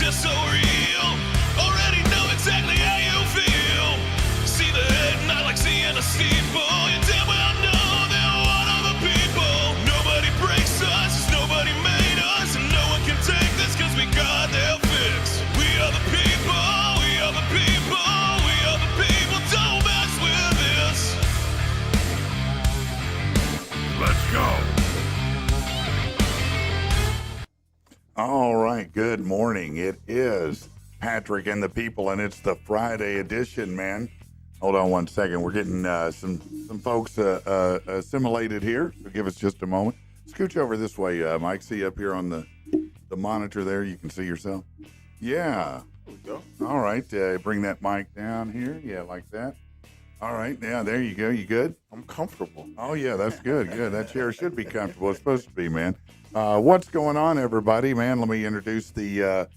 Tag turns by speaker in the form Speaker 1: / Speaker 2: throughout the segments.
Speaker 1: just so real. Already know exactly how you feel. See the head, not like seeing a steeple. You damn well know they're one of the people. Nobody breaks us, 'cause nobody made us, and no one can take this 'cause we got their fix. We are the people, we are the people, we are the people. Don't mess with this. Let's go.
Speaker 2: All right, good morning. It is Patrick and the People, and it's the Friday edition, man. Hold on one second. We're getting some folks assimilated here. So give us just a moment. Scooch over this way, Mike. See up here on the monitor there. You can see yourself. Yeah.
Speaker 3: There we go.
Speaker 2: All right. Bring that mic down here. Yeah, like that. All right. Yeah, there you go. You good?
Speaker 3: I'm comfortable.
Speaker 2: Oh, yeah, that's good. Good. That chair should be comfortable. It's supposed to be, man. What's going on, everybody? Man, let me introduce the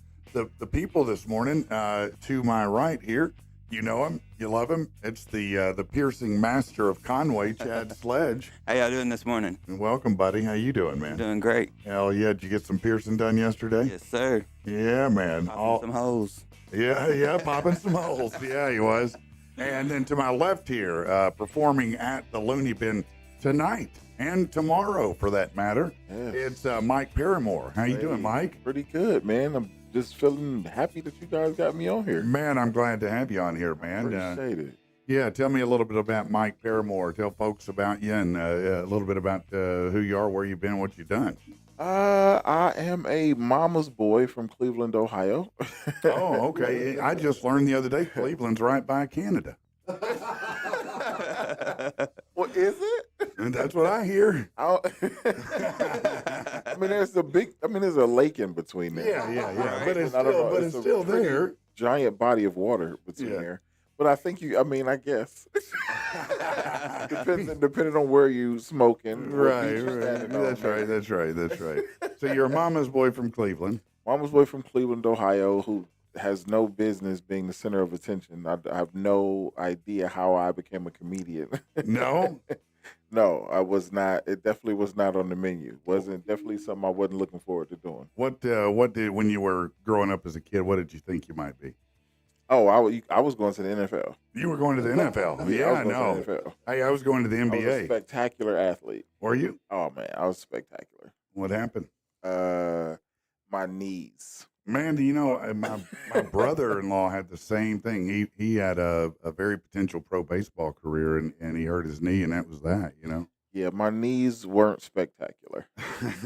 Speaker 2: people this morning. To my right here, you know him, you love him. It's the piercing master of Conway, Chad Sledge.
Speaker 4: How y'all doing this morning?
Speaker 2: And welcome, buddy. How you doing, man?
Speaker 4: Doing great.
Speaker 2: Hell yeah. Did you get some piercing done yesterday?
Speaker 4: Yes, sir.
Speaker 2: Yeah, man.
Speaker 4: Popping some holes.
Speaker 2: Yeah, popping some holes. Yeah, he was. And then to my left here, performing at the Looney Bin tonight and tomorrow, for that matter,
Speaker 3: Yes.
Speaker 2: it's Mike Paramore. How you doing, Mike?
Speaker 3: Pretty good, man. I'm just feeling happy that you guys got me on here.
Speaker 2: Man, I'm glad to have you on here, man.
Speaker 3: Appreciate it.
Speaker 2: Yeah, tell me a little bit about Mike Paramore. Tell folks about you and a little bit about who you are, where you've been, what you've done.
Speaker 3: I am a mama's boy from Cleveland, Ohio.
Speaker 2: Oh, okay. I just learned the other day Cleveland's right by Canada.
Speaker 3: What is it?
Speaker 2: And that's what I hear.
Speaker 3: I mean, there's a lake in between there.
Speaker 2: Yeah.
Speaker 4: Right.
Speaker 2: But it's
Speaker 3: I don't know,
Speaker 2: still,
Speaker 3: it's a
Speaker 2: still
Speaker 3: pretty
Speaker 2: there.
Speaker 3: Giant body of water between
Speaker 2: Yeah.
Speaker 3: there. But I think I guess. Depending on where you smoking. what
Speaker 2: Right.
Speaker 3: beach you standing on.
Speaker 2: That's right. So you're a mama's boy from Cleveland.
Speaker 3: Mama's boy from Cleveland, Ohio, who has no business being the center of attention. I have no idea how I became a comedian.
Speaker 2: No?
Speaker 3: No, I was not. It definitely was not on the menu. Wasn't definitely something I wasn't looking forward to doing.
Speaker 2: What did, when you were growing up as a kid, what did you think you might be?
Speaker 3: Oh, I was going to the NFL.
Speaker 2: You were going to the NFL. Yeah, I
Speaker 3: was going
Speaker 2: know.
Speaker 3: to the NFL.
Speaker 2: Hey, I was going to the
Speaker 3: I was a
Speaker 2: NBA.
Speaker 3: spectacular athlete.
Speaker 2: Were you?
Speaker 3: Oh man, I was spectacular.
Speaker 2: What happened?
Speaker 3: My knees.
Speaker 2: Man, do you know, my brother-in-law had the same thing. He had a very potential pro baseball career, and he hurt his knee, and that was that, you know?
Speaker 3: Yeah, my knees weren't spectacular.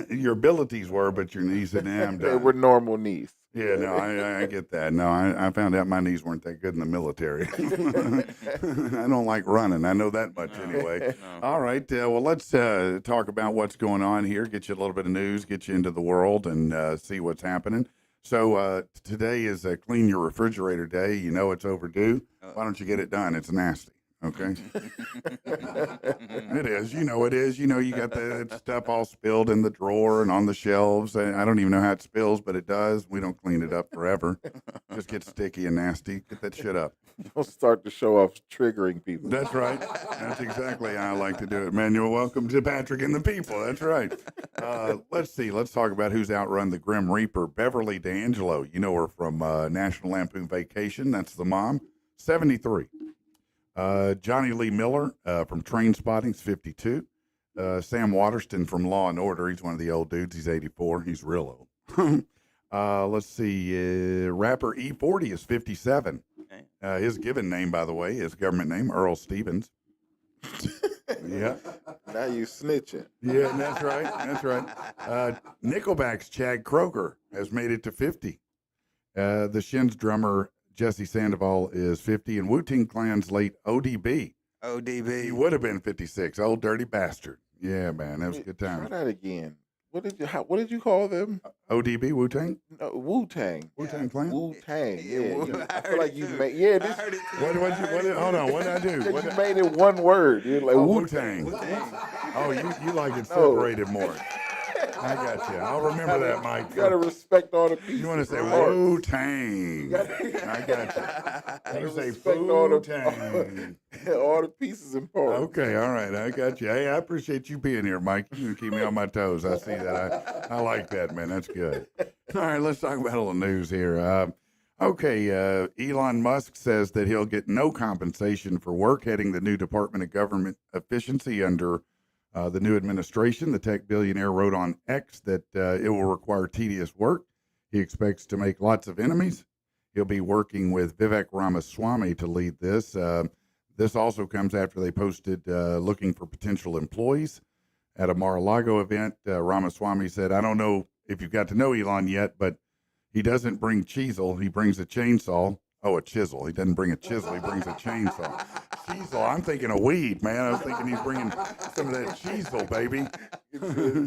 Speaker 2: Your abilities were, but your knees said, nah, I'm
Speaker 3: They
Speaker 2: done.
Speaker 3: were normal knees.
Speaker 2: Yeah, no, I get that. No, I found out my knees weren't that good in the military. I don't like running. I know that much anyway.
Speaker 4: No.
Speaker 2: All right. Well, let's talk about what's going on here, get you a little bit of news, get you into the world, and see what's happening. So today is Clean Your Refrigerator Day. You know it's overdue. Why don't you get it done? It's nasty. Okay. It is. You know it is. You know you got that stuff all spilled in the drawer and on the shelves. I don't even know how it spills, but it does. We don't clean it up forever. Just gets sticky and nasty. Get that shit up.
Speaker 3: You'll start to show off triggering people.
Speaker 2: That's right. That's exactly how I like to do it, man. You're welcome to Patrick and the People. That's right. Let's see. Let's talk about who's outrun the Grim Reaper. Beverly D'Angelo. You know her from National Lampoon Vacation. That's the mom. 73. Johnny Lee Miller from Train Spotting's 52. Sam Waterston from Law and Order. He's one of the old dudes. He's 84. He's real old. Let's see. Rapper E40 is 57. His given name, by the way, his government name, Earl Stevens. Yeah.
Speaker 3: Now you snitching.
Speaker 2: Yeah, that's right. That's right. Nickelback's Chad Kroeger has made it to 50. The Shins drummer Jesse Sandoval is 50, and Wu-Tang Clan's late ODB. He
Speaker 4: ODB.
Speaker 2: would have been 56. Old dirty bastard. Yeah, man, that was a good
Speaker 3: Try
Speaker 2: time.
Speaker 3: that again. What did you call them?
Speaker 2: ODB, Wu-Tang?
Speaker 3: No, Wu-Tang.
Speaker 2: Wu-Tang Clan?
Speaker 3: Wu-Tang.
Speaker 4: Yeah,
Speaker 3: Yeah.
Speaker 4: I
Speaker 3: I feel
Speaker 4: heard
Speaker 3: like
Speaker 4: it
Speaker 3: you
Speaker 4: too.
Speaker 3: made. Yeah,
Speaker 4: I
Speaker 3: this.
Speaker 4: heard it too.
Speaker 2: Hold on, what did I do?
Speaker 3: You made it one word. You're like
Speaker 2: Oh,
Speaker 3: Wu-Tang.
Speaker 2: Wu-Tang. Oh, you like it
Speaker 3: No.
Speaker 2: separated more. I got you. I'll remember that, Mike.
Speaker 3: You gotta respect all the pieces.
Speaker 2: You want to say
Speaker 3: right?
Speaker 2: Wu-Tang. I got you.
Speaker 3: Gotta
Speaker 2: You say
Speaker 3: respect all
Speaker 2: Wu-Tang.
Speaker 3: all the pieces and parts.
Speaker 2: Okay, all right. I got you. Hey, I appreciate you being here, Mike. You keep me on my toes. I see that. I like that, man. That's good. All right, let's talk about a little news here. Elon Musk says that he'll get no compensation for work heading the new Department of Government Efficiency under the new administration. The tech billionaire wrote on X that it will require tedious work. He expects to make lots of enemies. He'll be working with Vivek Ramaswamy to lead this. This also comes after they posted looking for potential employees at a Mar-a-Lago event. Ramaswamy said, I don't know if you've got to know Elon yet, but he doesn't bring chisel. He brings a chainsaw. Oh, a chisel. He doesn't bring a chisel. He brings a chainsaw. Chisel. I'm thinking of weed, man. I was thinking he's bringing some of that chisel, baby.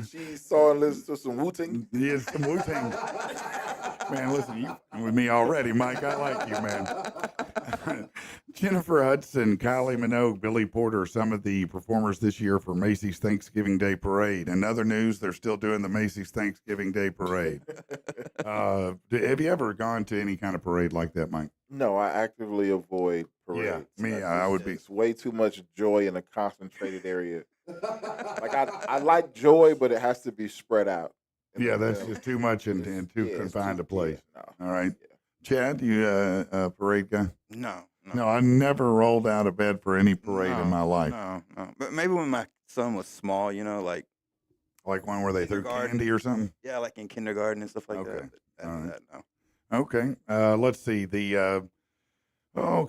Speaker 3: She saw and listened to some Wu-Tang.
Speaker 2: Yeah, some Wu-Tang. Man, listen, you with me already, Mike. I like you, man. Jennifer Hudson, Kylie Minogue, Billy Porter are some of the performers this year for Macy's Thanksgiving Day Parade. In other news, they're still doing the Macy's Thanksgiving Day Parade. Have you ever gone to any kind of parade like that, Mike?
Speaker 3: No, I actively avoid parades.
Speaker 2: Yeah, me, I would be.
Speaker 3: It's way too much joy in a concentrated area. Like I like joy, but it has to be spread out.
Speaker 2: Yeah, that's just too much and too confined a place.
Speaker 3: Yeah,
Speaker 2: All right.
Speaker 3: Yeah.
Speaker 2: Chad, you a parade guy?
Speaker 4: No.
Speaker 2: No, I never rolled out of bed for any parade in my life.
Speaker 4: No. But maybe when my son was small, like
Speaker 2: one where they threw
Speaker 4: kindergarten.
Speaker 2: candy or something?
Speaker 4: yeah, like in kindergarten and stuff like
Speaker 2: Okay.
Speaker 4: that. But after
Speaker 2: All right.
Speaker 4: that, no.
Speaker 2: Okay. Let's see. Oh,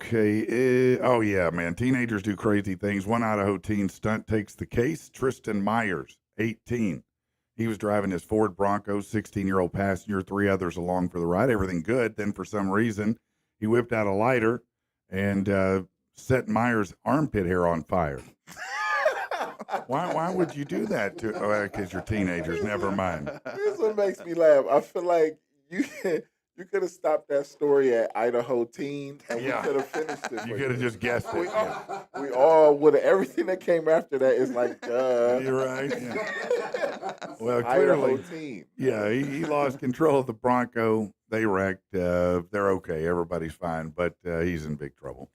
Speaker 2: yeah, man. Teenagers do crazy things. One Idaho teen stunt takes the case. Tristan Myers, 18. He was driving his Ford Bronco, 16-year-old passenger, 3 others along for the ride. Everything good. Then for some reason, he whipped out a lighter and set Myers' armpit hair on fire. Why would you do that to? Because you're teenagers. Never mind.
Speaker 3: This one makes me laugh. I feel like you could have stopped that story at Idaho Teen, and
Speaker 2: Yeah.
Speaker 3: we could have finished it.
Speaker 2: You could have just guessed it.
Speaker 3: We all would have. Everything that came after that is like, duh.
Speaker 2: You're right. Yeah. Well,
Speaker 3: Idaho
Speaker 2: clearly,
Speaker 3: Teen.
Speaker 2: yeah, he lost control of the Bronco. They wrecked. They're okay. Everybody's fine, but he's in big trouble.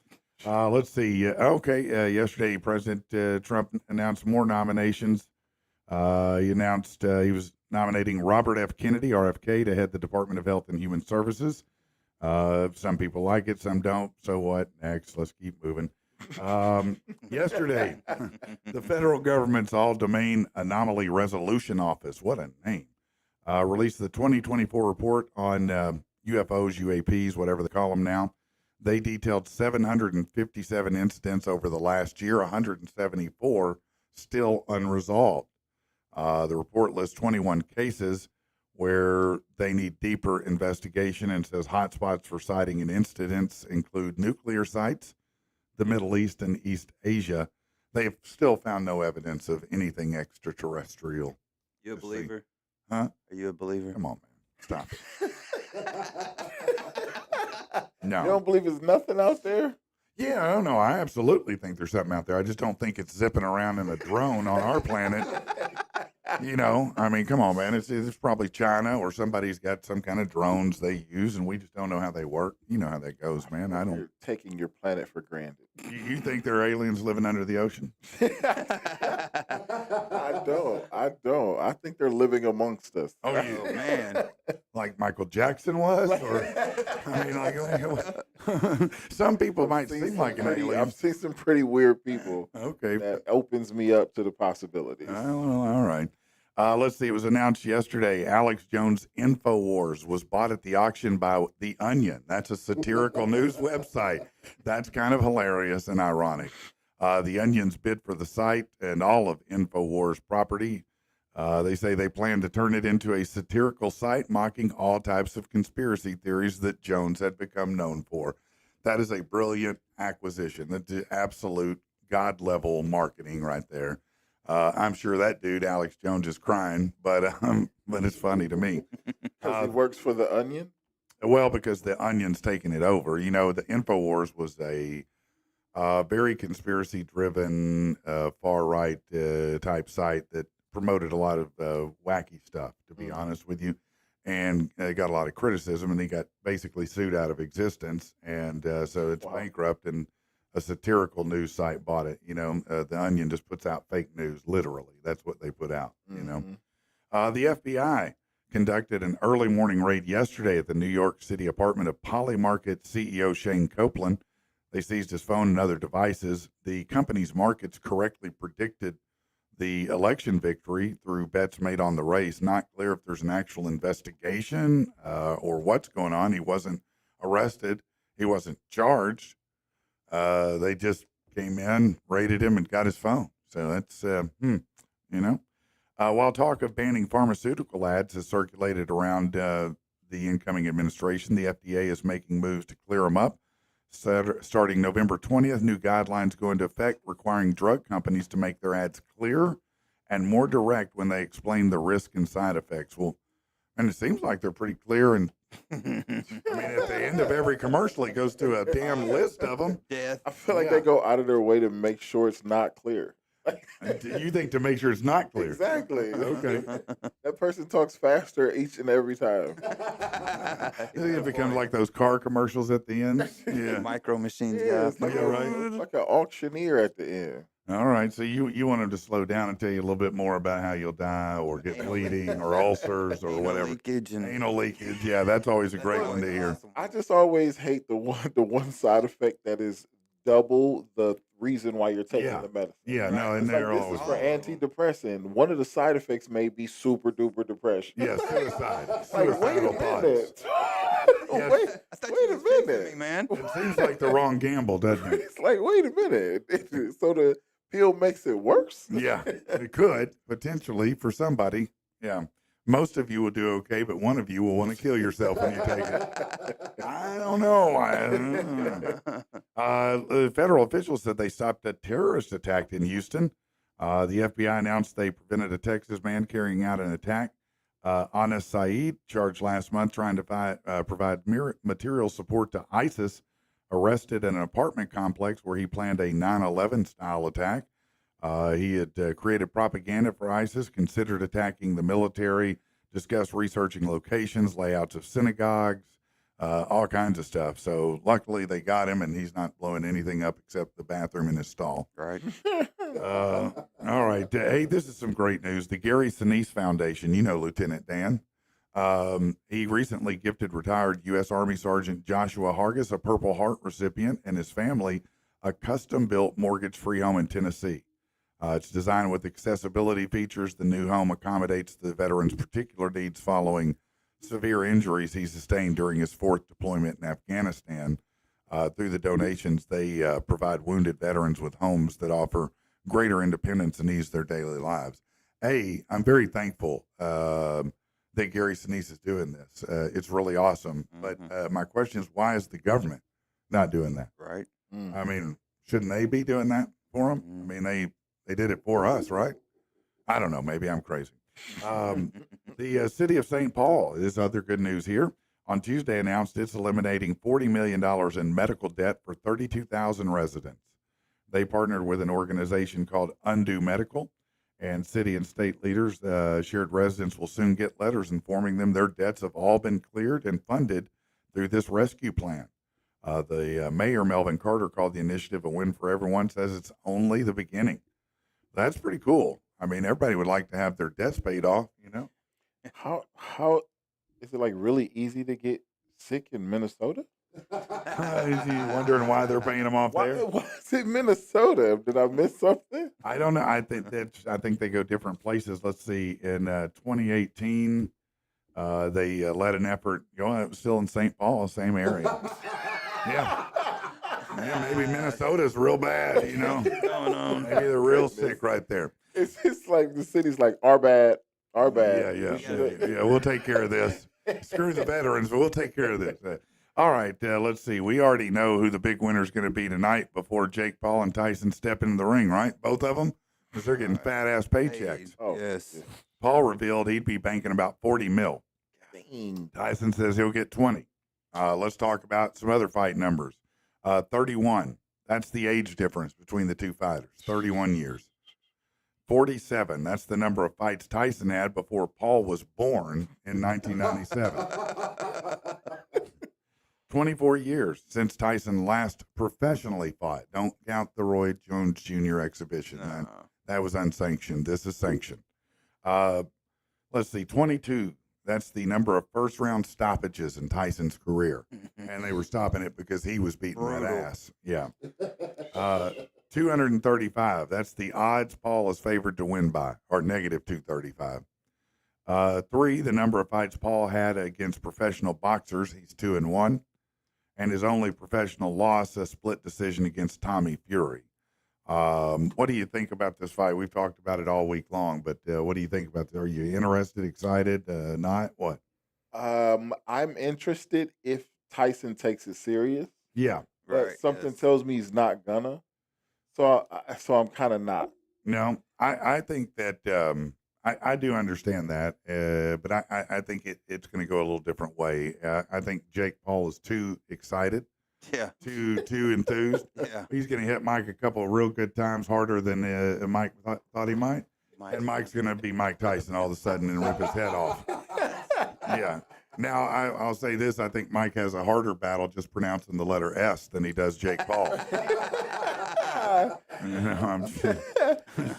Speaker 2: Let's see. Yesterday, President Trump announced more nominations. He announced he was nominating Robert F. Kennedy, RFK, to head the Department of Health and Human Services. Some people like it, some don't. So what? Next, let's keep moving. Yesterday, the federal government's All-Domain Anomaly Resolution Office, what a name, released the 2024 report on UFOs, UAPs, whatever they call them now. They detailed 757 incidents over the last year, 174 still unresolved. The report lists 21 cases where they need deeper investigation and says hotspots for sighting and incidents include nuclear sites, the Middle East, and East Asia. They've still found no evidence of anything extraterrestrial.
Speaker 4: You a
Speaker 2: Let's see.
Speaker 4: believer?
Speaker 2: Huh?
Speaker 4: Are you a believer?
Speaker 2: Come on, man. Stop it.
Speaker 3: You
Speaker 2: No.
Speaker 3: don't believe there's nothing out there?
Speaker 2: Yeah, I don't know. I absolutely think there's something out there. I just don't think it's zipping around in a drone on our planet. I mean, come on, man. It's probably China or somebody's got some kind of drones they use, and we just don't know how they work. You know how that goes, man. I don't.
Speaker 3: You're taking your planet for granted.
Speaker 2: You think there are aliens living under the ocean?
Speaker 3: I don't. I think they're living amongst us.
Speaker 2: Oh,
Speaker 4: Oh man.
Speaker 2: Like Michael Jackson was, or I mean, like some people might seem like an alien.
Speaker 3: I've seen some pretty weird people.
Speaker 2: Okay.
Speaker 3: That opens me up to the possibilities.
Speaker 2: Well, all right. Let's see. It was announced yesterday. Alex Jones' InfoWars was bought at the auction by The Onion. That's a satirical news website. That's kind of hilarious and ironic. The Onion's bid for the site and all of InfoWars property. They say they plan to turn it into a satirical site mocking all types of conspiracy theories that Jones had become known for. That is a brilliant acquisition. That's absolute God-level marketing right there. I'm sure that dude, Alex Jones, is crying, but it's funny to me.
Speaker 3: Because he works for the Onion.
Speaker 2: Well, because the Onion's taking it over. The InfoWars was a very conspiracy-driven, far-right type site that promoted a lot of wacky stuff, to be honest with you, and got a lot of criticism, and he got basically sued out of existence, and so it's bankrupt, and a satirical news site bought it. The Onion just puts out fake news, literally. That's what they put out, The FBI conducted an early morning raid yesterday at the New York City apartment of Polymarket CEO Shane Copeland. They seized his phone and other devices. The company's markets correctly predicted the election victory through bets made on the race. Not clear if there's an actual investigation or what's going on. He wasn't arrested. He wasn't charged. They just came in, raided him, and got his phone. So that's, While talk of banning pharmaceutical ads has circulated around the incoming administration, the FDA is making moves to clear them up. Starting November 20th, new guidelines go into effect requiring drug companies to make their ads clear and more direct when they explain the risk and side effects. Well, and it seems like they're pretty clear. And I mean, at the end of every commercial, it goes to a damn list of them.
Speaker 4: Death.
Speaker 3: I feel like they go out of their way to make sure it's not clear.
Speaker 2: You think to make sure it's not clear?
Speaker 3: Exactly.
Speaker 2: Okay.
Speaker 3: That person talks faster each and every time.
Speaker 2: It becomes like those car commercials at the end. Yeah.
Speaker 4: Micro machines.
Speaker 3: Yeah, it's like,
Speaker 2: right.
Speaker 3: it's like an auctioneer at the end.
Speaker 2: All right. So you want them to slow down and tell you a little bit more about how you'll die or get bleeding or ulcers or
Speaker 4: Anal
Speaker 2: whatever.
Speaker 4: leakage and
Speaker 2: Anal leakage. Yeah, that's always a great one to hear.
Speaker 3: I just always hate the one side effect that is double the reason why you're taking the medicine.
Speaker 2: Yeah, no, and
Speaker 3: It's
Speaker 2: they're
Speaker 3: like,
Speaker 2: always
Speaker 3: this is for antidepressant. One of the side effects may be super duper depression.
Speaker 2: yeah, suicide.
Speaker 3: Like, wait a
Speaker 2: Suicidal thoughts.
Speaker 3: minute.
Speaker 2: Yes.
Speaker 3: Wait,
Speaker 4: I thought
Speaker 3: wait
Speaker 4: you
Speaker 3: a
Speaker 4: was fixing
Speaker 3: minute.
Speaker 4: me, man.
Speaker 2: It seems like the wrong gamble, doesn't it?
Speaker 3: It's like, wait a minute. So the pill makes it worse?
Speaker 2: Yeah, it could potentially for somebody. Yeah. Most of you will do okay, but one of you will want to kill yourself when you take it. I don't know. Federal officials said they stopped a terrorist attack in Houston. The FBI announced they prevented a Texas man carrying out an attack. Anas Saeed, charged last month trying to provide material support to ISIS, arrested in an apartment complex where he planned a 9/11 style attack. He had created propaganda for ISIS, considered attacking the military, discussed researching locations, layouts of synagogues, all kinds of stuff. So luckily they got him, and he's not blowing anything up except the bathroom in his stall.
Speaker 4: Right.
Speaker 2: All right. Hey, this is some great news. The Gary Sinise Foundation, Lieutenant Dan, he recently gifted retired U.S. Army Sergeant Joshua Hargis, a Purple Heart recipient, and his family a custom-built mortgage-free home in Tennessee. It's designed with accessibility features. The new home accommodates the veteran's particular needs following severe injuries he sustained during his fourth deployment in Afghanistan. Through the donations, they provide wounded veterans with homes that offer greater independence and ease their daily lives. I'm very thankful that Gary Sinise is doing this. It's really awesome.
Speaker 4: Mm-hmm.
Speaker 2: But my question is, why is the government not doing that?
Speaker 4: Right.
Speaker 2: I mean, shouldn't they be doing that for him? I mean, they did it for us, right? I don't know. Maybe I'm crazy. The city of St. Paul, this other good news here, on Tuesday announced it's eliminating $40 million in medical debt for 32,000 residents. They partnered with an organization called Undo Medical, and city and state leaders shared residents will soon get letters informing them their debts have all been cleared and funded through this rescue plan. The mayor, Melvin Carter, called the initiative a win for everyone, says it's only the beginning. That's pretty cool. I mean, everybody would like to have their debts paid off,
Speaker 3: How is it like really easy to get sick in Minnesota?
Speaker 2: Is he wondering why they're paying them off there?
Speaker 3: Why is it Minnesota? Did I miss something?
Speaker 2: I don't know. I think they go different places. Let's see. In 2018, they led an effort. It was still in St. Paul, same area. Yeah. Maybe Minnesota's real bad.
Speaker 4: Going on.
Speaker 2: Maybe they're real sick right there.
Speaker 3: It's like the city's like our bad.
Speaker 2: Yeah. We'll take care of this. Screw the veterans, but we'll take care of this. All right, let's see. We already know who the big winner is going to be tonight before Jake Paul and Tyson step into the ring, right? Both of them, because they're getting fat-ass paychecks.
Speaker 3: Oh,
Speaker 4: Yes.
Speaker 2: Paul revealed he'd be banking about 40 mil.
Speaker 3: Dang.
Speaker 2: Tyson says he'll get 20. Let's talk about some other fight numbers. 31. That's the age difference between the two fighters. 31 years. 47. That's the number of fights Tyson had before Paul was born in 1997. 24 years since Tyson last professionally fought. Don't count the Roy Jones Jr. exhibition.
Speaker 4: No.
Speaker 2: That was unsanctioned. This is sanctioned. Let's see, 22. That's the number of first-round stoppages in Tyson's career. And they were stopping it because he was beating that ass. Yeah. 235. That's the odds Paul is favored to win by, or negative 235. 3, the number of fights Paul had against professional boxers. He's 2-1. And his only professional loss, a split decision against Tommy Fury. What do you think about this fight? We've talked about it all week long, but what do you think about it? Are you interested, excited, not? What?
Speaker 3: I'm interested if Tyson takes it serious.
Speaker 2: Yeah.
Speaker 3: But
Speaker 4: Right,
Speaker 3: something
Speaker 4: yes.
Speaker 3: tells me he's not gonna. So I'm kind of not.
Speaker 2: No, I think that I do understand that, but I think it's going to go a little different way. I think Jake Paul is too excited,
Speaker 4: Yeah.
Speaker 2: too enthused.
Speaker 4: Yeah.
Speaker 2: He's going to hit Mike a couple of real good times harder than Mike thought he might. And Mike's going to be Mike Tyson all of a sudden and rip his head off. Yeah. Now, I'll say this. I think Mike has a harder battle just pronouncing the letter S than he does Jake Paul. I'm just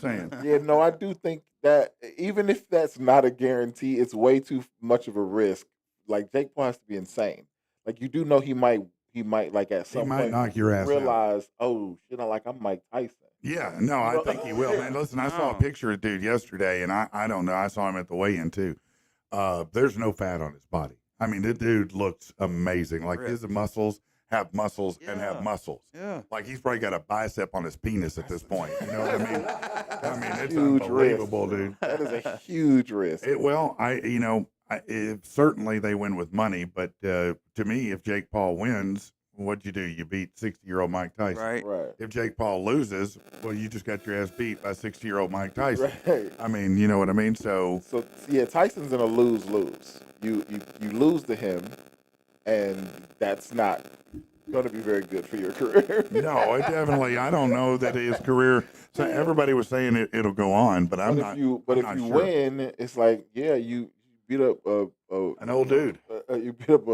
Speaker 2: saying.
Speaker 3: Yeah, no, I do think that even if that's not a guarantee, it's way too much of a risk. Like Jake Paul has to be insane. Like you do know he might like at some
Speaker 2: He might
Speaker 3: point
Speaker 2: knock your ass out.
Speaker 3: realize, oh shit, I'm Mike Tyson.
Speaker 2: Yeah, no, I think he will, man. Listen, I saw a picture of dude yesterday, and I don't know. I saw him at the weigh-in too. There's no fat on his body. I mean, the dude looks amazing. Like his muscles have muscles and have muscles.
Speaker 4: Yeah.
Speaker 2: Like he's probably got a bicep on his penis at this point. You know what I mean? I mean, it's
Speaker 3: Huge
Speaker 2: unbelievable,
Speaker 3: risk.
Speaker 2: dude.
Speaker 3: That is a huge risk.
Speaker 2: Certainly they win with money, but to me, if Jake Paul wins, what'd you do? You beat 60-year-old Mike Tyson.
Speaker 4: Right.
Speaker 3: Right.
Speaker 2: If Jake Paul loses, well, you just got your ass beat by 60-year-old Mike Tyson.
Speaker 3: Right.
Speaker 2: I mean, you know what I mean? So
Speaker 3: Yeah, Tyson's in a lose-lose. You lose to him, and that's not going to be very good for your career.
Speaker 2: no, it definitely. I don't know that his career. So everybody was saying it'll go on, but I'm not.
Speaker 3: If you
Speaker 2: sure.
Speaker 3: win, it's like you beat up
Speaker 2: An old dude.
Speaker 3: You beat up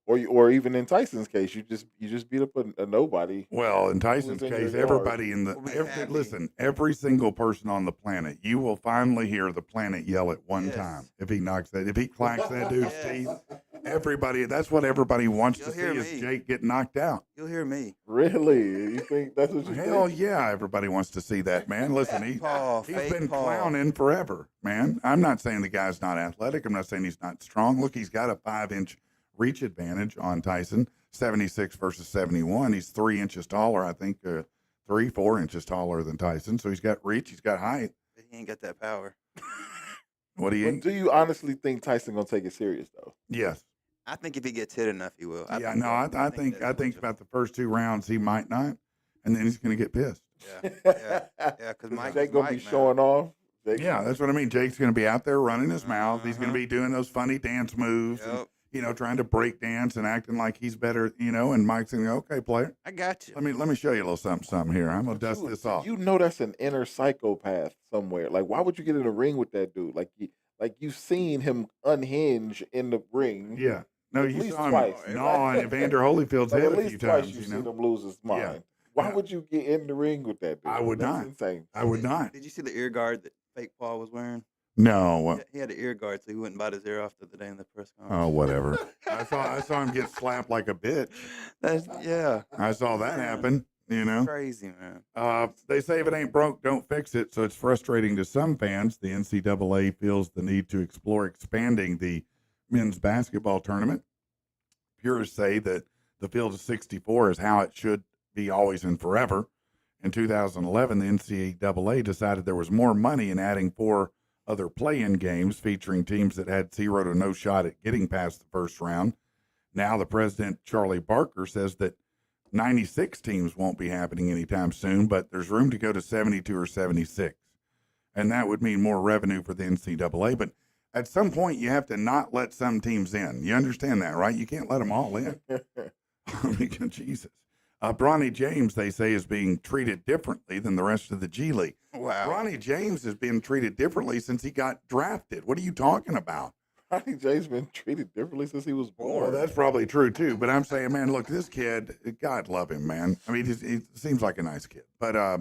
Speaker 3: or even in Tyson's case, you just beat up a nobody.
Speaker 2: Well, in Tyson's
Speaker 3: in your
Speaker 2: case,
Speaker 3: yard.
Speaker 2: everybody in the
Speaker 4: We'll be happy.
Speaker 2: listen, every single person on the planet, you will finally hear the planet yell at one
Speaker 4: Yes.
Speaker 2: time if he knocks that, if he clacks that dude's
Speaker 4: Yes.
Speaker 2: teeth. Everybody, that's what everybody wants
Speaker 4: You'll
Speaker 2: to see
Speaker 4: hear
Speaker 2: is
Speaker 4: me.
Speaker 2: Jake get knocked out.
Speaker 4: You'll hear me.
Speaker 3: Really? You think that's what you
Speaker 2: Hell
Speaker 3: think?
Speaker 2: yeah, everybody wants to see that, man. Listen, he's
Speaker 4: Fake
Speaker 2: been
Speaker 4: Paul.
Speaker 2: clowning forever, man. I'm not saying the guy's not athletic. I'm not saying he's not strong. Look, he's got a 5-inch reach advantage on Tyson, 76 versus 71. He's 3 inches taller, I think, 4 inches taller than Tyson. So he's got reach, he's got height.
Speaker 4: But he ain't got that power.
Speaker 2: What do
Speaker 3: But
Speaker 2: you?
Speaker 3: do you honestly think Tyson gonna take it serious though?
Speaker 2: Yes.
Speaker 4: I think if he gets hit enough, he will.
Speaker 2: I think about the first 2 rounds he might not, and then he's going to get pissed.
Speaker 4: Yeah. Because Mike
Speaker 3: Jake gonna be
Speaker 4: Mike, man.
Speaker 3: showing off.
Speaker 2: Yeah, that's what I mean. Jake's going to be out there running his mouth. He's going to be doing those funny dance moves. And,
Speaker 4: Yep.
Speaker 2: trying to break dance and acting like he's better, and Mike's going to go, okay, player,
Speaker 4: I got you.
Speaker 2: let me show you a little something here. I'm going to dust this off.
Speaker 3: You know that's an inner psychopath somewhere. Like, why would you get in a ring with that dude? Like you've seen him unhinge in the ring.
Speaker 2: Yeah. No,
Speaker 3: At
Speaker 2: you
Speaker 3: least
Speaker 2: saw him
Speaker 3: twice.
Speaker 2: gnawing Evander Holyfield's
Speaker 3: Like,
Speaker 2: head
Speaker 3: at
Speaker 2: a few
Speaker 3: least twice
Speaker 2: times,
Speaker 3: you've seen him lose his mind.
Speaker 2: Yeah.
Speaker 3: Why
Speaker 2: Yeah.
Speaker 3: would you get in the ring with that dude?
Speaker 2: I would
Speaker 3: That's
Speaker 2: not.
Speaker 3: insane.
Speaker 2: I would not.
Speaker 4: Did you see the ear guard that fake Paul was wearing?
Speaker 2: No.
Speaker 4: He had an ear guard, so he wouldn't bite his ear off the other day in the press conference.
Speaker 2: Oh, whatever. I saw him get slapped like a bitch.
Speaker 4: Yeah.
Speaker 2: I saw that happen,
Speaker 4: Crazy, man.
Speaker 2: They say if it ain't broke, don't fix it. So it's frustrating to some fans. The NCAA feels the need to explore expanding the men's basketball tournament. Purists say that the field of 64 is how it should be always and forever. In 2011, the NCAA decided there was more money in adding 4 other play-in games featuring teams that had 0 to no shot at getting past the first round. Now the president, Charlie Barker, says that 96 teams won't be happening anytime soon, but there's room to go to 72 or 76. And that would mean more revenue for the NCAA. But at some point, you have to not let some teams in. You understand that, right? You can't let them all in. I mean, Jesus. Bronny James, they say, is being treated differently than the rest of the G League.
Speaker 4: Wow.
Speaker 2: Bronny James has been treated differently since he got drafted. What are you talking about?
Speaker 3: Ronnie J's been treated differently since he was born.
Speaker 2: Well, that's probably true too. But I'm saying, man, look, this kid, God love him, man. I mean, he seems like a nice kid, but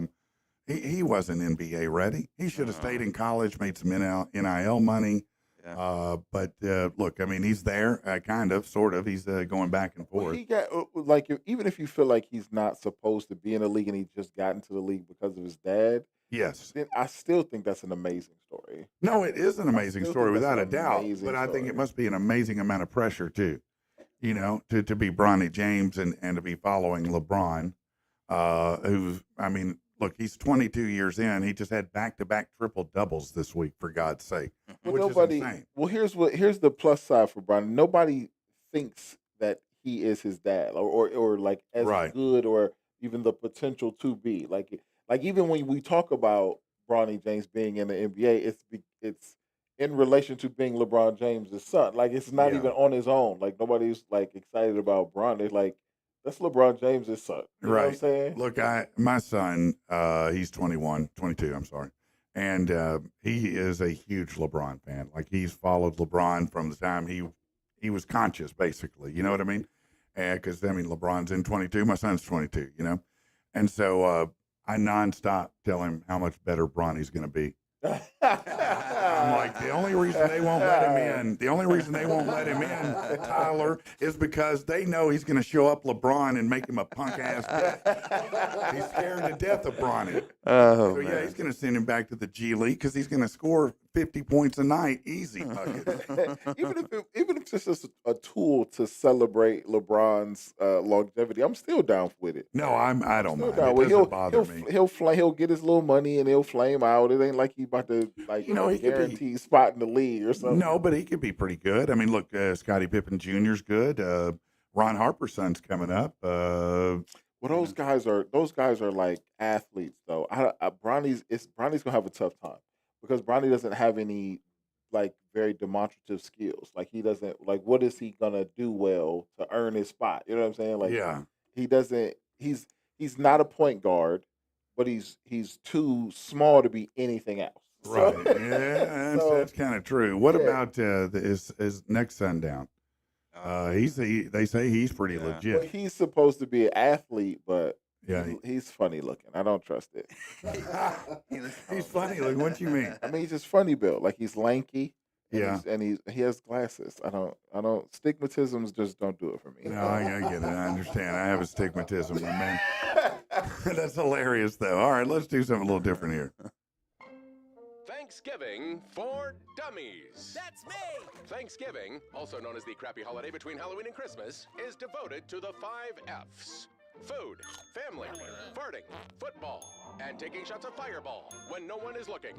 Speaker 2: he wasn't NBA ready. He should have stayed in college, made some NIL money.
Speaker 4: Yeah.
Speaker 2: But look, I mean, he's there, kind of, sort of. He's going back and
Speaker 3: Well,
Speaker 2: forth.
Speaker 3: he got like even if you feel like he's not supposed to be in the league and he just got into the league because of his dad,
Speaker 2: Yes.
Speaker 3: then I still think that's an amazing story.
Speaker 2: No, it is an amazing
Speaker 3: still
Speaker 2: story
Speaker 3: think that's
Speaker 2: without a
Speaker 3: an
Speaker 2: doubt.
Speaker 3: amazing
Speaker 2: But I think
Speaker 3: story.
Speaker 2: it must be an amazing amount of pressure too, you know, to be Bronny James and to be following LeBron, who, I mean, look, he's 22 years in. He just had back-to-back triple doubles this week, for God's sake,
Speaker 3: Well,
Speaker 2: which
Speaker 3: nobody.
Speaker 2: is insane.
Speaker 3: Well, here's the plus side for Brian. Nobody thinks that he is his dad, or like as
Speaker 2: Right.
Speaker 3: good, or even the potential to be. Like even when we talk about Bronny James being in the NBA, it's in relation to being LeBron James' son. Like it's not
Speaker 2: Yeah.
Speaker 3: even on his own. Like nobody's like excited about Bron. They're like, that's LeBron James' son. You know what I'm
Speaker 2: Right.
Speaker 3: saying?
Speaker 2: Look, my son, he's 22, I'm sorry. And he is a huge LeBron fan. Like he's followed LeBron from the time he was conscious, basically. You know what I mean? Because, I mean, LeBron's in 22, my son's 22, you know? And so I nonstop tell him how much better Bronny's going to be. I'm like, the only reason they won't let him in, Tyler, is because they know he's going to show up LeBron and make him a punk ass bitch. He's scared to death of Bronny.
Speaker 4: Oh,
Speaker 2: So yeah,
Speaker 4: man.
Speaker 2: he's going to send him back to the G League because he's going to score 50 points a night, easy buckets.
Speaker 3: even if it's just a tool to celebrate LeBron's longevity, I'm still down with it.
Speaker 2: No, I don't
Speaker 3: Still
Speaker 2: mind.
Speaker 3: down
Speaker 2: It
Speaker 3: with it.
Speaker 2: doesn't bother me.
Speaker 3: He'll get his little money and he'll flame out. It ain't like he about to like
Speaker 2: You know, he could be-
Speaker 3: guarantee spot in the league or something.
Speaker 2: No, but he could be pretty good. I mean, look, Scottie Pippen Jr.'s good. Ron Harper's son's coming up.
Speaker 3: Well, those guys are like athletes though. Bronny's gonna have a tough time because Bronny doesn't have any like very demonstrative skills. Like he doesn't like what is he gonna do well to earn his spot? You know what I'm saying? Like
Speaker 2: Yeah.
Speaker 3: he doesn't. He's not a point guard, but he's too small to be anything else.
Speaker 2: Right.
Speaker 3: So-
Speaker 2: Yeah,
Speaker 3: so-
Speaker 2: that's kind of true. What
Speaker 3: yeah.
Speaker 2: about his next son down? They say he's pretty
Speaker 4: Yeah.
Speaker 3: Well,
Speaker 2: legit.
Speaker 3: he's supposed to be an athlete, but
Speaker 2: Yeah.
Speaker 3: he's funny looking. I don't trust it.
Speaker 2: He's funny. Like, what you mean?
Speaker 3: I mean, he's just funny built. Like he's lanky. And
Speaker 2: Yeah.
Speaker 3: he has glasses. I don't. Stigmatisms just don't do it for me.
Speaker 2: No, I get it. I understand. I have astigmatism, my man. That's hilarious, though. All right, let's do something a little different here.
Speaker 5: Thanksgiving for Dummies.
Speaker 1: That's me!
Speaker 5: Thanksgiving, also known as the crappy holiday between Halloween and Christmas, is devoted to the 5 F's. Food, family, farting, football, and taking shots of Fireball when no one is looking.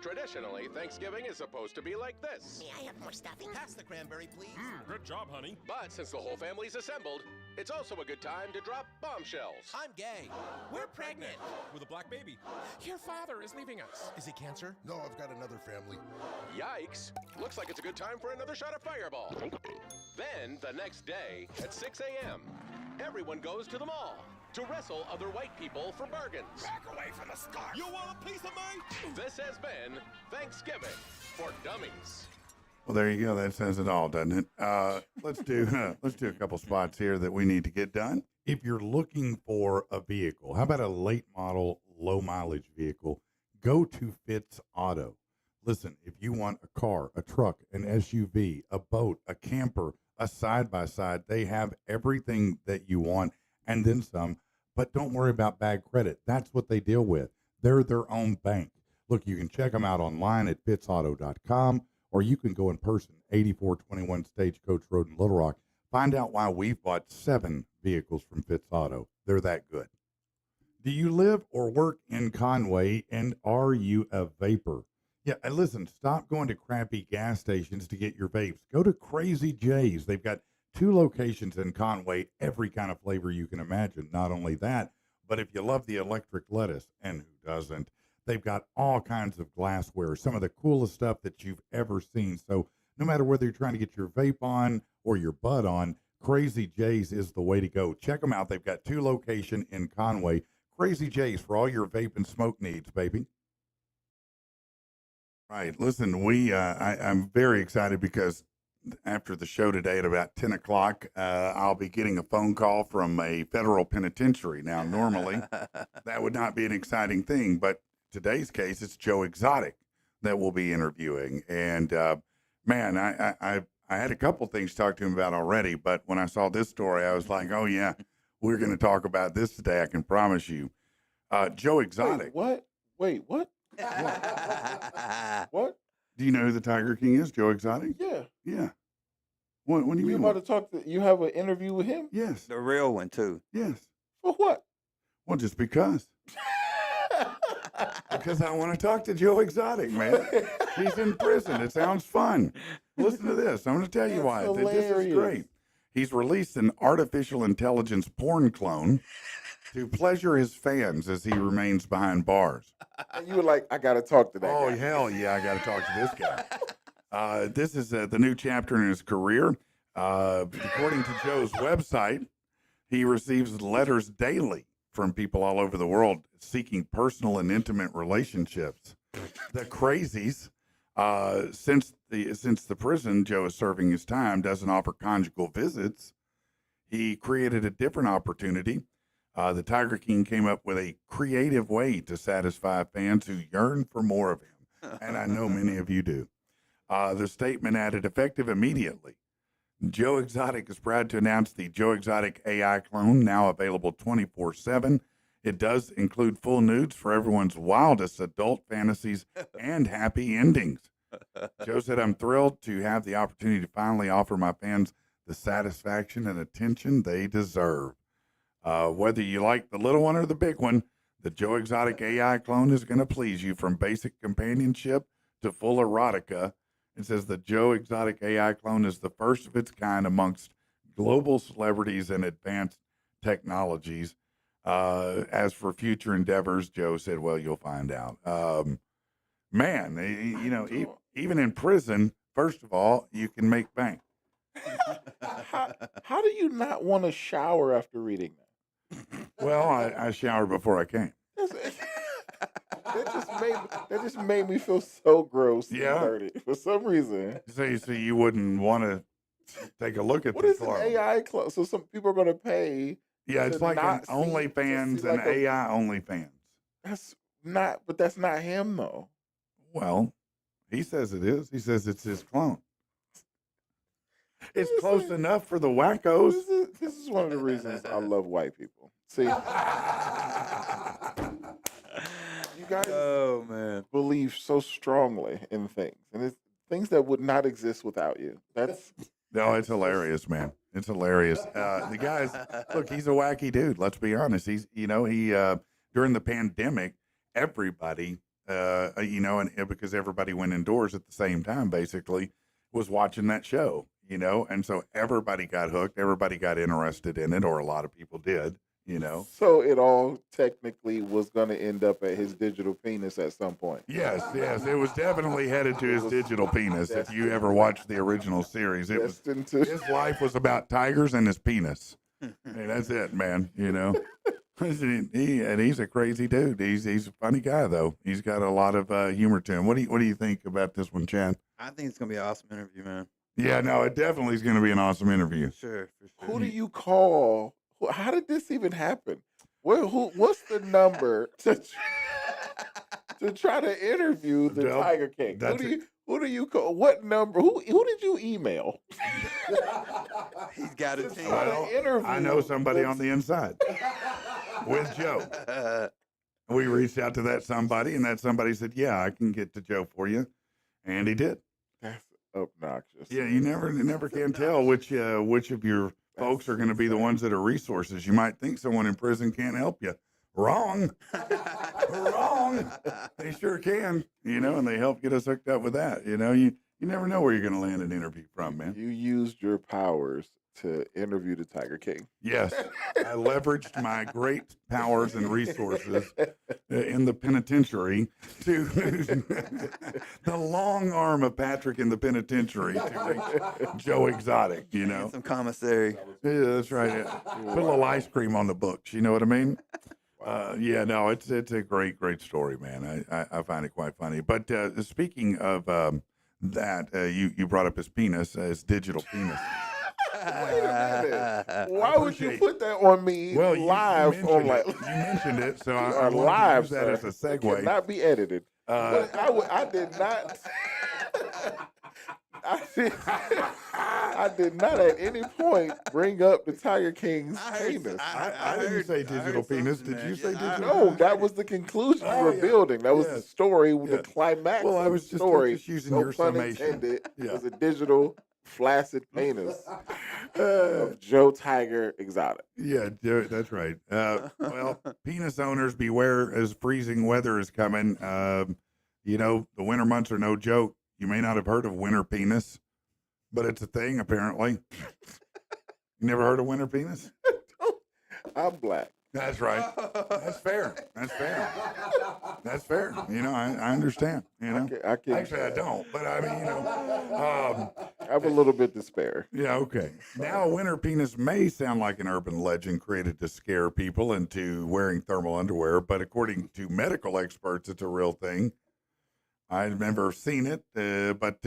Speaker 5: Traditionally, Thanksgiving is supposed to be like this.
Speaker 6: May I have more stuffing?
Speaker 1: Pass the cranberry, please. Good job, honey.
Speaker 5: But since the whole family's assembled, it's also a good time to drop bombshells.
Speaker 1: I'm gay. We're pregnant. With a black baby. Your father is leaving us. Is it cancer?
Speaker 7: No, I've got another family.
Speaker 5: Yikes! Looks like it's a good time for another shot of Fireball. Then, the next day, at 6 a.m., everyone goes to the mall to wrestle other white people for bargains.
Speaker 1: Back away from the scarf. You want a piece of me?
Speaker 5: This has been Thanksgiving for Dummies.
Speaker 2: Well, there you go. That says it all, doesn't it? Let's do a couple spots here that we need to get done. If you're looking for a vehicle, how about a late model, low mileage vehicle? Go to Fitz Auto. Listen, if you want a car, a truck, an SUV, a boat, a camper, a side-by-side, they have everything that you want and then some. But don't worry about bad credit. That's what they deal with. They're their own bank. Look, you can check them out online at fitzauto.com, or you can go in person, 8421 Stagecoach Road in Little Rock. Find out why we've bought 7 vehicles from Fitz Auto. They're that good. Do you live or work in Conway, and are you a vapor? Yeah, and listen, stop going to crappy gas stations to get your vapes. Go to Crazy J's. They've got 2 locations in Conway, every kind of flavor you can imagine. Not only that, but if you love the electric lettuce, and who doesn't, they've got all kinds of glassware, some of the coolest stuff that you've ever seen. So no matter whether you're trying to get your vape on or your bud on, Crazy J's is the way to go. Check them out. They've got 2 locations in Conway. Crazy J's for all your vape and smoke needs, baby. Right. Listen, I'm very excited because after the show today at about 10 o'clock, I'll be getting a phone call from a federal penitentiary. Now, normally that would not be an exciting thing, but today's case, it's Joe Exotic that we'll be interviewing. And man, I had a couple things to talk to him about already, but when I saw this story, I was like, oh yeah, we're going to talk about this today. I can promise you. Joe Exotic.
Speaker 3: Wait, what? What?
Speaker 2: Do you know who the Tiger King is? Joe Exotic?
Speaker 3: Yeah.
Speaker 2: Yeah. What do you
Speaker 3: You
Speaker 2: mean?
Speaker 3: about to talk to? You have an interview with him?
Speaker 2: Yes.
Speaker 4: The real one too.
Speaker 2: Yes.
Speaker 3: For what?
Speaker 2: Well, just because. Because I want to talk to Joe Exotic, man. He's in prison. It sounds fun. Listen to this. I'm going to tell you why.
Speaker 3: That's
Speaker 2: This is
Speaker 3: hilarious.
Speaker 2: great. He's released an artificial intelligence porn clone to pleasure his fans as he remains behind bars.
Speaker 3: And you were like, I gotta talk to that
Speaker 2: Oh,
Speaker 3: guy.
Speaker 2: hell yeah, I got to talk to this guy. This is the new chapter in his career. According to Joe's website, he receives letters daily from people all over the world seeking personal and intimate relationships. The crazies, since the prison Joe is serving his time doesn't offer conjugal visits, he created a different opportunity. The Tiger King came up with a creative way to satisfy fans who yearn for more of him. And I know many of you do. The statement added, effective immediately. Joe Exotic is proud to announce the Joe Exotic AI clone, now available 24/7. It does include full nudes for everyone's wildest adult fantasies and happy endings. Joe said, I'm thrilled to have the opportunity to finally offer my fans the satisfaction and attention they deserve. Whether you like the little one or the big one, the Joe Exotic AI clone is going to please you from basic companionship to full erotica. It says the Joe Exotic AI clone is the first of its kind amongst global celebrities and advanced technologies. As for future endeavors, Joe said, well, you'll find out. Man, even in prison, first of all, you can make bank.
Speaker 3: How do you not want to shower after reading that?
Speaker 2: Well, I showered before I came.
Speaker 3: That just made me feel so gross and
Speaker 2: Yeah.
Speaker 3: dirty for some reason.
Speaker 2: So you wouldn't want to take a look at
Speaker 3: What
Speaker 2: the
Speaker 3: is an
Speaker 2: clone.
Speaker 3: AI clone? So some people are going to pay.
Speaker 2: Yeah, it's
Speaker 3: to
Speaker 2: like an
Speaker 3: not see- to
Speaker 2: OnlyFans
Speaker 3: see
Speaker 2: and
Speaker 3: like a-
Speaker 2: AI OnlyFans.
Speaker 3: That's not him though.
Speaker 2: Well, he says it is. He says it's his clone. It's
Speaker 3: Listen.
Speaker 2: close enough for the wackos.
Speaker 3: This is one of the reasons I love white people. See, you guys
Speaker 4: Oh man.
Speaker 3: believe so strongly in things, and it's things that would not exist without you. That's
Speaker 2: No, it's hilarious, man. It's hilarious. The guy's look, he's a wacky dude. Let's be honest. He during the pandemic, everybody, and because everybody went indoors at the same time, basically, was watching that show, and so everybody got hooked. Everybody got interested in it, or a lot of people did,
Speaker 3: so it all technically was going to end up at his digital penis at some point.
Speaker 2: Yes, it was definitely headed to his digital penis. If you ever watched the original series, it was
Speaker 3: Destined to
Speaker 2: his life was about tigers and his penis. Hey, that's it, man. He's a crazy dude. He's a funny guy though. He's got a lot of humor to him. What do you think about this one, Chad?
Speaker 4: I think it's gonna be an awesome interview, man.
Speaker 2: Yeah, no, it definitely is going to be an awesome interview.
Speaker 4: For sure.
Speaker 3: who do you call? How did this even happen? What's the number to try to interview the
Speaker 2: Well,
Speaker 3: Tiger King?
Speaker 2: that's
Speaker 3: Who do you call? What number? Who did you email?
Speaker 4: He's got a team.
Speaker 3: Well, interview
Speaker 2: I know somebody
Speaker 3: that's-
Speaker 2: on the inside with Joe. We reached out to that somebody, and that somebody said, "Yeah, I can get to Joe for you," and he did.
Speaker 3: That's obnoxious.
Speaker 2: Yeah, you never can tell which of your folks are going to be the ones that are resources. You might think someone in prison can't help you. Wrong. Wrong. They sure can, and they help get us hooked up with that. You never know where you're going to land an interview from, man.
Speaker 3: You used your powers to interview the Tiger King.
Speaker 2: Yes, I leveraged my great powers and resources in the penitentiary to the long arm of Patrick in the penitentiary to reach Joe Exotic, you know.
Speaker 4: Some commissary.
Speaker 2: Yeah, that's right. Yeah. Put a little ice cream on the books, you know what I mean? Yeah, no, it's a great story, man. I find it quite funny. But speaking of that, you brought up his penis, his digital penis.
Speaker 3: Wait a minute. Why would you put that on me live?
Speaker 2: You mentioned it, so I
Speaker 3: are
Speaker 2: wanted
Speaker 3: live,
Speaker 2: to use that as a
Speaker 3: It
Speaker 2: segue.
Speaker 3: cannot be edited. But I did not. I did not at any point bring up the Tiger King's penis.
Speaker 2: I didn't say digital penis. Did you say digital?
Speaker 3: No, that was the conclusion we were building. That was the story, the climax.
Speaker 2: Well, I was
Speaker 3: of
Speaker 2: just,
Speaker 3: the story.
Speaker 2: just using
Speaker 3: No
Speaker 2: your
Speaker 3: pun
Speaker 2: summation.
Speaker 3: intended.
Speaker 2: Yeah.
Speaker 3: It was a digital flaccid penis of Joe Tiger Exotic.
Speaker 2: Yeah, that's right. Well, penis owners, beware as freezing weather is coming. You know, the winter months are no joke. You may not have heard of winter penis, but it's a thing, apparently. You never heard of winter penis?
Speaker 3: I'm black.
Speaker 2: That's right. That's fair. That's fair. That's fair. You know, I understand. You know, actually I don't, but I mean, you know,
Speaker 3: I have a little bit to spare.
Speaker 2: yeah, okay. Now, a winter penis may sound like an urban legend created to scare people into wearing thermal underwear, but according to medical experts, it's a real thing. I've never seen it, but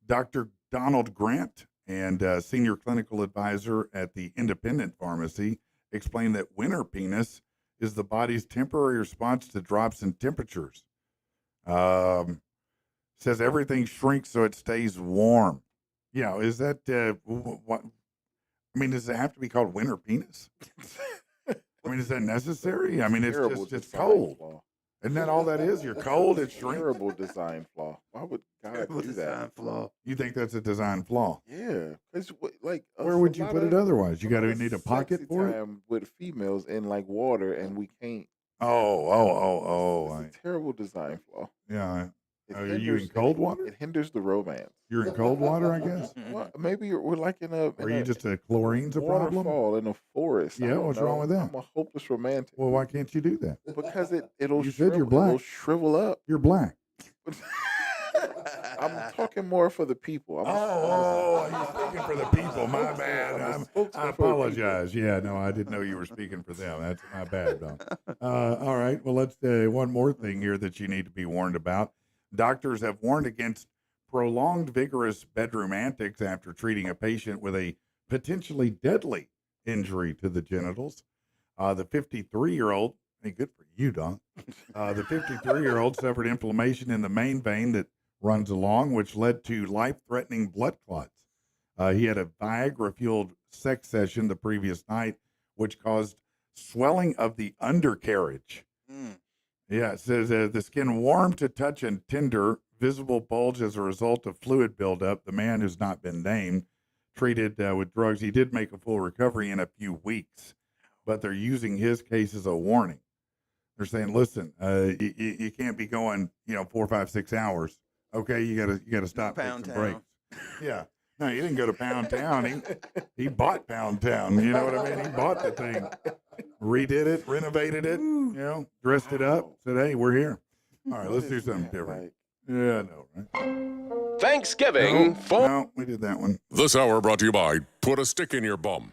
Speaker 2: Dr. Donald Grant and senior clinical advisor at the Independent Pharmacy explained that winter penis is the body's temporary response to drops in temperatures. Says everything shrinks so it stays warm. You know, is that what? I mean, does it have to be called winter penis? I mean, is that necessary? I mean, it's just cold.
Speaker 3: Flaw.
Speaker 2: Isn't that all that is? You're cold, it shrinks.
Speaker 3: Terrible design flaw. Why would God do that?
Speaker 4: Flaw.
Speaker 2: You think that's a design flaw?
Speaker 3: Yeah, it's like
Speaker 2: Where would you put it otherwise? You got to need a pocket for it.
Speaker 3: With females in like water, and we can't.
Speaker 2: Oh!
Speaker 3: It's a terrible design flaw.
Speaker 2: Yeah.
Speaker 3: It
Speaker 2: Are you in cold water?
Speaker 3: It hinders the romance.
Speaker 2: You're in cold water, I guess.
Speaker 3: Well, maybe we're like in a.
Speaker 2: Are you just a chlorine's a problem?
Speaker 3: Waterfall in a forest.
Speaker 2: Yeah, what's wrong with that?
Speaker 3: I'm a hopeless romantic.
Speaker 2: Well, why can't you do that?
Speaker 3: Because it'll
Speaker 2: You said you're black.
Speaker 3: It'll shrivel up.
Speaker 2: You're black.
Speaker 3: I'm talking more for the people.
Speaker 2: You're speaking for the people. My bad. I apologize. Yeah, no, I didn't know you were speaking for them. That's my bad, Don. All right. Well, let's one more thing here that you need to be warned about. Doctors have warned against prolonged vigorous bedroom antics after treating a patient with a potentially deadly injury to the genitals. The 53-year-old, hey, good for you, Don. The 53-year-old suffered inflammation in the main vein that runs along, which led to life-threatening blood clots. He had a Viagra-fueled sex session the previous night, which caused swelling of the undercarriage. Yeah, it says the skin warm to touch and tender, visible bulge as a result of fluid buildup. The man who's not been named, treated with drugs. He did make a full recovery in a few weeks, but they're using his case as a warning. They're saying, listen, you can't be going, 4, 5, 6 hours. Okay, you gotta stop, take some breaks. Yeah. No, he didn't go to Pound Town. He bought Pound Town. You know what I mean? He bought the thing, redid it, renovated it, dressed it up. Said, hey, we're here. All right, let's do something different. Yeah, I know, right?
Speaker 5: Thanksgiving
Speaker 2: No, we did that one.
Speaker 1: This hour brought to you by Put a Stick in Your Bum.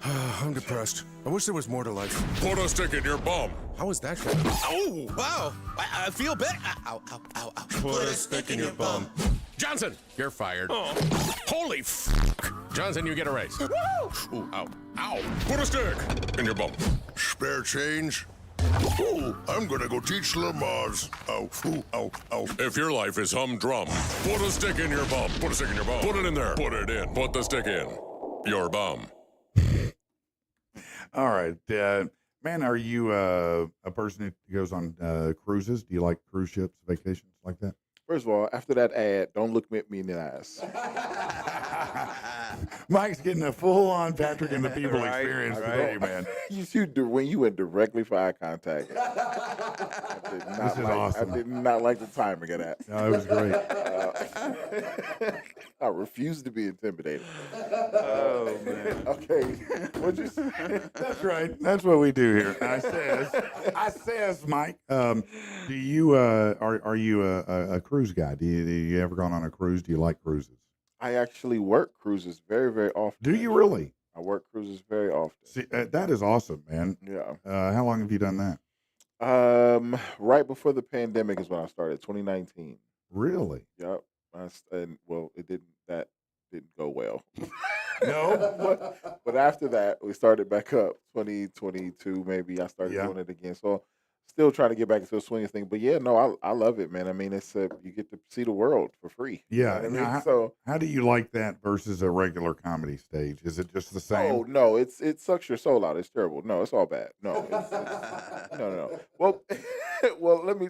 Speaker 6: I'm depressed. I wish there was more to life.
Speaker 1: Put a stick in your bum.
Speaker 6: How is that?
Speaker 7: Oh, wow. I feel better. Ow, ow, ow, ow. Put a stick in your bum.
Speaker 5: Johnson, you're fired.
Speaker 1: Holy f***.
Speaker 5: Johnson, you get a raise.
Speaker 1: Ooh, ow. Ow. Put a stick in your bum.
Speaker 8: Spare change? Ooh, I'm gonna go teach Lamars. Ow, ooh, ow, ow.
Speaker 1: If your life is humdrum, put a stick in your bum. Put a stick in your bum. Put it in there. Put it in. Put the stick in your bum.
Speaker 2: All right. Man, are you a person who goes on cruises? Do you like cruise ships, vacations like that?
Speaker 3: First of all, after that ad, don't look at me in the eyes.
Speaker 2: Mike's getting a full-on Patrick and the People
Speaker 4: Right,
Speaker 2: experience
Speaker 4: right.
Speaker 2: today, man.
Speaker 3: When you went directly for eye contact, I
Speaker 2: This is awesome.
Speaker 3: did not like the timing of that.
Speaker 2: No, it was great.
Speaker 3: I refuse to be intimidated.
Speaker 4: Oh man.
Speaker 3: Okay, what'd you say?
Speaker 2: That's right. That's what we do here. I says, Mike. Do you are you a cruise guy? Do you ever gone on a cruise? Do you like cruises?
Speaker 3: I actually work cruises very, very often.
Speaker 2: Do you
Speaker 3: actually.
Speaker 2: really?
Speaker 3: I work cruises very often.
Speaker 2: See, that is awesome, man.
Speaker 3: Yeah.
Speaker 2: How long have you done that?
Speaker 3: Right before the pandemic is when I started, 2019.
Speaker 2: Really?
Speaker 3: Yep. And well, that didn't go well.
Speaker 2: No.
Speaker 3: but after that, we started back up 2022. Maybe I started
Speaker 2: Yeah.
Speaker 3: doing it again. So still trying to get back into the swinging thing. But yeah, no, I love it, man. I mean, it's you get to see the world for free. You know
Speaker 2: Yeah.
Speaker 3: what I
Speaker 2: Now,
Speaker 3: mean? So
Speaker 2: how do you like that versus a regular comedy stage? Is it just the same?
Speaker 3: oh no, it sucks your soul out. It's terrible. No, it's all bad. No, no. Well, well, let me.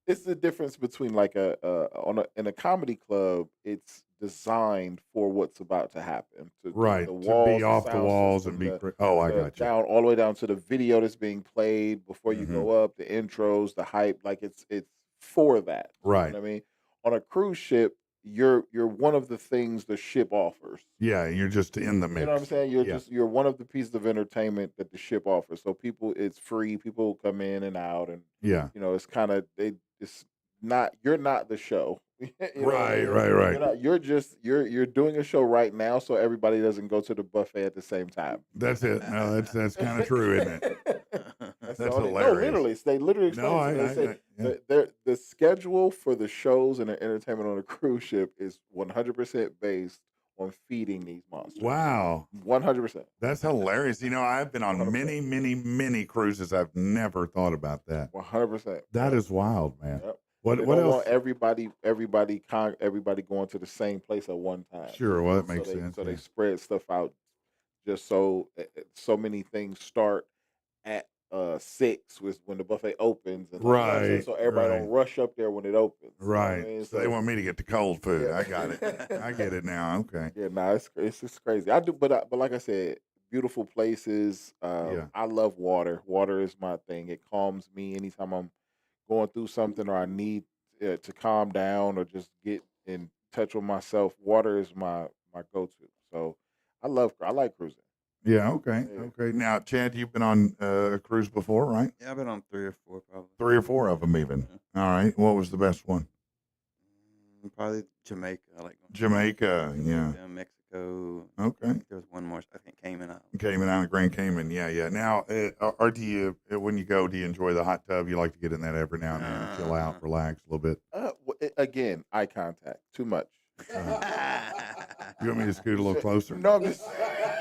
Speaker 3: It's the difference between like in a comedy club. It's designed for what's about to happen.
Speaker 2: Right.
Speaker 3: The
Speaker 2: To
Speaker 3: walls,
Speaker 2: be
Speaker 3: the
Speaker 2: off the
Speaker 3: sound
Speaker 2: walls
Speaker 3: system,
Speaker 2: and be. Oh, I got you.
Speaker 3: down all the way down to the video that's being played before you
Speaker 2: Mhm.
Speaker 3: go up. The intros, the hype. Like it's for that. You know
Speaker 2: Right.
Speaker 3: what I mean, on a cruise ship, you're one of the things the ship offers.
Speaker 2: Yeah, you're just in the mix.
Speaker 3: You know what I'm saying? You're
Speaker 2: Yeah.
Speaker 3: you're one of the pieces of entertainment that the ship offers. So it's free. People come in and out, and
Speaker 2: Yeah.
Speaker 3: it's kind of it's not you're not the show. You know what I
Speaker 2: Right.
Speaker 3: mean?
Speaker 2: Right.
Speaker 3: You're
Speaker 2: Right.
Speaker 3: not. You're just you're doing a show right now, so everybody doesn't go to the buffet at the same time.
Speaker 2: That's it. No, that's kind of true, isn't it?
Speaker 3: That's
Speaker 2: That's
Speaker 3: the only,
Speaker 2: hilarious.
Speaker 3: no, literally, they literally explain.
Speaker 2: No,
Speaker 3: They say
Speaker 2: yeah.
Speaker 3: the schedule for the shows and the entertainment on a cruise ship is 100% based on feeding these monsters.
Speaker 2: Wow.
Speaker 3: 100%.
Speaker 2: That's hilarious. I've been on
Speaker 3: 100%.
Speaker 2: many, many, many cruises. I've never thought about that.
Speaker 3: 100%.
Speaker 2: That is wild, man.
Speaker 3: Yep.
Speaker 2: What
Speaker 3: They
Speaker 2: what
Speaker 3: don't
Speaker 2: else?
Speaker 3: want everybody going to the same place at one time.
Speaker 2: Sure, well, that
Speaker 3: So
Speaker 2: makes
Speaker 3: they
Speaker 2: sense.
Speaker 3: so
Speaker 2: yeah.
Speaker 3: they spread stuff out just so many things start at 6 was when the buffet opens, and you know what I'm saying?
Speaker 2: Right,
Speaker 3: So everybody
Speaker 2: right.
Speaker 3: don't rush up there when it opens. You know what I
Speaker 2: Right.
Speaker 3: mean?
Speaker 2: So they want me to get the cold food.
Speaker 3: Yeah.
Speaker 2: I got it. I get it now. Okay.
Speaker 3: Yeah, nah, it's just crazy. I do, but like I said, beautiful places.
Speaker 2: Yeah.
Speaker 3: I love water. Water is my thing. It calms me anytime I'm going through something or I need to calm down or just get in touch with myself. Water is my go-to. So I like cruising.
Speaker 2: Yeah. Okay.
Speaker 3: Yeah.
Speaker 2: Okay. Now, Chad, you've been on a cruise before, right?
Speaker 4: Yeah, I've been on 3 or 4 probably.
Speaker 2: 3 or 4 of them, even. All right. What was the best one?
Speaker 4: Probably Jamaica. I like going to
Speaker 2: Jamaica. Yeah.
Speaker 4: Mexico.
Speaker 2: Okay.
Speaker 4: There was one more. I think Cayman Islands.
Speaker 2: Cayman Island, Grand Cayman. Yeah, yeah. Now, or do you, when you go, do you enjoy the hot tub? You like to get in that every now and then, and chill out, relax a little bit.
Speaker 3: Again, eye contact. Too much.
Speaker 2: You want me to scoot a little closer?
Speaker 3: No, I'm just.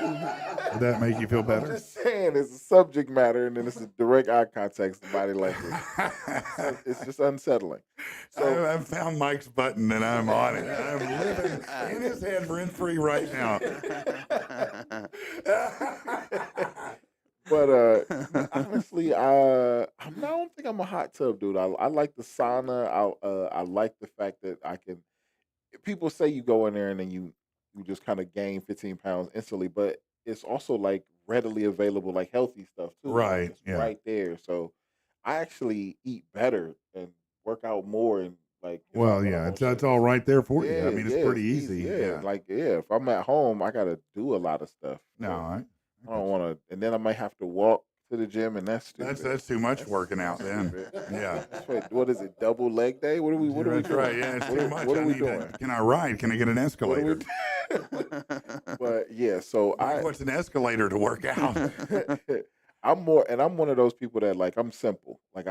Speaker 2: Would that make you feel
Speaker 3: I'm
Speaker 2: better?
Speaker 3: just saying, it's a subject matter, and then it's a direct eye contact to body language. It's just unsettling. So
Speaker 2: I've found Mike's button and I'm on it. I'm living in his head rent free right now.
Speaker 3: But honestly, I don't think I'm a hot tub dude. I like the sauna. I like the fact that I can. People say you go in there and then you just kind of gain 15 pounds instantly, but it's also like readily available, like healthy stuff too. Like,
Speaker 2: Right,
Speaker 3: it's
Speaker 2: yeah.
Speaker 3: right there. So I actually eat better and work out more and like.
Speaker 2: Well,
Speaker 3: when I'm
Speaker 2: yeah,
Speaker 3: on
Speaker 2: it's
Speaker 3: shift.
Speaker 2: all right there for you. I
Speaker 3: Yeah,
Speaker 2: mean, it's
Speaker 3: yeah,
Speaker 2: pretty easy.
Speaker 3: Yeah, like if I'm at home, I gotta do a lot of stuff.
Speaker 2: No,
Speaker 3: I don't want to, and then I might have to walk to the gym, and that's stupid.
Speaker 2: that's too much working out then.
Speaker 3: stupid.
Speaker 2: Yeah.
Speaker 3: Wait, what is it? Double leg day? What are we? What are we
Speaker 2: That's
Speaker 3: doing?
Speaker 2: right. Yeah, it's
Speaker 3: What
Speaker 2: too
Speaker 3: are-
Speaker 2: much.
Speaker 3: What
Speaker 2: I
Speaker 3: are we
Speaker 2: need
Speaker 3: doing?
Speaker 2: Can I ride? Can I get an
Speaker 3: What are
Speaker 2: escalator?
Speaker 3: But yeah, so
Speaker 2: Mike wants an escalator to work out.
Speaker 3: I'm one of those people that like I'm simple. Like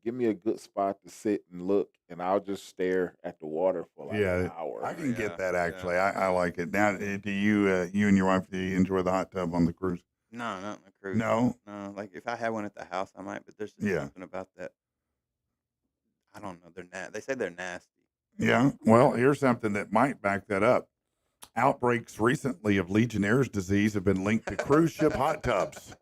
Speaker 3: give me a good spot to sit and look, and I'll just stare at the water for like
Speaker 2: Yeah,
Speaker 3: an hour.
Speaker 2: I can
Speaker 4: Yeah,
Speaker 2: get that
Speaker 4: yeah.
Speaker 2: actually. I like it. Now, do you and your wife, do you enjoy the hot tub on the cruise?
Speaker 4: No, not on a cruise.
Speaker 2: No?
Speaker 4: No, like if I had one at the house, I might. But there's just
Speaker 2: Yeah.
Speaker 4: something about that. I don't know. They say they're nasty.
Speaker 2: Yeah. Well, here's something that might back that up. Outbreaks recently of Legionnaire's disease have been linked to cruise ship hot tubs.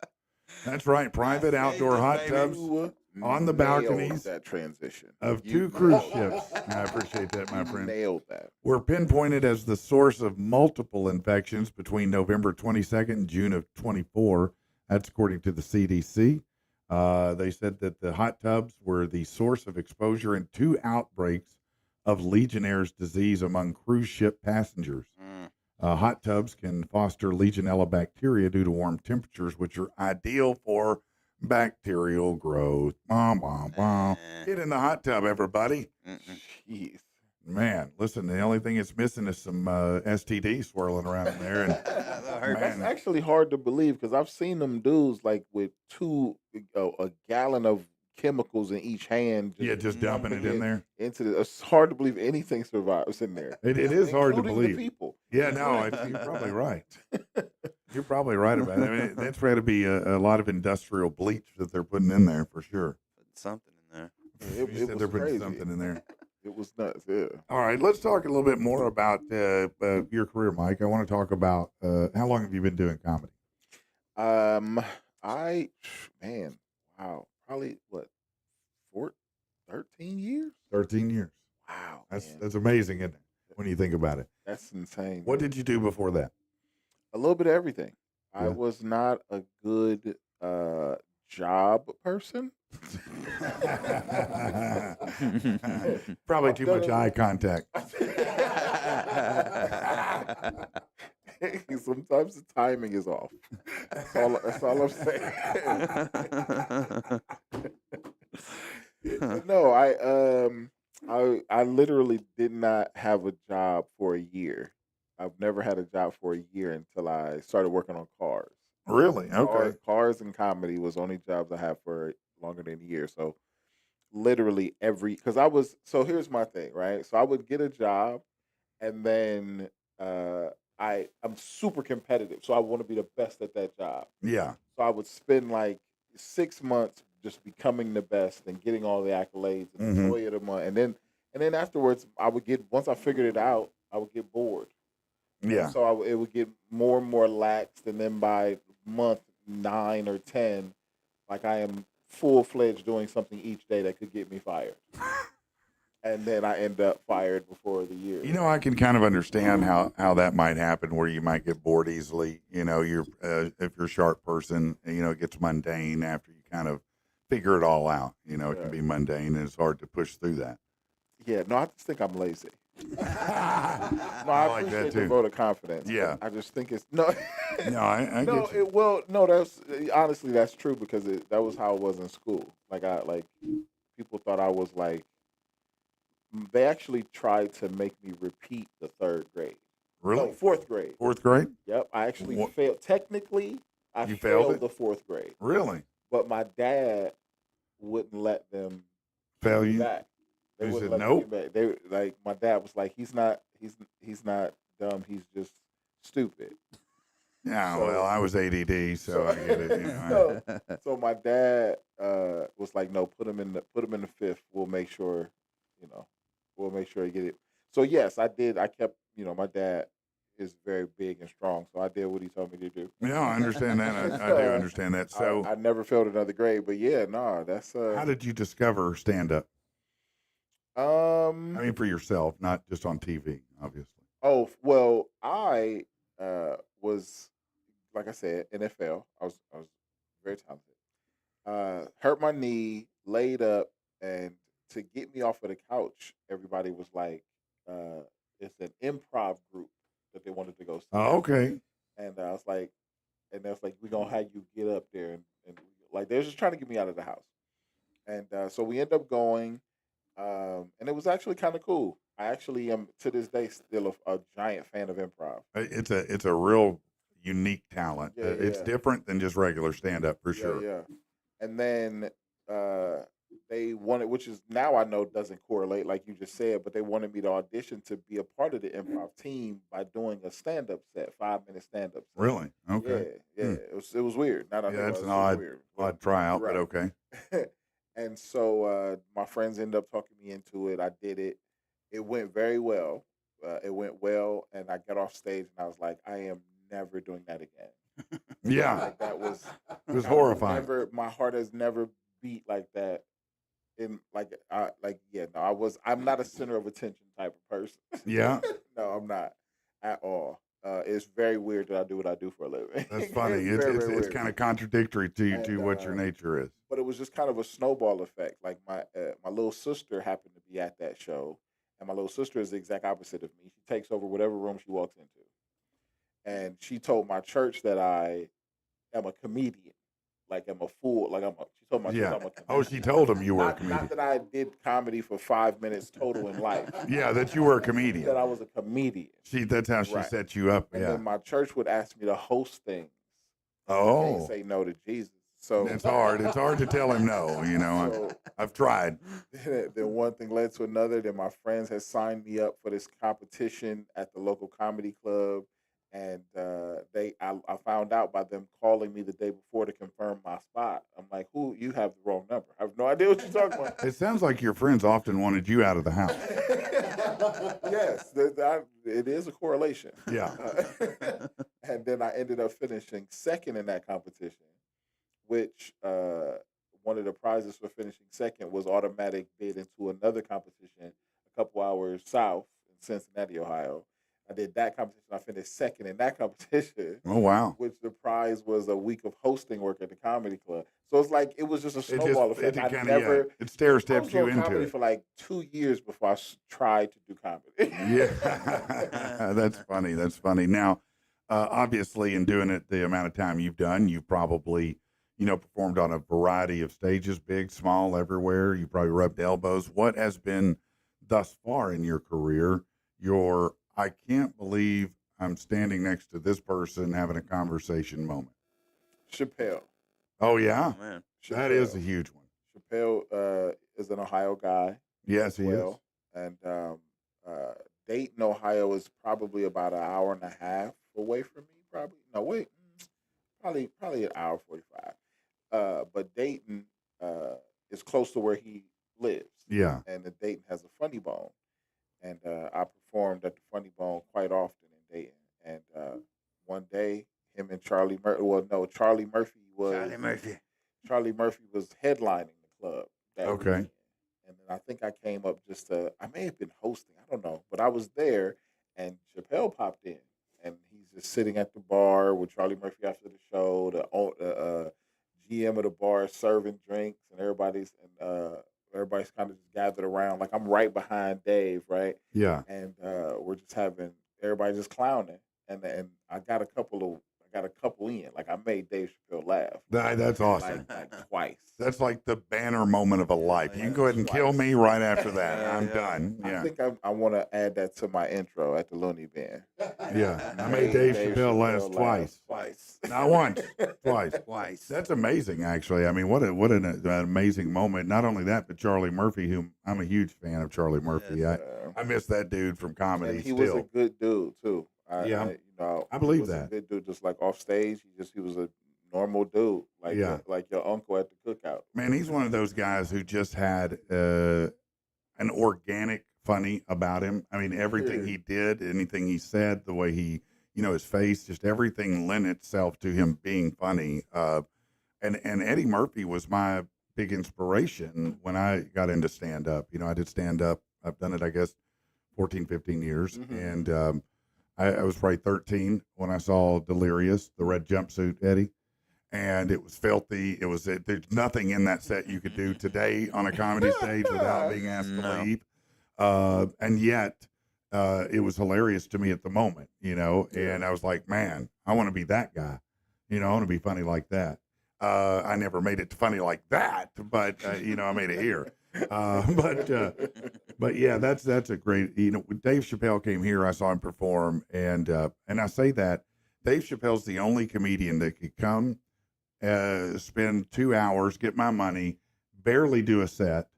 Speaker 2: That's right. Private outdoor hot tubs
Speaker 3: You
Speaker 2: on the
Speaker 3: nailed
Speaker 2: balconies
Speaker 3: that transition
Speaker 2: of
Speaker 3: You
Speaker 2: 2 cruise
Speaker 3: nailed
Speaker 2: ships.
Speaker 3: that.
Speaker 2: I appreciate that, my
Speaker 3: You
Speaker 2: friend.
Speaker 3: Nailed that.
Speaker 2: Were pinpointed as the source of multiple infections between November 22nd and June of 24. That's according to the CDC. They said that the hot tubs were the source of exposure in 2 outbreaks of Legionnaire's disease among cruise ship passengers. Hot tubs can foster Legionella bacteria due to warm temperatures, which are ideal for bacterial growth. Get in the hot tub, everybody.
Speaker 3: Jeez.
Speaker 2: Man, listen, the only thing it's missing is some STD swirling around in there. And
Speaker 3: That's actually hard to believe because I've seen them dudes like with a gallon of chemicals in each hand.
Speaker 2: Just dumping it in there.
Speaker 3: It's hard to believe anything survives in there.
Speaker 2: It is hard to
Speaker 3: including the
Speaker 2: believe.
Speaker 3: people.
Speaker 2: Yeah, no, you're probably right. You're probably right about it. I mean, that's got to be a lot of industrial bleach that they're putting in there for sure.
Speaker 4: Put something in there.
Speaker 3: It
Speaker 2: You said
Speaker 3: was
Speaker 2: they're putting
Speaker 3: crazy.
Speaker 2: something in there.
Speaker 3: It was nuts. Yeah.
Speaker 2: All right, let's talk a little bit more about your career, Mike. I want to talk about how long have you been doing comedy?
Speaker 3: Probably what, 13 years?
Speaker 2: 13 years.
Speaker 3: Wow,
Speaker 2: That's amazing, isn't it? When you think about it.
Speaker 3: That's insane.
Speaker 2: What did you do before that?
Speaker 3: A little bit of everything. I
Speaker 2: Yeah.
Speaker 3: was not a good job person.
Speaker 2: Probably
Speaker 3: I've
Speaker 2: too
Speaker 3: done
Speaker 2: much
Speaker 3: it.
Speaker 2: eye contact.
Speaker 3: Sometimes the timing is off. That's all I'm saying. But no, I literally did not have a job for a year. I've never had a job for a year until I started working on cars.
Speaker 2: Really? Okay.
Speaker 3: Cars and comedy was only jobs I had for longer than a year. So literally so here's my thing, right? So I would get a job and then I'm super competitive. So I want to be the best at that job.
Speaker 2: Yeah.
Speaker 3: So I would spend like 6 months just becoming the best and getting all the accolades and employee of the month. And then afterwards once I figured it out, I would get bored.
Speaker 2: Yeah.
Speaker 3: So it would get more and more laxed, and then by month 9 or 10, like I am full-fledged doing something each day that could get me fired. And then I end up fired before the year.
Speaker 2: You know, I can kind of understand how that might happen, where you might get bored easily. You know, if you're a sharp person, you know, it gets mundane after you kind of figure it all out. You know, it can be mundane, and it's hard to push through that.
Speaker 3: Yeah, no, I just think I'm lazy. No,
Speaker 2: I like that
Speaker 3: appreciate
Speaker 2: too.
Speaker 3: the vote of confidence.
Speaker 2: Yeah.
Speaker 3: I just think it's no.
Speaker 2: No, I get you.
Speaker 3: That's honestly that's true because that was how it was in school. Like people thought I was like. They actually tried to make me repeat the 3rd grade.
Speaker 2: Really?
Speaker 3: No, 4th grade.
Speaker 2: 4th grade?
Speaker 3: Yep, I actually failed. Technically, I
Speaker 2: You
Speaker 3: failed
Speaker 2: failed it?
Speaker 3: the 4th grade.
Speaker 2: Really?
Speaker 3: But my dad wouldn't let them
Speaker 2: Fail
Speaker 3: take me
Speaker 2: you?
Speaker 3: back. They
Speaker 2: He
Speaker 3: wouldn't
Speaker 2: said
Speaker 3: let me
Speaker 2: nope.
Speaker 3: take me back. They my dad was like, he's not dumb. He's just stupid.
Speaker 2: Yeah,
Speaker 3: So-
Speaker 2: well, I was ADD, so I get it. You know,
Speaker 3: So my dad was like, no, put him in the 5th. We'll make sure, we'll make sure he get it. So yes, I did. I kept, my dad is very big and strong, so I did what he told me to do.
Speaker 2: Yeah, I understand that. I do understand that. So,
Speaker 3: I never failed another grade, but yeah, that's
Speaker 2: how did you discover stand up? I mean, for yourself, not just on TV, obviously.
Speaker 3: Oh well, I was like I said, NFL. I was very talented. Hurt my knee, laid up, and to get me off of the couch, everybody was like, "It's an improv group that they wanted to go see."
Speaker 2: Oh, okay.
Speaker 3: And I was like, we're gonna have you get up there and like they're just trying to get me out of the house. And so we end up going, and it was actually kind of cool. I actually am to this day still a giant fan of improv.
Speaker 2: It's a real unique talent.
Speaker 3: Yeah,
Speaker 2: It's
Speaker 3: yeah.
Speaker 2: different than just regular stand up for sure.
Speaker 3: Yeah. And then they wanted, which is now I know doesn't correlate like you just said, but they wanted me to audition to be a part of the improv team by doing a stand up set, 5-minute stand up set.
Speaker 2: Really? Okay.
Speaker 3: Yeah. It was weird. Now that I
Speaker 2: Yeah,
Speaker 3: think
Speaker 2: that's
Speaker 3: about
Speaker 2: an
Speaker 3: it, it was
Speaker 2: odd tryout,
Speaker 3: Right.
Speaker 2: but okay.
Speaker 3: And so my friends ended up talking me into it. I did it. It went very well. It went well, and I got off stage, and I was like, I am never doing that again.
Speaker 2: Yeah.
Speaker 3: Like that was
Speaker 2: It was
Speaker 3: I would
Speaker 2: horrifying.
Speaker 3: my heart has never beat like that. I'm not a center of attention type of person.
Speaker 2: Yeah.
Speaker 3: No, I'm not at all. It's very weird that I do what I do for a living.
Speaker 2: That's funny.
Speaker 3: It's very,
Speaker 2: It's
Speaker 3: very weird.
Speaker 2: kind of contradictory to
Speaker 3: And,
Speaker 2: what your nature is.
Speaker 3: But it was just kind of a snowball effect. Like my little sister happened to be at that show, and my little sister is the exact opposite of me. She takes over whatever room she walks into. And she told my church that I am a comedian. Like I'm a fool. She told my church
Speaker 2: Yeah.
Speaker 3: I'm a comedian.
Speaker 2: Oh, she told him you were a
Speaker 3: Not
Speaker 2: comedian.
Speaker 3: that I did comedy for 5 minutes total in life.
Speaker 2: Yeah, that you were a
Speaker 3: That
Speaker 2: comedian.
Speaker 3: I was a comedian.
Speaker 2: That's how she
Speaker 3: Right.
Speaker 2: set you up.
Speaker 3: And
Speaker 2: Yeah.
Speaker 3: then my church would ask me to host things. And I
Speaker 2: Oh.
Speaker 3: can't say no to Jesus. So
Speaker 2: It's hard. It's hard to tell him no. You know,
Speaker 3: So-
Speaker 2: I've tried.
Speaker 3: then one thing led to another. Then my friends had signed me up for this competition at the local comedy club, and I found out by them calling me the day before to confirm my spot. I'm like, "Who? You have the wrong number. I have no idea what you're talking about."
Speaker 2: It sounds like your friends often wanted you out of the house.
Speaker 3: Yes, it is a correlation.
Speaker 2: Yeah.
Speaker 3: And then I ended up finishing second in that competition, which one of the prizes for finishing second was automatic bid into another competition a couple hours south in Cincinnati, Ohio. I did that competition. I finished second in that competition.
Speaker 2: Oh, wow.
Speaker 3: Which the prize was a week of hosting work at the comedy club. So it's like it was just a snowball effect. I never.
Speaker 2: It stair
Speaker 3: I was
Speaker 2: stepped you
Speaker 3: doing
Speaker 2: into
Speaker 3: comedy
Speaker 2: it.
Speaker 3: for like 2 years before I tried to do comedy.
Speaker 2: Yeah. That's funny. That's funny. Now, obviously, in doing it the amount of time you've done, you've probably, performed on a variety of stages, big, small, everywhere. You probably rubbed elbows. What has been thus far in your career your I can't believe I'm standing next to this person having a conversation moment?
Speaker 3: Chappelle.
Speaker 2: Oh, yeah?
Speaker 4: Oh, man.
Speaker 2: That is a huge one.
Speaker 3: Chappelle is an Ohio guy.
Speaker 2: Yes, he is.
Speaker 3: Well, and Dayton, Ohio is probably about an hour and a half away from me. Probably no, wait, probably an hour 45. But Dayton is close to where he lives.
Speaker 2: Yeah.
Speaker 3: And the Dayton has a funny bone, and I performed at the funny bone quite often in Dayton. And one day, him and Charlie Murphy. Well, no, Charlie Murphy was Charlie Murphy was headlining the club. That
Speaker 2: Okay.
Speaker 3: weekend. And then I think I came up I may have been hosting, I don't know, but I was there, and Chappelle popped in, and he's just sitting at the bar with Charlie Murphy after the show. The GM of the bar serving drinks, and everybody's kind of just gathered around. Like I'm right behind Dave, right?
Speaker 2: Yeah.
Speaker 3: And we're just having everybody just clowning, and I got a couple in. Like I made Dave Chappelle laugh.
Speaker 2: That's awesome.
Speaker 3: Like twice.
Speaker 2: That's like the banner moment of a life. You can go ahead and kill me right after that. I'm done.
Speaker 3: I
Speaker 2: Yeah.
Speaker 3: think I want to add that to my intro at the Looney Bin.
Speaker 2: Yeah. I made Dave Chappelle laugh twice. Not once, twice.
Speaker 4: Twice.
Speaker 2: That's amazing, actually. I mean, what an amazing moment. Not only that, but Charlie Murphy, whom I'm a huge fan of Charlie Murphy. I miss that dude from comedy
Speaker 3: And he was a
Speaker 2: still.
Speaker 3: good dude too. I
Speaker 2: believe
Speaker 3: he was
Speaker 2: that.
Speaker 3: a good dude, just like off stage. He was a normal dude, like like your uncle at the cookout.
Speaker 2: Man, he's one of those guys who just had an organic funny about him. I mean, everything he did, anything he said, the way he, his face, just everything lent itself to him being funny. And Eddie Murphy was my big inspiration when I got into stand up. I did stand up. I've done it, I guess, 14, 15 years.
Speaker 3: Mm-hmm.
Speaker 2: And I was probably 13 when I saw Delirious, the red jumpsuit Eddie. And it was filthy. There's nothing in that set you could do today on a comedy stage without being asked to leave. And yet, it was hilarious to me at the moment, and I was like, man, I want to be that guy. I want to be funny like that. I never made it funny like that, but, I made it here. But yeah, that's a great, when Dave Chappelle came here, I saw him perform. And I say that Dave Chappelle's the only comedian that could come, spend 2 hours, get my money, barely do a set,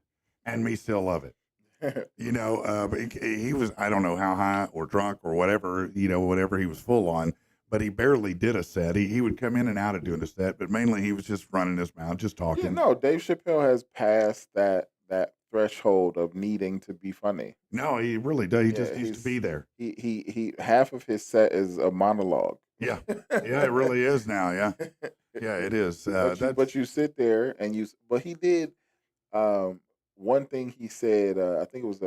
Speaker 2: and me still love it. But he was, I don't know how high or drunk or whatever, whatever he was full on, but he barely did a set. He would come in and out of doing a set, but mainly he was just running his mouth, just talking.
Speaker 3: Yeah, no, Dave Chappelle has passed that threshold of needing to be funny.
Speaker 2: No, he really does. He just needs to be there.
Speaker 3: He half of his set is a monologue.
Speaker 2: Yeah. Yeah, it really is now. Yeah. Yeah, it is.
Speaker 3: But you sit there and but he did, one thing he said, I think it was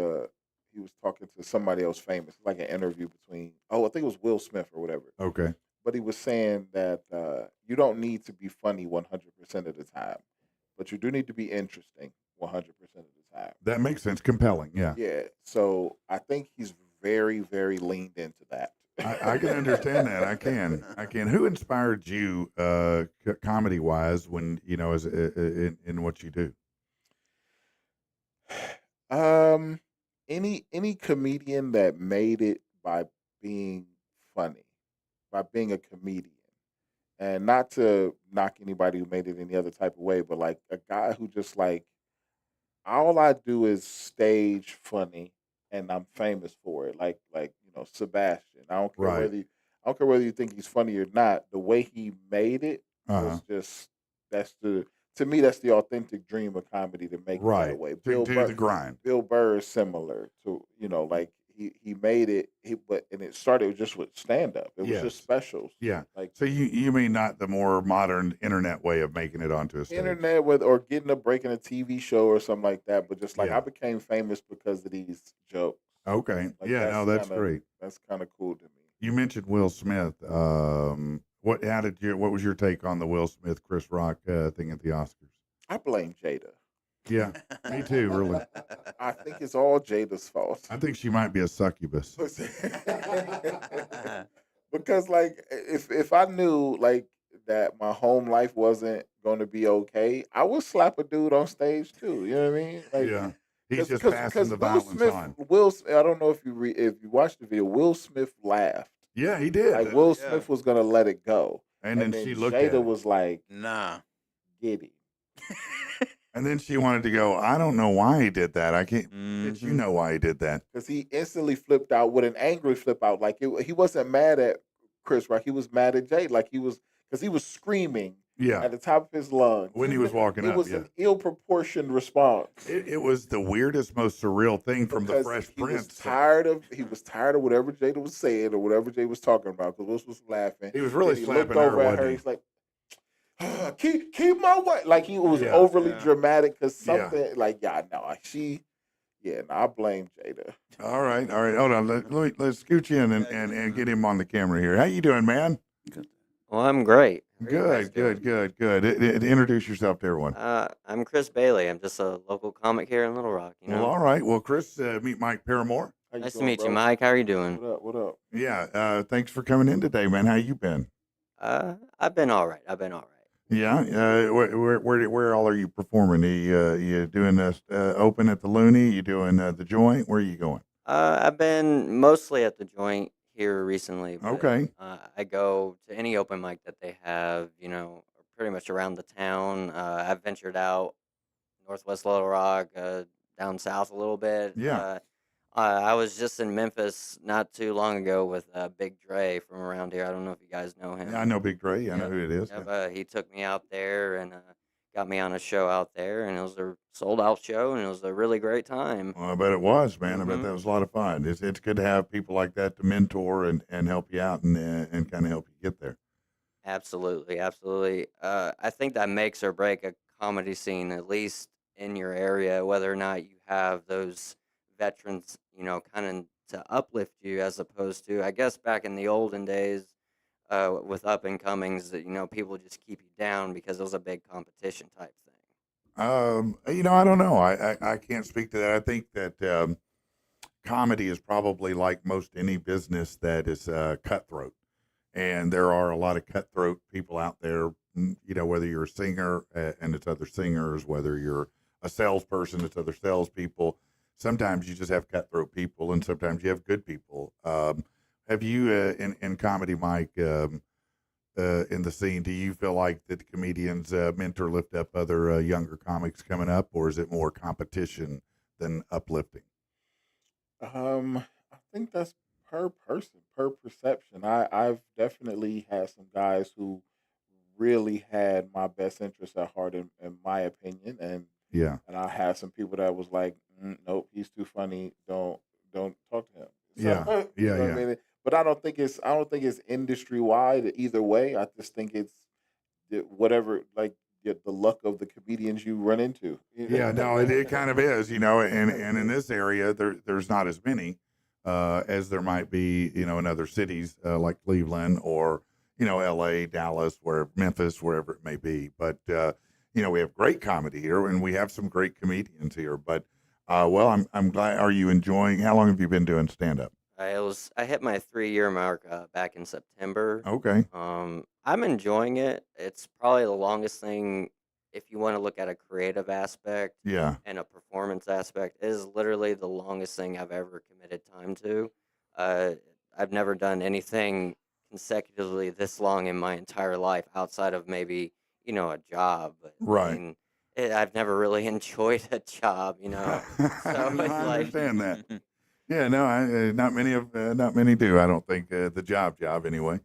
Speaker 3: he was talking to somebody else famous, like an interview between, I think it was Will Smith or whatever.
Speaker 2: Okay.
Speaker 3: But he was saying that you don't need to be funny 100% of the time, but you do need to be interesting 100% of the time.
Speaker 2: That makes sense. Compelling. Yeah.
Speaker 3: Yeah. So I think he's very, very leaned into that.
Speaker 2: I can understand that. I can. Who inspired you, comedy wise, when as in what you do?
Speaker 3: Um, any comedian that made it by being funny, by being a comedian, and not to knock anybody who made it any other type of way, but like a guy who just like all I do is stage funny, and I'm famous for it. Like Sebastian.
Speaker 2: Right.
Speaker 3: I don't care whether you think he's funny or not. The way he made it
Speaker 2: Uh-huh.
Speaker 3: was just that's the to me that's the authentic dream of comedy to make it
Speaker 2: Right.
Speaker 3: that way.
Speaker 2: To do the grind.
Speaker 3: Bill Burr is similar to like he made it and it started just with stand up. It was
Speaker 2: Yes.
Speaker 3: just specials.
Speaker 2: Yeah.
Speaker 3: Like
Speaker 2: So you mean not the more modern internet way of making it onto a stage?
Speaker 3: internet with or getting a break in a TV show or something like that. But just like
Speaker 2: Yeah.
Speaker 3: I became famous because of these jokes.
Speaker 2: Okay.
Speaker 3: Like,
Speaker 2: Yeah. No, that's
Speaker 3: kinda,
Speaker 2: great.
Speaker 3: That's kind of cool to me.
Speaker 2: You mentioned Will Smith. What was your take on the Will Smith Chris Rock thing at the Oscars?
Speaker 3: I blame Jada.
Speaker 2: Yeah, me too. Really,
Speaker 3: I think it's all Jada's fault.
Speaker 2: I think she might be a succubus.
Speaker 3: Because like if I knew like that my home life wasn't going to be okay, I would slap a dude on stage too. You know what I mean? Like,
Speaker 2: Yeah, he's just passing the violence on.
Speaker 3: I don't know if you watched the video. Will Smith laughed.
Speaker 2: Yeah, he did.
Speaker 3: Like Will Smith was gonna let it go,
Speaker 2: and then she looked
Speaker 3: Jada
Speaker 2: at it.
Speaker 3: was like,
Speaker 4: Nah.
Speaker 3: "Get him."
Speaker 2: And then she wanted to go, I don't know why he did that. I can't. Did you
Speaker 4: Mhm.
Speaker 2: know why he did that?
Speaker 3: Because he instantly flipped out with an angry flip out. Like he wasn't mad at Chris Rock. He was mad at Jay. Like he was because he was screaming
Speaker 2: Yeah,
Speaker 3: at the top of his lungs
Speaker 2: when he was walking
Speaker 3: It
Speaker 2: up.
Speaker 3: was
Speaker 2: Yeah,
Speaker 3: an ill-proportioned response.
Speaker 2: it was the weirdest, most surreal thing from the
Speaker 3: Because
Speaker 2: Fresh
Speaker 3: he was
Speaker 2: Prince.
Speaker 3: he was tired of whatever Jada was saying or whatever Jay was talking about. Because Will was laughing.
Speaker 2: He was really
Speaker 3: Then he
Speaker 2: slapping
Speaker 3: looked
Speaker 2: her,
Speaker 3: over at
Speaker 2: wasn't
Speaker 3: her.
Speaker 2: he?
Speaker 3: He's like, keep my wife. Like he was
Speaker 2: Yeah,
Speaker 3: overly
Speaker 4: yeah.
Speaker 3: dramatic because
Speaker 2: Yeah.
Speaker 3: something like I blame Jada.
Speaker 2: All right. Hold on. Let's scoot you in and get him on the camera here. How you doing, man?
Speaker 9: Well, I'm great.
Speaker 2: Good. Introduce yourself to everyone.
Speaker 9: I'm Chris Bailey. I'm just a local comic here in Little Rock.
Speaker 2: Well, all right. Well, Chris, meet Mike Paramore.
Speaker 3: How you
Speaker 9: Nice to
Speaker 3: doing,
Speaker 9: meet you,
Speaker 3: bro?
Speaker 9: Mike. How are you doing?
Speaker 3: What up?
Speaker 2: Yeah. Thanks for coming in today, man. How you been?
Speaker 9: I've been all right.
Speaker 2: Yeah. Where all are you performing? You doing this open at the Looney? You doing the Joint? Where are you going?
Speaker 9: I've been mostly at the Joint here recently. But,
Speaker 2: Okay.
Speaker 9: I go to any open mic that they have, pretty much around the town. I've ventured out northwest Little Rock, down south a little bit.
Speaker 2: Yeah.
Speaker 9: I was just in Memphis not too long ago with Big Dre from around here. I don't know if you guys know him.
Speaker 2: Yeah, I know Big Dre. I know
Speaker 9: Yep.
Speaker 2: who it is.
Speaker 9: Yep, he took me out there and got me on a show out there, and it was a sold out show, and it was a really great time.
Speaker 2: Well, I bet it was, man. I bet
Speaker 9: Mhm.
Speaker 2: that was a lot of fun. It's good to have people like that to mentor and help you out and kind of help you get there.
Speaker 9: Absolutely. I think that makes or break a comedy scene, at least in your area, whether or not you have those veterans, kind of to uplift you, as opposed to, I guess, back in the olden days, with up and comings, that people just keep you down because it was a big competition type thing.
Speaker 2: I don't know. I can't speak to that. I think that comedy is probably like most any business that is cutthroat, and there are a lot of cutthroat people out there. Whether you're a singer and it's other singers, whether you're a salesperson, it's other salespeople. Sometimes you just have cutthroat people, and sometimes you have good people. Have you in comedy, Mike? In the scene, do you feel like that the comedians mentor lift up other younger comics coming up, or is it more competition than uplifting?
Speaker 3: I think that's per person, per perception. I've definitely had some guys who really had my best interest at heart, in my opinion, and
Speaker 2: Yeah,
Speaker 3: I had some people that was like, nope, he's too funny. Don't talk to him.
Speaker 2: Yeah,
Speaker 3: You know what
Speaker 2: yeah.
Speaker 3: I mean? But I don't think it's industry wide either way. I just think it's whatever like the luck of the comedians you run into.
Speaker 2: yeah. No, it kind of is, and in this area, there's not as many as there might be, in other cities like Cleveland or L.A., Dallas, Memphis, wherever it may be. But we have great comedy here, and we have some great comedians here. But Well, I'm glad. Are you enjoying? How long have you been doing stand up?
Speaker 9: I hit my 3-year mark back in September.
Speaker 2: Okay.
Speaker 9: I'm enjoying it. It's probably the longest thing if you want to look at a creative aspect
Speaker 2: Yeah.
Speaker 9: and a performance aspect. It is literally the longest thing I've ever committed time to. Uh, I've never done anything consecutively this long in my entire life outside of maybe a job. But I
Speaker 2: Right.
Speaker 9: mean, I've never really enjoyed a job. So
Speaker 2: No,
Speaker 9: it's
Speaker 2: I
Speaker 9: like
Speaker 2: understand that. Yeah, no, not many do. I don't think the job anyway.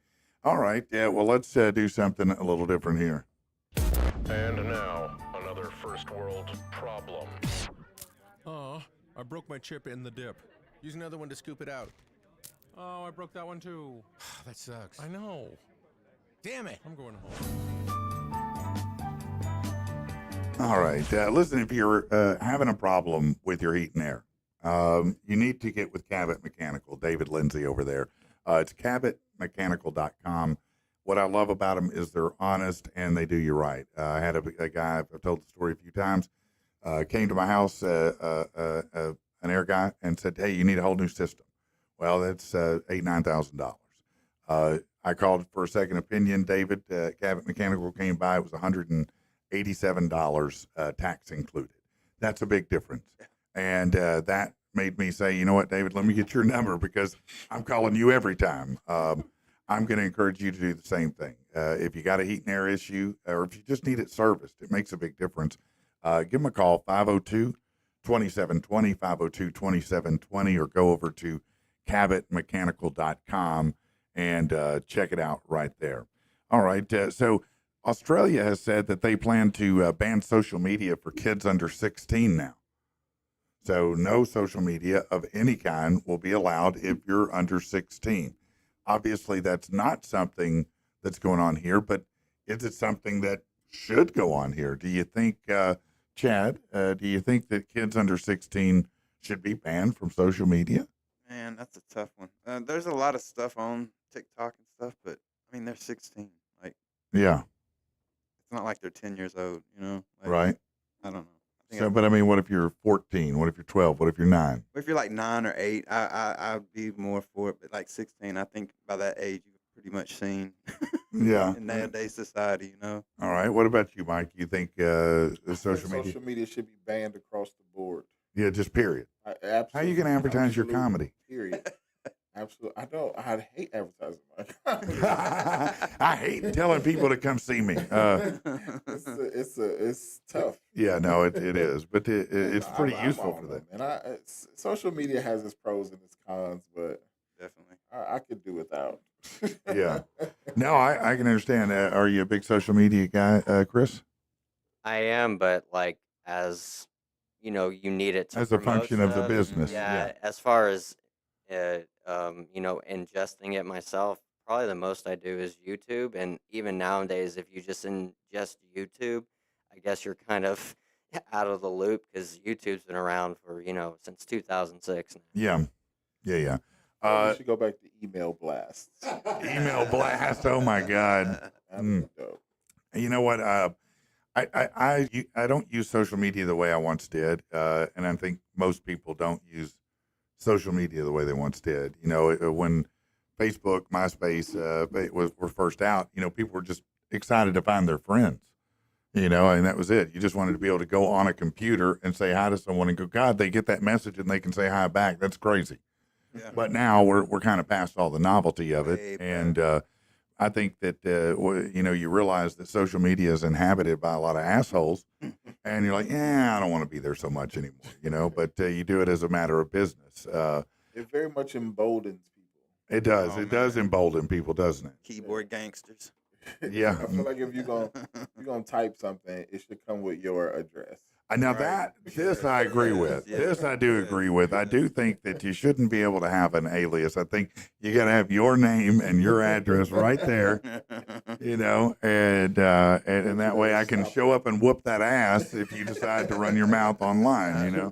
Speaker 2: All right, yeah. Well, let's do something a little different here.
Speaker 5: And now, another first world problem.
Speaker 6: Oh, I broke my chip in the dip. Use another one to scoop it out. Oh, I broke that one too.
Speaker 7: That sucks.
Speaker 6: I know.
Speaker 7: Damn it.
Speaker 6: I'm going home.
Speaker 2: All right, listen. If you're having a problem with your heat and air, you need to get with Cabot Mechanical. David Lindsay over there. It's cabotmechanical.com. What I love about them is they're honest and they do you right. I had a guy, I've told the story a few times, came to my house, an air guy, and said, "Hey, you need a whole new system." Well, that's $8,000-9,000. I called for a second opinion. David, Cabot Mechanical came by. It was $187, tax included. That's a big difference. And that made me say, you know what, David, let me get your number because I'm calling you every time. I'm going to encourage you to do the same thing. If you got a heat and air issue or if you just need it serviced, it makes a big difference. Give them a call, 502-2720, 502-2720, or go over to cabotmechanical.com and check it out right there. All right. So Australia has said that they plan to ban social media for kids under 16 now. So no social media of any kind will be allowed if you're under 16. Obviously, that's not something that's going on here, but is it something that should go on here? Do you think, Chad, do you think that kids under 16 should be banned from social media?
Speaker 4: Man, that's a tough one. There's a lot of stuff on TikTok and stuff, but I mean, they're 16. Like,
Speaker 2: Yeah,
Speaker 4: it's not like they're 10 years old, you know? Like,
Speaker 2: right.
Speaker 4: I don't know. I think
Speaker 2: So, but I mean, what if you're 14? What if you're 12? What if you're 9?
Speaker 4: if you're like 9 or 8, I'd be more for it. But like 16, I think by that age, you've pretty much seen
Speaker 2: Yeah.
Speaker 4: in nowadays society, you know?
Speaker 2: All right. What about you, Mike? You think social media?
Speaker 3: Social media should be banned across the board.
Speaker 2: Yeah, just period.
Speaker 3: Absolutely.
Speaker 2: How are you going to advertise your comedy?
Speaker 3: Period. Absolutely. I hate advertising.
Speaker 2: I hate telling people to come see me.
Speaker 3: It's tough.
Speaker 2: Yeah, no, it is, but it's pretty useful for that.
Speaker 3: And social media has its pros and its cons, but
Speaker 4: Definitely.
Speaker 3: I could do without.
Speaker 2: Yeah. No, I can understand. Are you a big social media guy, Chris?
Speaker 9: I am, but like as you need it to
Speaker 2: As a
Speaker 9: promote
Speaker 2: function of the
Speaker 9: stuff.
Speaker 2: business.
Speaker 9: Yeah, as far as ingesting it myself, probably the most I do is YouTube. And even nowadays, if you just ingest YouTube, I guess you're kind of out of the loop because YouTube's been around for since 2006 now.
Speaker 2: Yeah. Yeah.
Speaker 3: We should go back to email blasts.
Speaker 2: Email blast. Oh my God.
Speaker 3: That'd be dope.
Speaker 2: You know what? I don't use social media the way I once did, and I think most people don't use social media the way they once did. When Facebook, MySpace were first out, people were just excited to find their friends. And that was it. You just wanted to be able to go on a computer and say hi to someone and go, God, they get that message and they can say hi back. That's crazy.
Speaker 4: Yeah.
Speaker 2: But now we're kind of past all the novelty of it,
Speaker 4: Way
Speaker 2: and I think that you realize that social media is inhabited by a lot of assholes, and you're like, I don't want to be there so much anymore, But you do it as a matter of business.
Speaker 3: It very much emboldens people.
Speaker 2: It does.
Speaker 4: Oh,
Speaker 2: It does
Speaker 4: man.
Speaker 2: embolden people, doesn't it?
Speaker 4: Keyboard gangsters.
Speaker 2: Yeah.
Speaker 3: I feel like if you're gonna type something, it should come with your address.
Speaker 2: Now
Speaker 4: Right.
Speaker 2: this I agree with.
Speaker 4: Yeah.
Speaker 2: This I do agree with. I do think that you shouldn't be able to have an alias. I think you got to have your name and your address right there, and that way I can show up and whoop that ass if you decide to run your mouth online.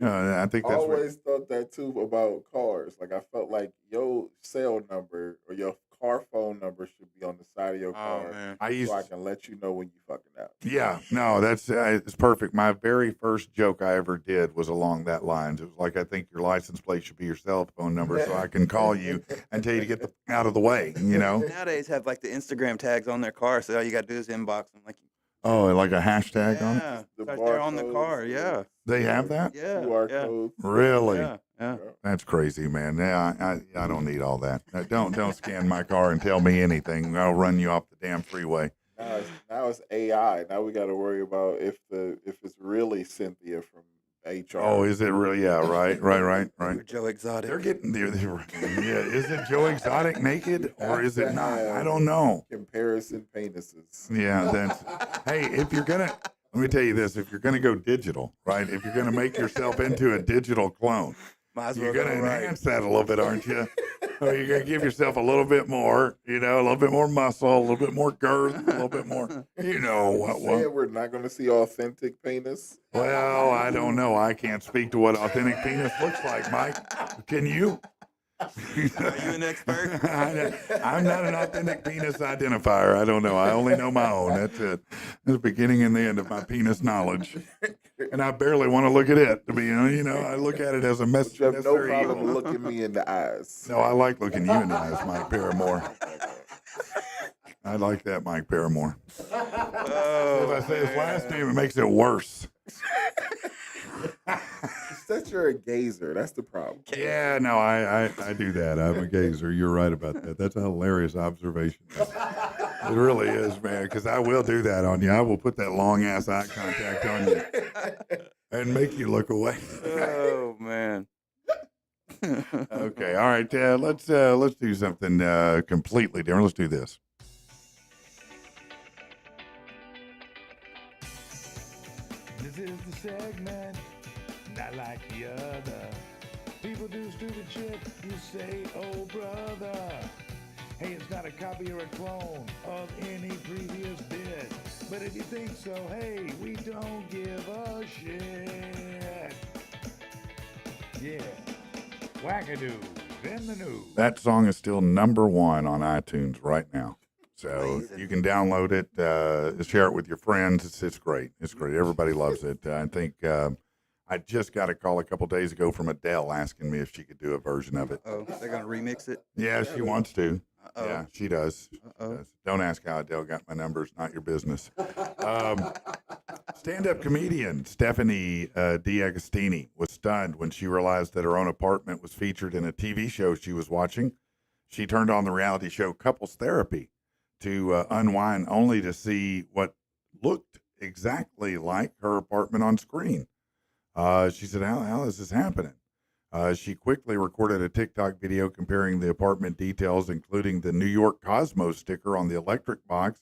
Speaker 2: I think
Speaker 3: I
Speaker 2: that's
Speaker 3: always thought that too about cars. Like I felt like your cell number or your car phone number should be on the side of your
Speaker 4: Oh,
Speaker 3: car,
Speaker 4: man.
Speaker 2: I used.
Speaker 3: so I can let you know when you fucking out.
Speaker 2: Yeah, no, that's it's perfect. My very first joke I ever did was along that lines. It was like, I think your license plate should be your cell phone number so I can call you and tell you to get out of the way, you know?
Speaker 4: Nowadays have like the Instagram tags on their car, so all you got to do is inbox them. Like,
Speaker 2: Oh, like a hashtag on it?
Speaker 4: yeah,
Speaker 3: The
Speaker 4: it's right there on the
Speaker 3: barcodes,
Speaker 4: car. Yeah,
Speaker 2: They have that?
Speaker 4: yeah,
Speaker 3: QR
Speaker 4: yeah,
Speaker 3: codes.
Speaker 2: Really?
Speaker 4: yeah, yeah.
Speaker 2: That's crazy, man. Yeah, I don't need all that. Don't scan my car and tell me anything. I'll run you off the damn freeway.
Speaker 3: Now it's AI. Now we got to worry about if it's really Cynthia from HR.
Speaker 2: Oh, is it really? Yeah, right.
Speaker 4: Or Joe Exotic.
Speaker 2: They're getting there. Yeah, is it Joe Exotic naked or is it not? I don't know.
Speaker 3: Comparison penises.
Speaker 2: Yeah, hey, if you're gonna, let me tell you this: if you're gonna go digital, right? If you're gonna make yourself into a digital clone,
Speaker 4: Might as
Speaker 2: you're
Speaker 4: well
Speaker 2: gonna
Speaker 4: go right.
Speaker 2: enhance that a little bit, aren't you? Or you're gonna give yourself a little bit more, a little bit more muscle, a little bit more girth, a little bit more, what?
Speaker 3: Saying we're not going to see authentic penis.
Speaker 2: Well, I don't know. I can't speak to what authentic penis looks like, Mike. Can you?
Speaker 4: Are you an expert?
Speaker 2: I'm not an authentic penis identifier. I don't know. I only know my own. That's it. That's the beginning and the end of my penis knowledge. And I barely want to look at it. To be, I look at it as a mess.
Speaker 3: You have no
Speaker 2: necessary
Speaker 3: problem
Speaker 2: evil.
Speaker 3: looking me in the eyes.
Speaker 2: No, I like looking you in the eyes, Mike Paramore. I like that, Mike Paramore.
Speaker 4: Oh,
Speaker 2: If I say his last name, it makes it worse.
Speaker 3: It's that you're a gazer. That's the problem.
Speaker 2: Yeah, no, I do that. I'm a gazer. You're right about that. That's a hilarious observation. It really is, man, because I will do that on you. I will put that long-ass eye contact on you and make you look away.
Speaker 4: oh man.
Speaker 2: Okay, all right. Let's do something completely different. Let's do this.
Speaker 10: This is the segment, not like the other. People do stupid shit, you say, oh brother. Hey, it's not a copy or a clone of any previous bit. But if you think so, hey, we don't give a shit. Yeah. Wackadoo, then the news.
Speaker 2: That song is still #1 on iTunes right now. So
Speaker 4: Amazing.
Speaker 2: you can download it, share it with your friends. It's great. It's great. Everybody loves it. I think I just got a call a couple days ago from Adele asking me if she could do a version of it.
Speaker 4: Oh, they're gonna remix it.
Speaker 2: Yeah, she wants to.
Speaker 4: Uh-oh.
Speaker 2: Yeah, she does.
Speaker 4: Uh-oh.
Speaker 2: Don't ask how Adele got my number. It's not your business. Stand-up comedian Stephanie D'Agostini was stunned when she realized that her own apartment was featured in a TV show she was watching. She turned on the reality show Couples Therapy to unwind, only to see what looked exactly like her apartment on screen. She said, how is this happening? She quickly recorded a TikTok video comparing the apartment details, including the New York Cosmos sticker on the electric box,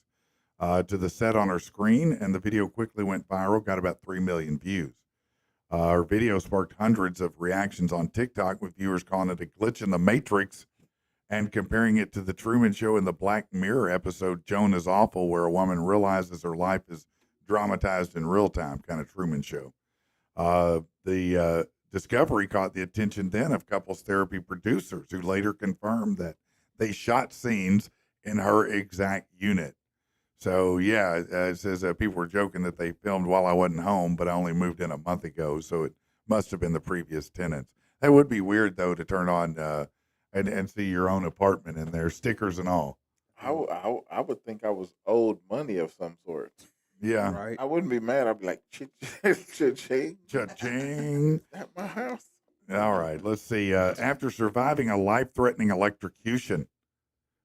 Speaker 2: to the set on her screen, and the video quickly went viral, got about 3 million views. Her video sparked hundreds of reactions on TikTok, with viewers calling it a glitch in the Matrix and comparing it to the Truman Show in the Black Mirror episode Joan is Awful, where a woman realizes her life is dramatized in real time, kind of Truman Show. The discovery caught the attention then of couples therapy producers, who later confirmed that they shot scenes in her exact unit. So, yeah, it says people were joking that they filmed while I wasn't home, but I only moved in a month ago, so it must have been the previous tenants. That would be weird, though, to turn on and see your own apartment in there, stickers and all.
Speaker 3: I would think I was owed money of some sort.
Speaker 2: Yeah.
Speaker 4: Right.
Speaker 3: I wouldn't be mad. I'd be like, cha-ching.
Speaker 2: Cha-ching.
Speaker 3: At my house.
Speaker 2: All right, let's see. After surviving a life-threatening electrocution.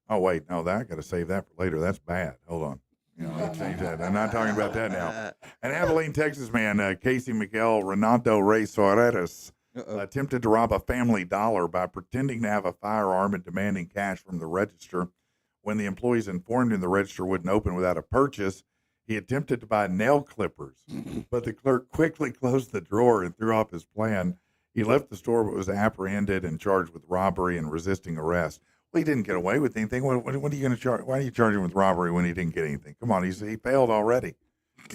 Speaker 2: Oh, wait, no, I got to save that for later. That's bad. Hold on. Let me change that. I'm not talking about that now. An Abilene, Texas man, Casey Miguel Renato Rey Soares, attempted to rob a Family Dollar by pretending to have a firearm and demanding cash from the register. When the employees informed him the register wouldn't open without a purchase, he attempted to buy nail clippers, but the clerk quickly closed the drawer and threw off his plan. He left the store but was apprehended and charged with robbery and resisting arrest. Well, he didn't get away with anything. What are you going to charge? Why are you charging him with robbery when he didn't get anything? Come on, he failed already,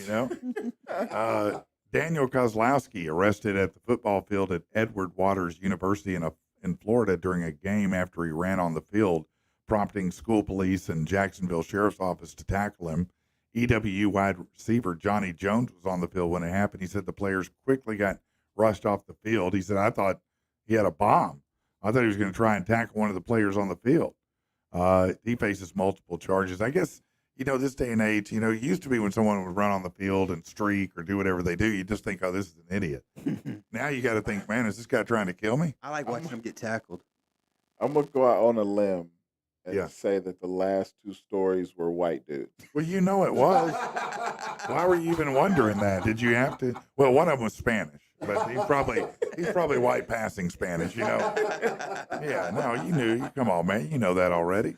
Speaker 2: Daniel Kozlowski, arrested at the football field at Edward Waters University in Florida during a game after he ran on the field, prompting school police and Jacksonville Sheriff's Office to tackle him. EWU wide receiver Johnny Jones was on the field when it happened. He said the players quickly got rushed off the field. He said, I thought he had a bomb. I thought he was going to try and tackle one of the players on the field. He faces multiple charges. I guess, this day and age, it used to be when someone would run on the field and streak or do whatever they do, you just think, oh, this is an idiot. Now you got to think, man, is this guy trying to kill me?
Speaker 4: I like watching him get tackled.
Speaker 3: I'm gonna go out on a limb and say that the last 2 stories were white dudes.
Speaker 2: Well, it was. Why were you even wondering that? Did you have to? Well, one of them was Spanish, but he's probably white passing Spanish, Yeah, no, you knew. Come on, man. You know that already.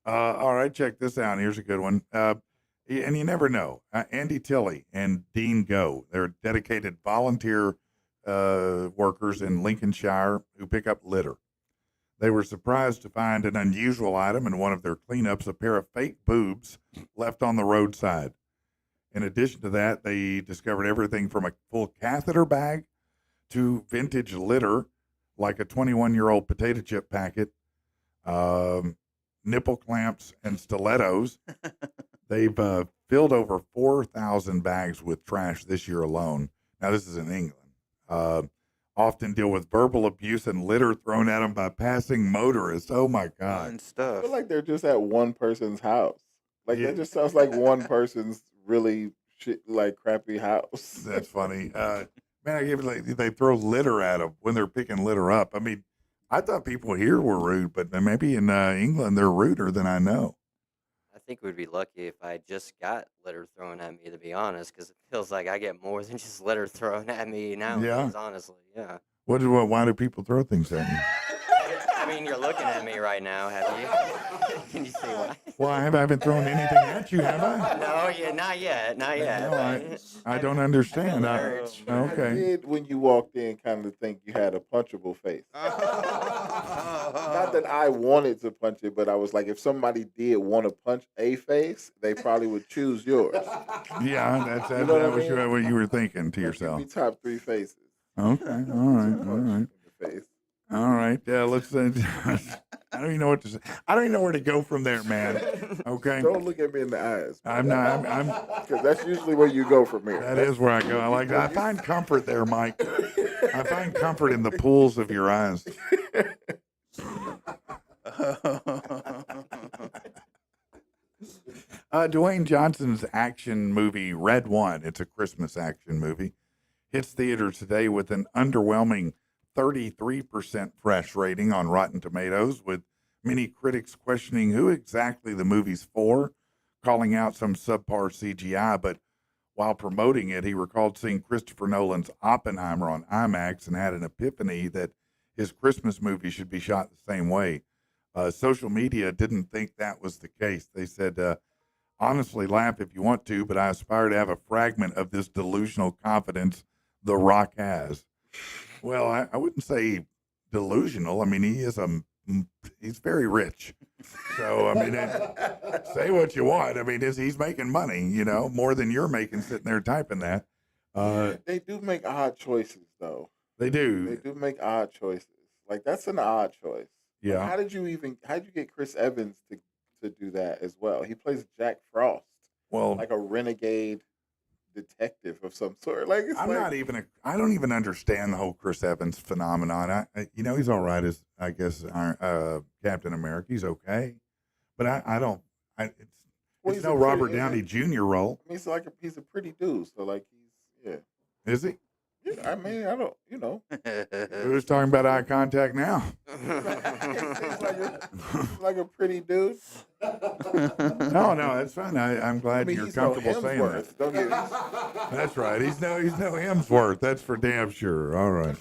Speaker 2: All right, check this out. Here's a good one. And you never know. Andy Tilley and Dean Go, they're dedicated volunteer workers in Lincolnshire who pick up litter. They were surprised to find an unusual item in one of their cleanups, a pair of fake boobs left on the roadside. In addition to that, they discovered everything from a full catheter bag to vintage litter, like a 21-year-old potato chip packet, nipple clamps, and stilettos. They've filled over 4,000 bags with trash this year alone. Now, this is in England. Often deal with verbal abuse and litter thrown at them by passing motorists. Oh, my God.
Speaker 4: And
Speaker 3: I
Speaker 4: stuff.
Speaker 3: feel like they're just at one person's house. Like that just sounds like one person's really crappy house.
Speaker 2: That's funny. Man, I give it they throw litter at them when they're picking litter up. I mean, I thought people here were rude, but maybe in England they're ruder than I know.
Speaker 9: I think we'd be lucky if I just got litter thrown at me, to be honest, because it feels like I get more than just litter thrown at me nowadays, honestly. Yeah.
Speaker 2: Why do people throw things at me?
Speaker 9: I mean, you're looking at me right now, have you? Can you see why?
Speaker 2: Well, I haven't thrown anything at you, have I?
Speaker 9: No, not yet.
Speaker 2: No, I don't understand.
Speaker 3: I
Speaker 2: Okay.
Speaker 3: did when you walked in kind of think you had a punchable face. Not that I wanted to punch it, but I was like, if somebody did want to punch a face, they probably would choose yours.
Speaker 2: Yeah, that was what you were thinking to yourself.
Speaker 3: Be top 3 faces.
Speaker 2: Okay. All right.
Speaker 3: Face.
Speaker 2: All right. Yeah, let's. I don't even know what to say. I don't even know where to go from there, man. Okay.
Speaker 3: Don't look at me in the eyes.
Speaker 2: I'm not. I'm.
Speaker 3: Because that's usually where you go from here.
Speaker 2: That is where I go. I like that. I find comfort there, Mike. I find comfort in the pools of your eyes. Dwayne Johnson's action movie Red One. It's a Christmas action movie. Hits theaters today with an underwhelming 33% fresh rating on Rotten Tomatoes, with many critics questioning who exactly the movie's for, calling out some subpar CGI. But while promoting it, he recalled seeing Christopher Nolan's Oppenheimer on IMAX and had an epiphany that his Christmas movie should be shot the same way. Social media didn't think that was the case. They said, honestly, laugh if you want to, but I aspire to have a fragment of this delusional confidence The Rock has. Well, I wouldn't say delusional. I mean, he's very rich. So, I mean, say what you want. I mean, he's making money, more than you're making sitting there typing that.
Speaker 3: They do make odd choices, though.
Speaker 2: They do.
Speaker 3: They do make odd choices. Like, that's an odd choice.
Speaker 2: Yeah.
Speaker 3: Like, how did you get Chris Evans to do that as well? He plays Jack Frost.
Speaker 2: Well,
Speaker 3: like a renegade detective of some sort. Like, it's
Speaker 2: I don't even understand the whole Chris Evans phenomenon. He's all right as, I guess, Captain America. He's okay. But I don't, it's no Robert Downey Jr. role.
Speaker 3: I mean, he's a pretty dude. So, like,
Speaker 2: Is he?
Speaker 3: Yeah, I mean, I don't,
Speaker 2: Who's talking about eye contact now?
Speaker 3: he's like a pretty dude.
Speaker 2: No, that's fine. I'm glad you're comfortable saying that.
Speaker 3: Don't get
Speaker 2: That's right. He's no Hemsworth. That's for damn sure. All right.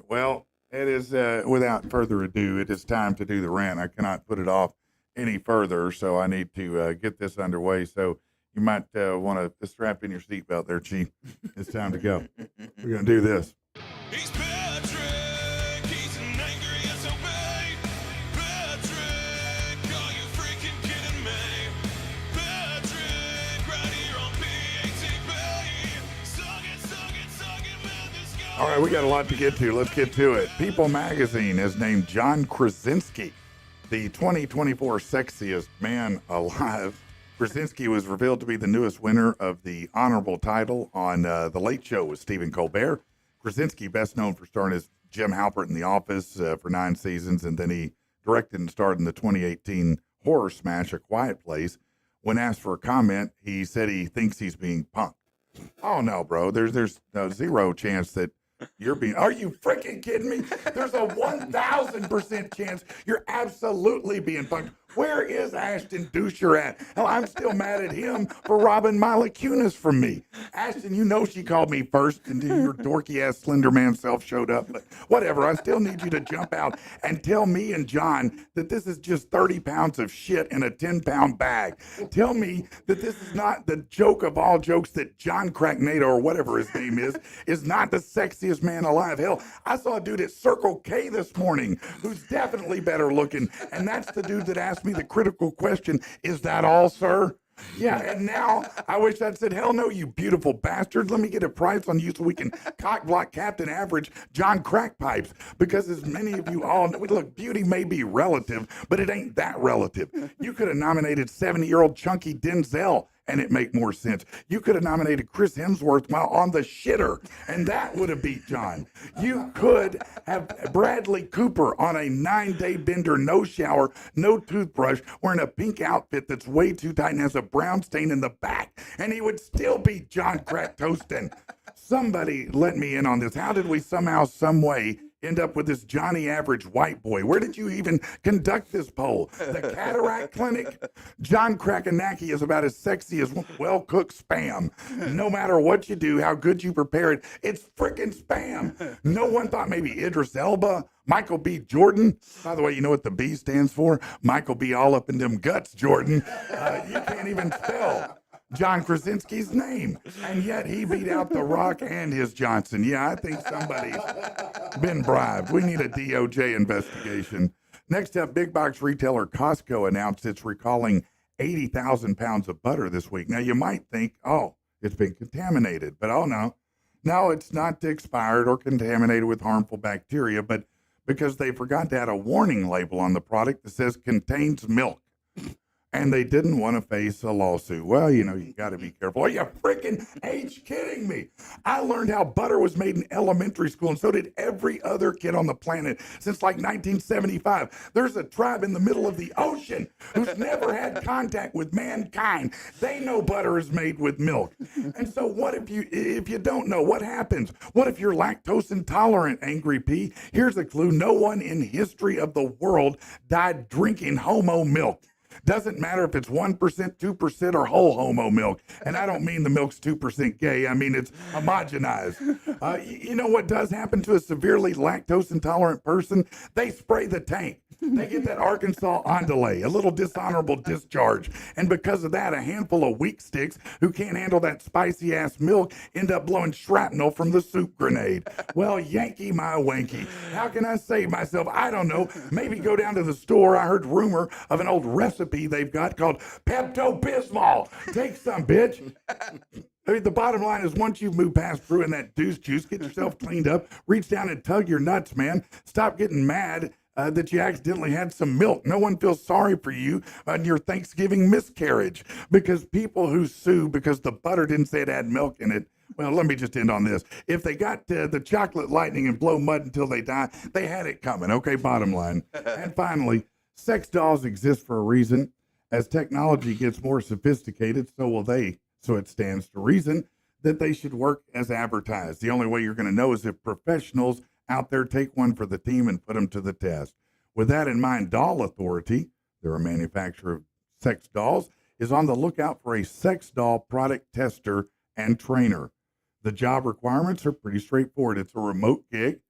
Speaker 2: Well, it is, without further ado, it is time to do the rant. I cannot put it off any further, so I need to get this underway. So you might want to strap in your seatbelt there, Chief. It's time to go. We're going to do this.
Speaker 1: He's Patrick, he's an angry SOB. Patrick, are you freaking kidding me? Patrick, right here on PATB. Suck it, man, this guy.
Speaker 2: All right, we got a lot to get to. Let's get to it. People magazine has named John Krasinski The 2024 sexiest man alive, Krasinski was revealed to be the newest winner of the honorable title on The Late Show with Stephen Colbert. Krasinski, best known for starring as Jim Halpert in The Office for 9 seasons, and then he directed and starred in the 2018 horror smash A Quiet Place. When asked for a comment, he said he thinks he's being punked. Oh no, bro. There's no zero chance that you're being. Are you freaking kidding me? There's a 1,000% chance you're absolutely being punked. Where is Ashton Duscher at? Hell, I'm still mad at him for robbing Mila Kunis from me. Ashton, you know she called me first, and your dorky ass Slender Man self showed up. But whatever, I still need you to jump out and tell me and John that this is just 30 pounds of shit in a 10-pound bag. Tell me that this is not the joke of all jokes, that John Cracknado, or whatever his name is not the sexiest man alive. Hell, I saw a dude at Circle K this morning who's definitely better looking, and that's the dude that asked me the critical question, is that all, sir? Yeah, and now I wish I'd said, hell no, you beautiful bastard. Let me get a price on you so we can cock block Captain Average John Crackpipes. Because as many of you all know, look, beauty may be relative, but it ain't that relative. You could have nominated 70-year-old chunky Denzel, and it make more sense. You could have nominated Chris Hemsworth while on the shitter, and that would have beat John. You could have Bradley Cooper on a 9-day bender, no shower, no toothbrush, wearing a pink outfit that's way too tight and has a brown stain in the back, and he would still beat John Crack Toastin. Somebody let me in on this. How did we somehow, some way, end up with this Johnny Average white boy? Where did you even conduct this poll? The Cataract Clinic? John Krakenacki is about as sexy as well-cooked spam. No matter what you do, how good you prepare it, it's freaking spam. No one thought maybe Idris Elba, Michael B. Jordan. By the way, you know what the B stands for? Michael B. all up in them guts, Jordan. You can't even spell John Krasinski's name, and yet he beat out The Rock and his Johnson. Yeah, I think somebody's been bribed. We need a DOJ investigation. Next up, big box retailer Costco announced it's recalling 80,000 pounds of butter this week. Now, you might think, oh, it's been contaminated, but oh no. No, it's not expired or contaminated with harmful bacteria, but because they forgot to add a warning label on the product that says contains milk. And they didn't want to face a lawsuit. Well, you know, you got to be careful. Are you freaking kidding me? I learned how butter was made in elementary school, and so did every other kid on the planet since like 1975. There's a tribe in the middle of the ocean who's never had contact with mankind. They know butter is made with milk. And so what if you don't know, what happens? What if you're lactose intolerant, Angry P? Here's a clue. No one in history of the world died drinking homo milk. Doesn't matter if it's 1%, 2%, or whole homo milk. And I don't mean the milk's 2% gay. I mean it's homogenized. You know what does happen to a severely lactose intolerant person? They spray the tank. They get that Arkansas Andale, a little dishonorable discharge. And because of that, a handful of weak sticks who can't handle that spicy ass milk end up blowing shrapnel from the soup grenade. Well, Yankee my wanky. How can I save myself? I don't know. Maybe go down to the store. I heard rumor of an old recipe they've got called Pepto-Bismol. Take some, bitch. I mean, the bottom line is once you've moved past brewing that deuce juice, get yourself cleaned up, reach down and tug your nuts, man. Stop getting mad that you accidentally had some milk. No one feels sorry for you on your Thanksgiving miscarriage, because people who sue because the butter didn't say it had milk in it, well, let me just end on this. If they got the chocolate lightning and blow mud until they die, they had it coming. Okay, bottom line. And finally, sex dolls exist for a reason. As technology gets more sophisticated, so will they. So it stands to reason that they should work as advertised. The only way you're going to know is if professionals out there take one for the team and put them to the test. With that in mind, Doll Authority, they're a manufacturer of sex dolls, is on the lookout for a sex doll product tester and trainer. The job requirements are pretty straightforward. It's a remote gig.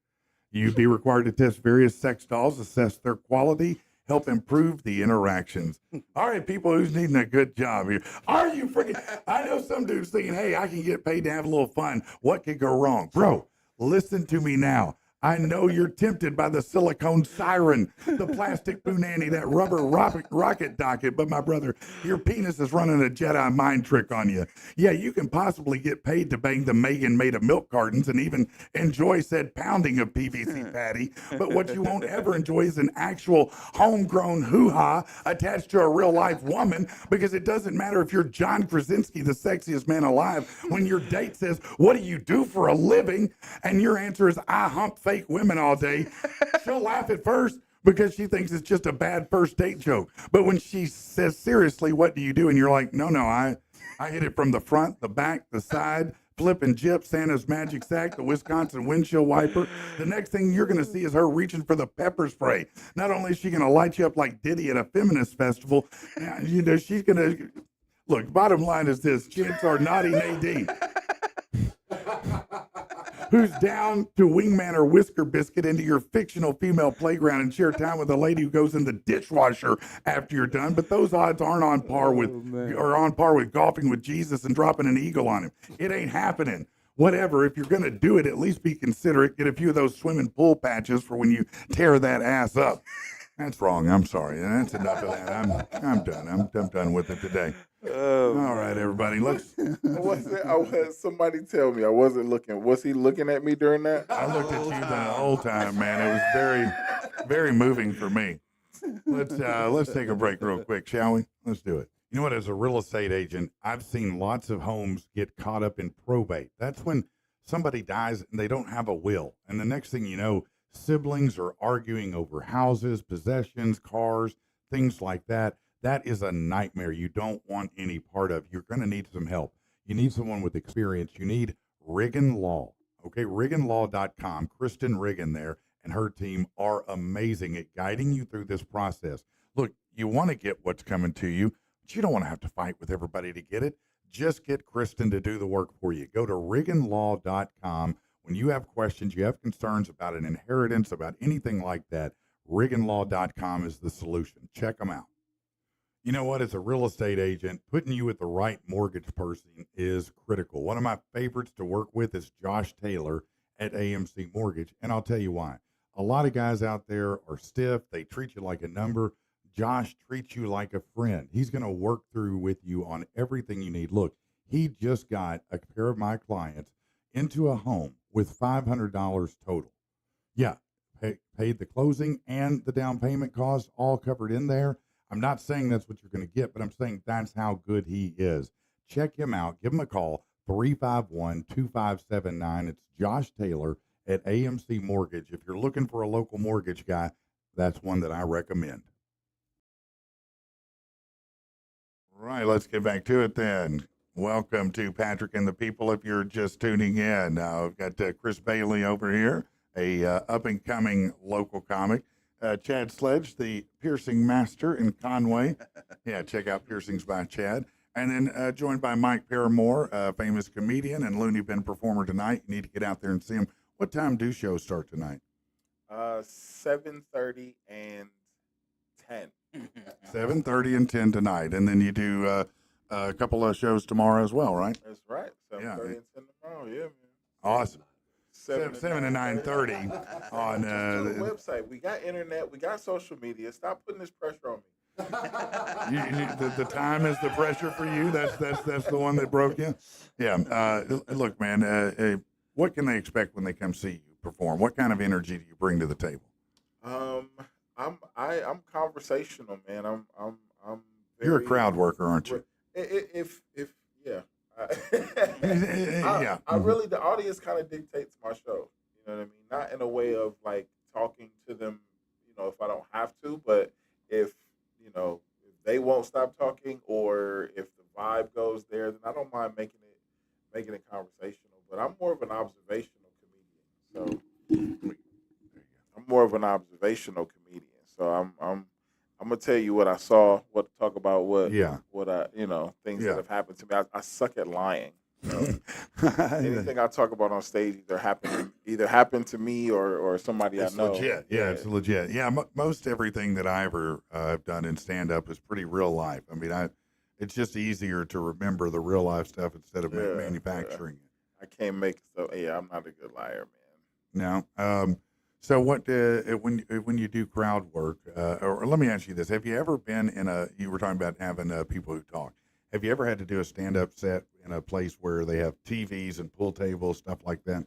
Speaker 2: You'd be required to test various sex dolls, assess their quality, help improve the interactions. All right, people who's needing a good job here. Are you freaking... I know some dude's thinking, hey, I can get paid to have a little fun. What could go wrong? Bro, listen to me now. I know you're tempted by the silicone siren, the plastic punani, that rubber rocket docket, but my brother, your penis is running a Jedi mind trick on you. Yeah, you can possibly get paid to bang the Megan made of milk cartons and even enjoy said pounding of PVC patty, but what you won't ever enjoy is an actual homegrown hoo-ha attached to a real-life woman, because it doesn't matter if you're John Krasinski, the sexiest man alive, when your date says, what do you do for a living? And your answer is, I hump fake women all day. She'll laugh at first because she thinks it's just a bad first date joke. But when she says, seriously, what do you do? And you're like, no, I hit it from the front, the back, the side, flip and jip, Santa's magic sack, the Wisconsin windshield wiper. The next thing you're going to see is her reaching for the pepper spray. Not only is she going to light you up like Diddy at a feminist festival, she's going to, look, bottom line is this, chances are naughty Nadine, who's down to wingman or whisker biscuit into your fictional female playground and share time with a lady who goes in the dishwasher after you're done. But those odds aren't on par with golfing with Jesus and dropping an eagle on him. It ain't happening. Whatever, if you're going to do it, at least be considerate. Get a few of those swimming pool patches for when you tear that ass up. That's wrong. I'm sorry. That's enough of that. I'm done. I'm done with it today. All right, everybody. Let's.
Speaker 3: Somebody tell me I wasn't looking. Was he looking at me during that?
Speaker 2: I looked at you the whole time, man. It was very, very moving for me. Let's take a break real quick, shall we? Let's do it. You know what? As a real estate agent, I've seen lots of homes get caught up in probate. That's when somebody dies and they don't have a will, and the next thing you know, siblings are arguing over houses, possessions, cars, things like that. That is a nightmare you don't want any part of. You're going to need some help. You need someone with experience. You need Riggin Law. Okay, RigginLaw.com. Kristen Riggin there and her team are amazing at guiding you through this process. Look, you want to get what's coming to you, but you don't want to have to fight with everybody to get it. Just get Kristen to do the work for you. Go to RigginLaw.com. When you have questions, you have concerns about an inheritance, about anything like that, RigginLaw.com is the solution. Check them out. You know what? As a real estate agent, putting you with the right mortgage person is critical. One of my favorites to work with is Josh Taylor at AMC Mortgage, and I'll tell you why. A lot of guys out there are stiff. They treat you like a number. Josh treats you like a friend. He's going to work through with you on everything you need. Look, he just got a pair of my clients into a home with $500 total. Yeah, paid the closing and the down payment costs all covered in there. I'm not saying that's what you're going to get, but I'm saying that's how good he is. Check him out. Give him a call, 351-2579. It's Josh Taylor at AMC Mortgage. If you're looking for a local mortgage guy, that's one that I recommend. All right, let's get back to it then. Welcome to Patrick and the People. If you're just tuning in, we've got Chris Bailey over here, a up-and-coming local comic. Chad Sledge, the piercing master in Conway. Yeah, check out Piercings by Chad. And then joined by Mike Paramore, a famous comedian and Looney Bin performer tonight. You need to get out there and see him. What time do shows start tonight?
Speaker 3: 7:30 and 10.
Speaker 2: 7:30 and 10 tonight. And then you do a couple of shows tomorrow as well, right?
Speaker 3: That's right. 7:30 and 10 tomorrow. Yeah, man.
Speaker 2: Awesome. 7 to 9:30 on
Speaker 3: the website. We got internet. We got social media. Stop putting this pressure on me.
Speaker 2: The time is the pressure for you. That's the one that broke you. Yeah. Look, man. What can they expect when they come see you perform? What kind of energy do you bring to the table?
Speaker 3: I'm conversational, man. I'm
Speaker 2: You're a crowd worker, aren't you?
Speaker 3: Yeah.
Speaker 2: Yeah.
Speaker 3: I really, the audience kind of dictates my show. You know what I mean? Not in a way of like talking to them, if I don't have to, but if they won't stop talking or if the vibe goes there, then I don't mind making it conversational. But I'm more of an observational comedian. So I'm gonna tell you what I saw, talk about what I things that have happened to me. I suck at lying. Anything I talk about on stage either happened to me or somebody
Speaker 2: it's
Speaker 3: I know.
Speaker 2: Legit. Yeah, it's legit. Yeah, most everything that I ever have done in stand up is pretty real life. I mean, it's just easier to remember the real life stuff instead of manufacturing it.
Speaker 3: I can't make so. Yeah, I'm not a good liar, man.
Speaker 2: No. So what when you do crowd work, or let me ask you this: have you ever been in a? You were talking about having people who talk. Have you ever had to do a stand-up set in a place where they have TVs and pool tables, stuff like that?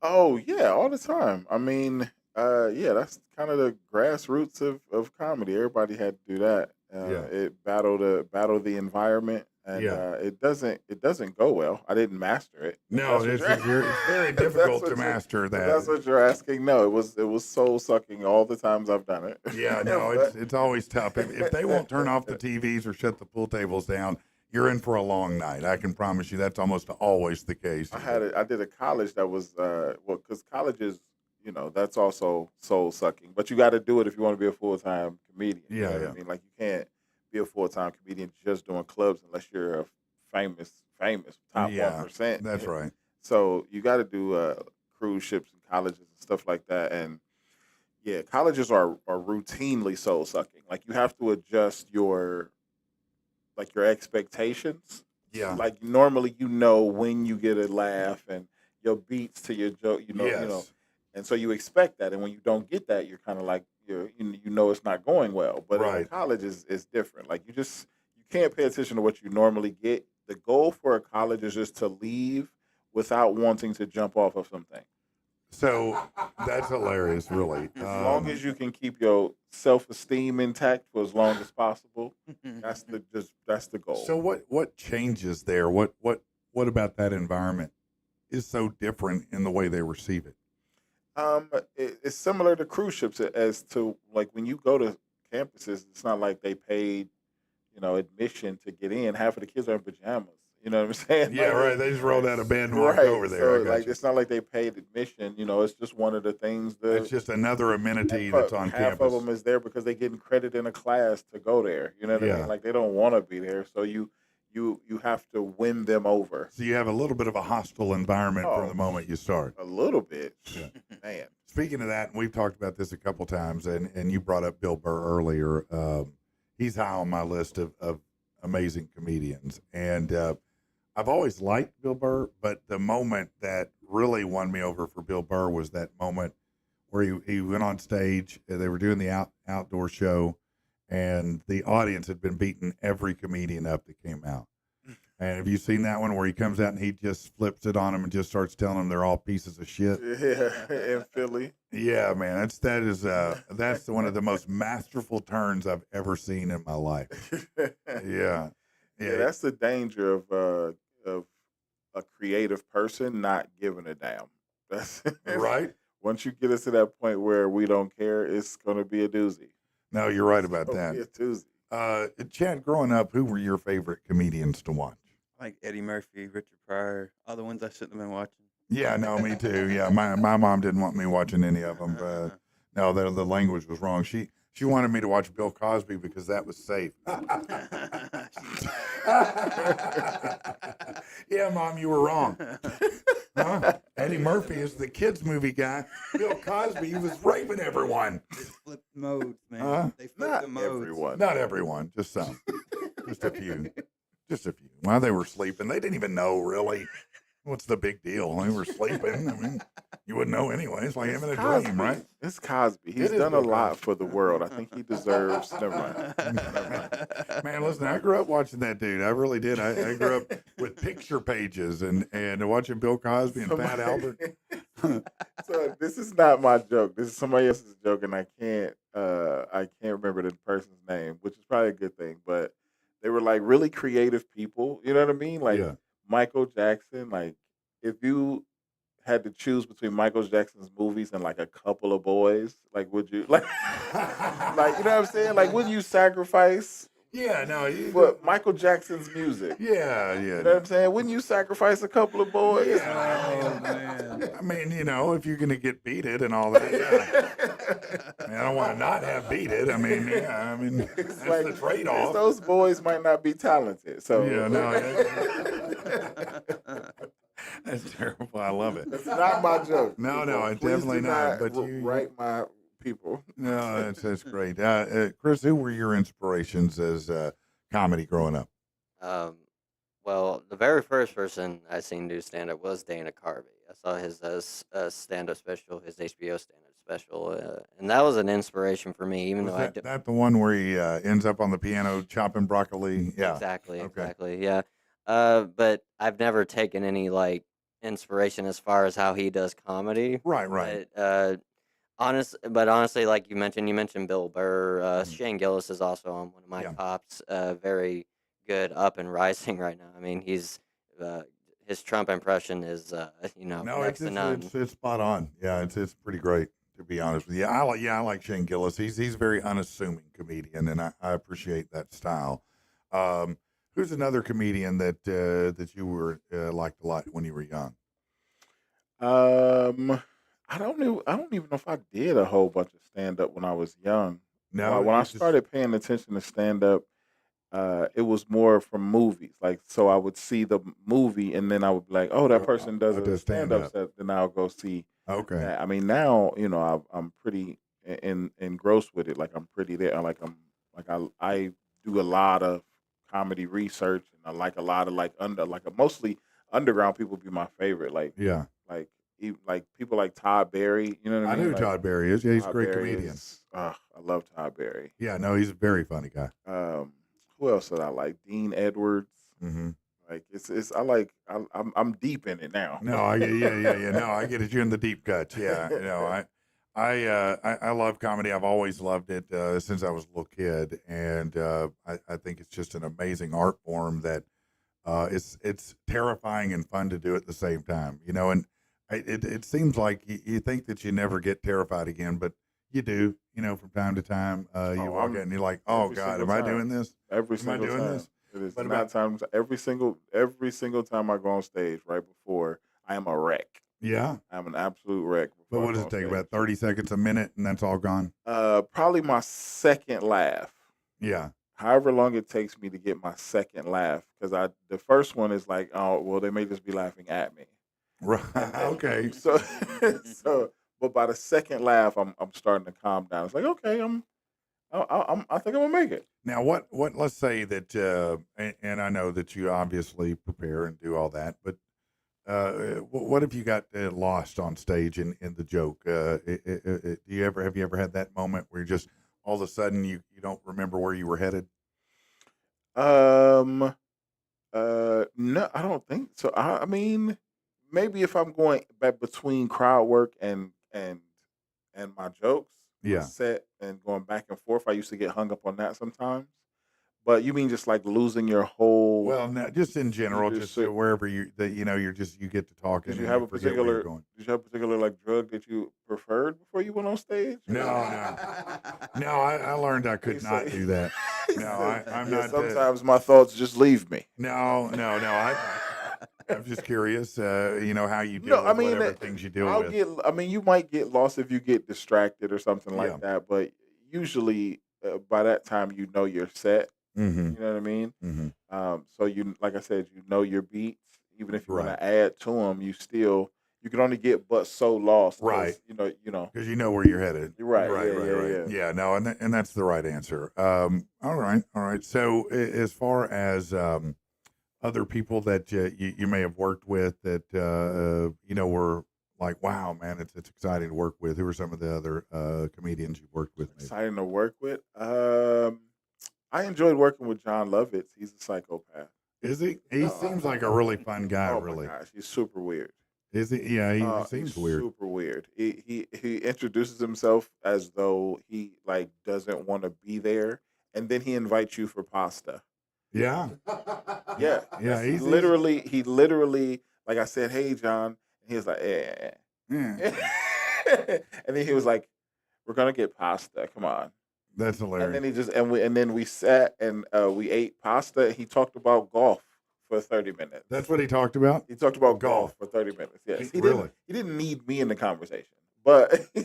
Speaker 3: Oh yeah, all the time. I mean, yeah, that's kind of the grassroots of comedy. Everybody had to do that.
Speaker 2: Yeah.
Speaker 3: It battle the environment, and
Speaker 2: Yeah.
Speaker 3: it doesn't go well. I didn't master it. if
Speaker 2: No,
Speaker 3: that's what
Speaker 2: it's
Speaker 3: you're-
Speaker 2: very
Speaker 3: if that's
Speaker 2: difficult
Speaker 3: what
Speaker 2: to
Speaker 3: you're-
Speaker 2: master
Speaker 3: if
Speaker 2: that.
Speaker 3: that's what you're asking. No, it was soul sucking all the times I've done it.
Speaker 2: Yeah, no, it's always tough. If they won't turn off the TVs or shut the pool tables down, you're in for a long night. I can promise you that's almost always the case.
Speaker 3: I did a college that was because colleges, that's also soul sucking. But you got to do it if you want to be a full time comedian. You know
Speaker 2: Yeah,
Speaker 3: what
Speaker 2: yeah.
Speaker 3: I mean, like you can't be a full time comedian just doing clubs unless you're a famous top
Speaker 2: Yeah,
Speaker 3: 1%.
Speaker 2: that's right.
Speaker 3: So you got to do cruise ships and colleges and stuff like that. And yeah, colleges are routinely soul sucking. Like you have to adjust your expectations.
Speaker 2: Yeah.
Speaker 3: Like normally when you get a laugh and your beats to your joke,
Speaker 2: Yes.
Speaker 3: and so you expect that, and when you don't get that, you're kind of like it's not going well. But in
Speaker 2: Right.
Speaker 3: college is different. Like you can't pay attention to what you normally get. The goal for a college is just to leave without wanting to jump off of something.
Speaker 2: So that's hilarious, really.
Speaker 3: As long as you can keep your self-esteem intact for as long as possible, that's the goal.
Speaker 2: So what changes there? What about that environment is so different in the way they receive it?
Speaker 3: It's similar to cruise ships as to like when you go to campuses, it's not like they paid, admission to get in. Half of the kids are in pajamas. You know what I'm saying?
Speaker 2: Yeah,
Speaker 3: Like,
Speaker 2: right. They just rolled out of bed and walked over there.
Speaker 3: So
Speaker 2: I got
Speaker 3: like
Speaker 2: you.
Speaker 3: it's not like they paid admission. It's just one of the things that
Speaker 2: It's just another amenity that's on
Speaker 3: half
Speaker 2: campus.
Speaker 3: of them is there because they're getting credit in a class to go there. You know what I
Speaker 2: Yeah.
Speaker 3: mean? Like they don't want to be there, so you have to win them over
Speaker 2: So you have a little bit of a hostile environment from
Speaker 3: Oh.
Speaker 2: the moment you start.
Speaker 3: a little bit.
Speaker 2: Yeah.
Speaker 3: Man,
Speaker 2: Speaking of that, and we've talked about this a couple times, and you brought up Bill Burr earlier. He's high on my list of amazing comedians. And I've always liked Bill Burr, but the moment that really won me over for Bill Burr was that moment where he went on stage. They were doing the outdoor show, and the audience had been beating every comedian up that came out. And have you seen that one where he comes out and he just flips it on them and just starts telling them they're all pieces of shit?
Speaker 3: yeah, in Philly.
Speaker 2: Yeah, man, that's one of the most masterful turns I've ever seen in my life. Yeah,
Speaker 3: Yeah, that's the danger of a creative person not giving a damn. That's
Speaker 2: right.
Speaker 3: Once you get us to that point where we don't care, it's going to be a doozy.
Speaker 2: No, you're right about
Speaker 3: It's gonna be a
Speaker 2: that.
Speaker 3: doozy.
Speaker 2: Chad, growing up, who were your favorite comedians to watch?
Speaker 4: Like Eddie Murphy, Richard Pryor, all the ones I shouldn't have been watching.
Speaker 2: Yeah, no, me too. Yeah, my mom didn't want me watching any of them. But no, the language was wrong. She wanted me to watch Bill Cosby because that was safe. Yeah, Mom, you were wrong. Huh? Eddie Murphy is the kids movie guy. Bill Cosby, he was raping everyone.
Speaker 4: They flipped modes, man.
Speaker 2: Huh?
Speaker 4: They flipped
Speaker 3: Not
Speaker 4: the modes.
Speaker 3: everyone.
Speaker 2: Not everyone, just some. Just a few. Just a few. While they were sleeping, they didn't even know really. What's the big deal? They were sleeping. I mean, you wouldn't know anyway. It's like having a
Speaker 3: Cosby.
Speaker 2: dream, right?
Speaker 3: It's Cosby. He's
Speaker 2: It is
Speaker 3: done a
Speaker 2: Bill
Speaker 3: lot
Speaker 2: Cosby.
Speaker 3: for the world. I think he deserves. Never mind.
Speaker 2: Man, listen, I grew up watching that dude. I really did. I grew up with picture pages and watching Bill Cosby and Fat Albert.
Speaker 3: So this is not my joke. This is somebody else's joke, and I can't remember the person's name, which is probably a good thing. But they were like really creative people. You know what I mean? Like
Speaker 2: Yeah.
Speaker 3: Michael Jackson. Like if you had to choose between Michael Jackson's movies and like a couple of boys, like would you like like you know what I'm saying? Like would you sacrifice
Speaker 2: Yeah, no.
Speaker 3: for Michael Jackson's music?
Speaker 2: Yeah,
Speaker 3: You know what I'm saying? Wouldn't you sacrifice a couple of boys?
Speaker 4: Oh, man.
Speaker 2: I mean, if you're going to get beat it and all that, yeah. I mean, I don't want to not have beat it. I mean, yeah,
Speaker 3: It's
Speaker 2: that's
Speaker 3: like
Speaker 2: the trade-off.
Speaker 3: those boys might not be talented. So
Speaker 2: Yeah, no. That's terrible. I love it.
Speaker 3: it's not my joke.
Speaker 2: No,
Speaker 3: people.
Speaker 2: no, it's
Speaker 3: Please
Speaker 2: definitely
Speaker 3: do
Speaker 2: not, but you-
Speaker 3: write my people.
Speaker 2: No, that's great. Chris, who were your inspirations as comedy growing up?
Speaker 9: Well, the very first person I seen do stand up was Dana Carvey. I saw his stand up special, his HBO stand up special, and that was an inspiration for me. Even
Speaker 2: Was
Speaker 9: though
Speaker 2: that the one where he ends up on the piano chopping broccoli? Yeah.
Speaker 9: exactly,
Speaker 2: Okay.
Speaker 9: exactly, yeah. But I've never taken any like inspiration as far as how he does comedy.
Speaker 2: Right, right.
Speaker 9: But honestly, like you mentioned Bill Burr. Shane Gillis is also on one of my
Speaker 2: Yeah.
Speaker 9: tops. Very good, up and rising right now. I mean, his Trump impression is
Speaker 2: No,
Speaker 9: next to none.
Speaker 2: it's spot on. Yeah, it's pretty great, to be honest with you. I like Shane Gillis. He's a very unassuming comedian, and I appreciate that style. Who's another comedian that you were liked a lot when you were young?
Speaker 3: I don't even know if I did a whole bunch of stand up when I was young.
Speaker 2: No,
Speaker 3: When I
Speaker 2: you just-
Speaker 3: started paying attention to stand up, it was more from movies. Like, so I would see the movie, and then I would be like, "Oh, that person does a
Speaker 2: does
Speaker 3: stand up
Speaker 2: stand-up.
Speaker 3: set." Then I'll go see
Speaker 2: Okay.
Speaker 3: that. I mean, now I'm pretty engrossed with it. Like, I'm pretty there. I do a lot of comedy research, and I like a lot of mostly underground people be my favorite.
Speaker 2: Yeah,
Speaker 3: Like people like Todd Berry. You know what I
Speaker 2: I
Speaker 3: mean?
Speaker 2: know who Todd Berry is. Yeah, he's a
Speaker 3: Todd
Speaker 2: great
Speaker 3: Berry
Speaker 2: comedian.
Speaker 3: I love Todd Berry.
Speaker 2: Yeah, no, he's a very funny guy.
Speaker 3: Who else did I like? Dean Edwards.
Speaker 2: Mm-hmm.
Speaker 3: Like I'm deep in it now.
Speaker 2: No, yeah. No, I get it. You're in the deep cuts. Yeah, I love comedy. I've always loved it since I was a little kid, and I think it's just an amazing art form that it's terrifying and fun to do at the same time. And it seems like you think that you never get terrified again, but you do. From time to time, you walk out and you're like, "Oh
Speaker 3: every
Speaker 2: God,
Speaker 3: single
Speaker 2: am I
Speaker 3: time.
Speaker 2: doing this?
Speaker 3: Every
Speaker 2: Am I
Speaker 3: single
Speaker 2: doing
Speaker 3: time.
Speaker 2: this?"
Speaker 3: It is
Speaker 2: What
Speaker 3: not
Speaker 2: about-
Speaker 3: times every single time I go on stage right before I am a wreck.
Speaker 2: Yeah,
Speaker 3: I'm an absolute wreck.
Speaker 2: but
Speaker 3: before I
Speaker 2: what does
Speaker 3: go
Speaker 2: it
Speaker 3: on
Speaker 2: take?
Speaker 3: stage.
Speaker 2: About 30 seconds, a minute, and that's all gone.
Speaker 3: Probably my second laugh.
Speaker 2: Yeah.
Speaker 3: However long it takes me to get my second laugh, because the first one is like, oh well, they may just be laughing at me.
Speaker 2: Right. Okay.
Speaker 3: So, but by the second laugh, I'm starting to calm down. It's like, okay, I think I'm gonna make it.
Speaker 2: Now, what? Let's say that, and I know that you obviously prepare and do all that, but what if you got lost on stage in the joke? Have you ever had that moment where you just all of a sudden you don't remember where you were headed?
Speaker 3: No, I don't think so. I mean, maybe if I'm going back between crowd work and my jokes, my
Speaker 2: Yeah.
Speaker 3: set and going back and forth, I used to get hung up on that sometimes. But you mean just like losing your whole?
Speaker 2: Well, no, just in general, just wherever you get to talking.
Speaker 3: Did you
Speaker 2: and
Speaker 3: have a
Speaker 2: forget where you're
Speaker 3: particular?
Speaker 2: going.
Speaker 3: Did you have a particular like drug that you preferred before you went on stage?
Speaker 2: No. I learned I could not do that. No, I'm
Speaker 3: Yeah,
Speaker 2: not.
Speaker 3: sometimes my thoughts just leave me.
Speaker 2: No. I'm just curious. How you deal
Speaker 3: No, I
Speaker 2: with
Speaker 3: mean,
Speaker 2: whatever things you deal with.
Speaker 3: You might get lost if you get distracted or something like
Speaker 2: Yeah.
Speaker 3: that. But usually, by that time, you know you're set.
Speaker 2: Mm-hmm.
Speaker 3: You know what I mean?
Speaker 2: Mm-hmm.
Speaker 3: So like I said, you know your beats. Even if you want
Speaker 2: Right.
Speaker 3: to add to them, you can only get but so lost. 'cause,
Speaker 2: Right.
Speaker 3: You know.
Speaker 2: Because you know where you're headed.
Speaker 3: You're right.
Speaker 2: Right.
Speaker 3: Yeah.
Speaker 2: Yeah, no, and that's the right answer. All right. So as far as other people that you may have worked with that were like, wow, man, it's exciting to work with. Who are some of the other comedians you've worked with? Maybe?
Speaker 3: Exciting to work with. I enjoyed working with John Lovitz. He's a psychopath.
Speaker 2: Is he? He seems like a really fun guy.
Speaker 3: Oh
Speaker 2: really.
Speaker 3: my gosh, he's super weird.
Speaker 2: Is he? Yeah, he seems
Speaker 3: He's
Speaker 2: weird.
Speaker 3: Super weird. He introduces himself as though he like doesn't want to be there, and then he invites you for pasta.
Speaker 2: Yeah.
Speaker 3: Yeah.
Speaker 2: Yeah.
Speaker 3: He literally, like I said, hey John, and he was like,
Speaker 2: Yeah.
Speaker 3: and then he was like, we're gonna get pasta. Come on.
Speaker 2: That's hilarious.
Speaker 3: And then he just and then we sat and we ate pasta. And he talked about golf for 30 minutes.
Speaker 2: That's what he talked about.
Speaker 3: He talked about golf for 30 minutes. Yes, he
Speaker 2: Really?
Speaker 3: didn't need me in the conversation, but he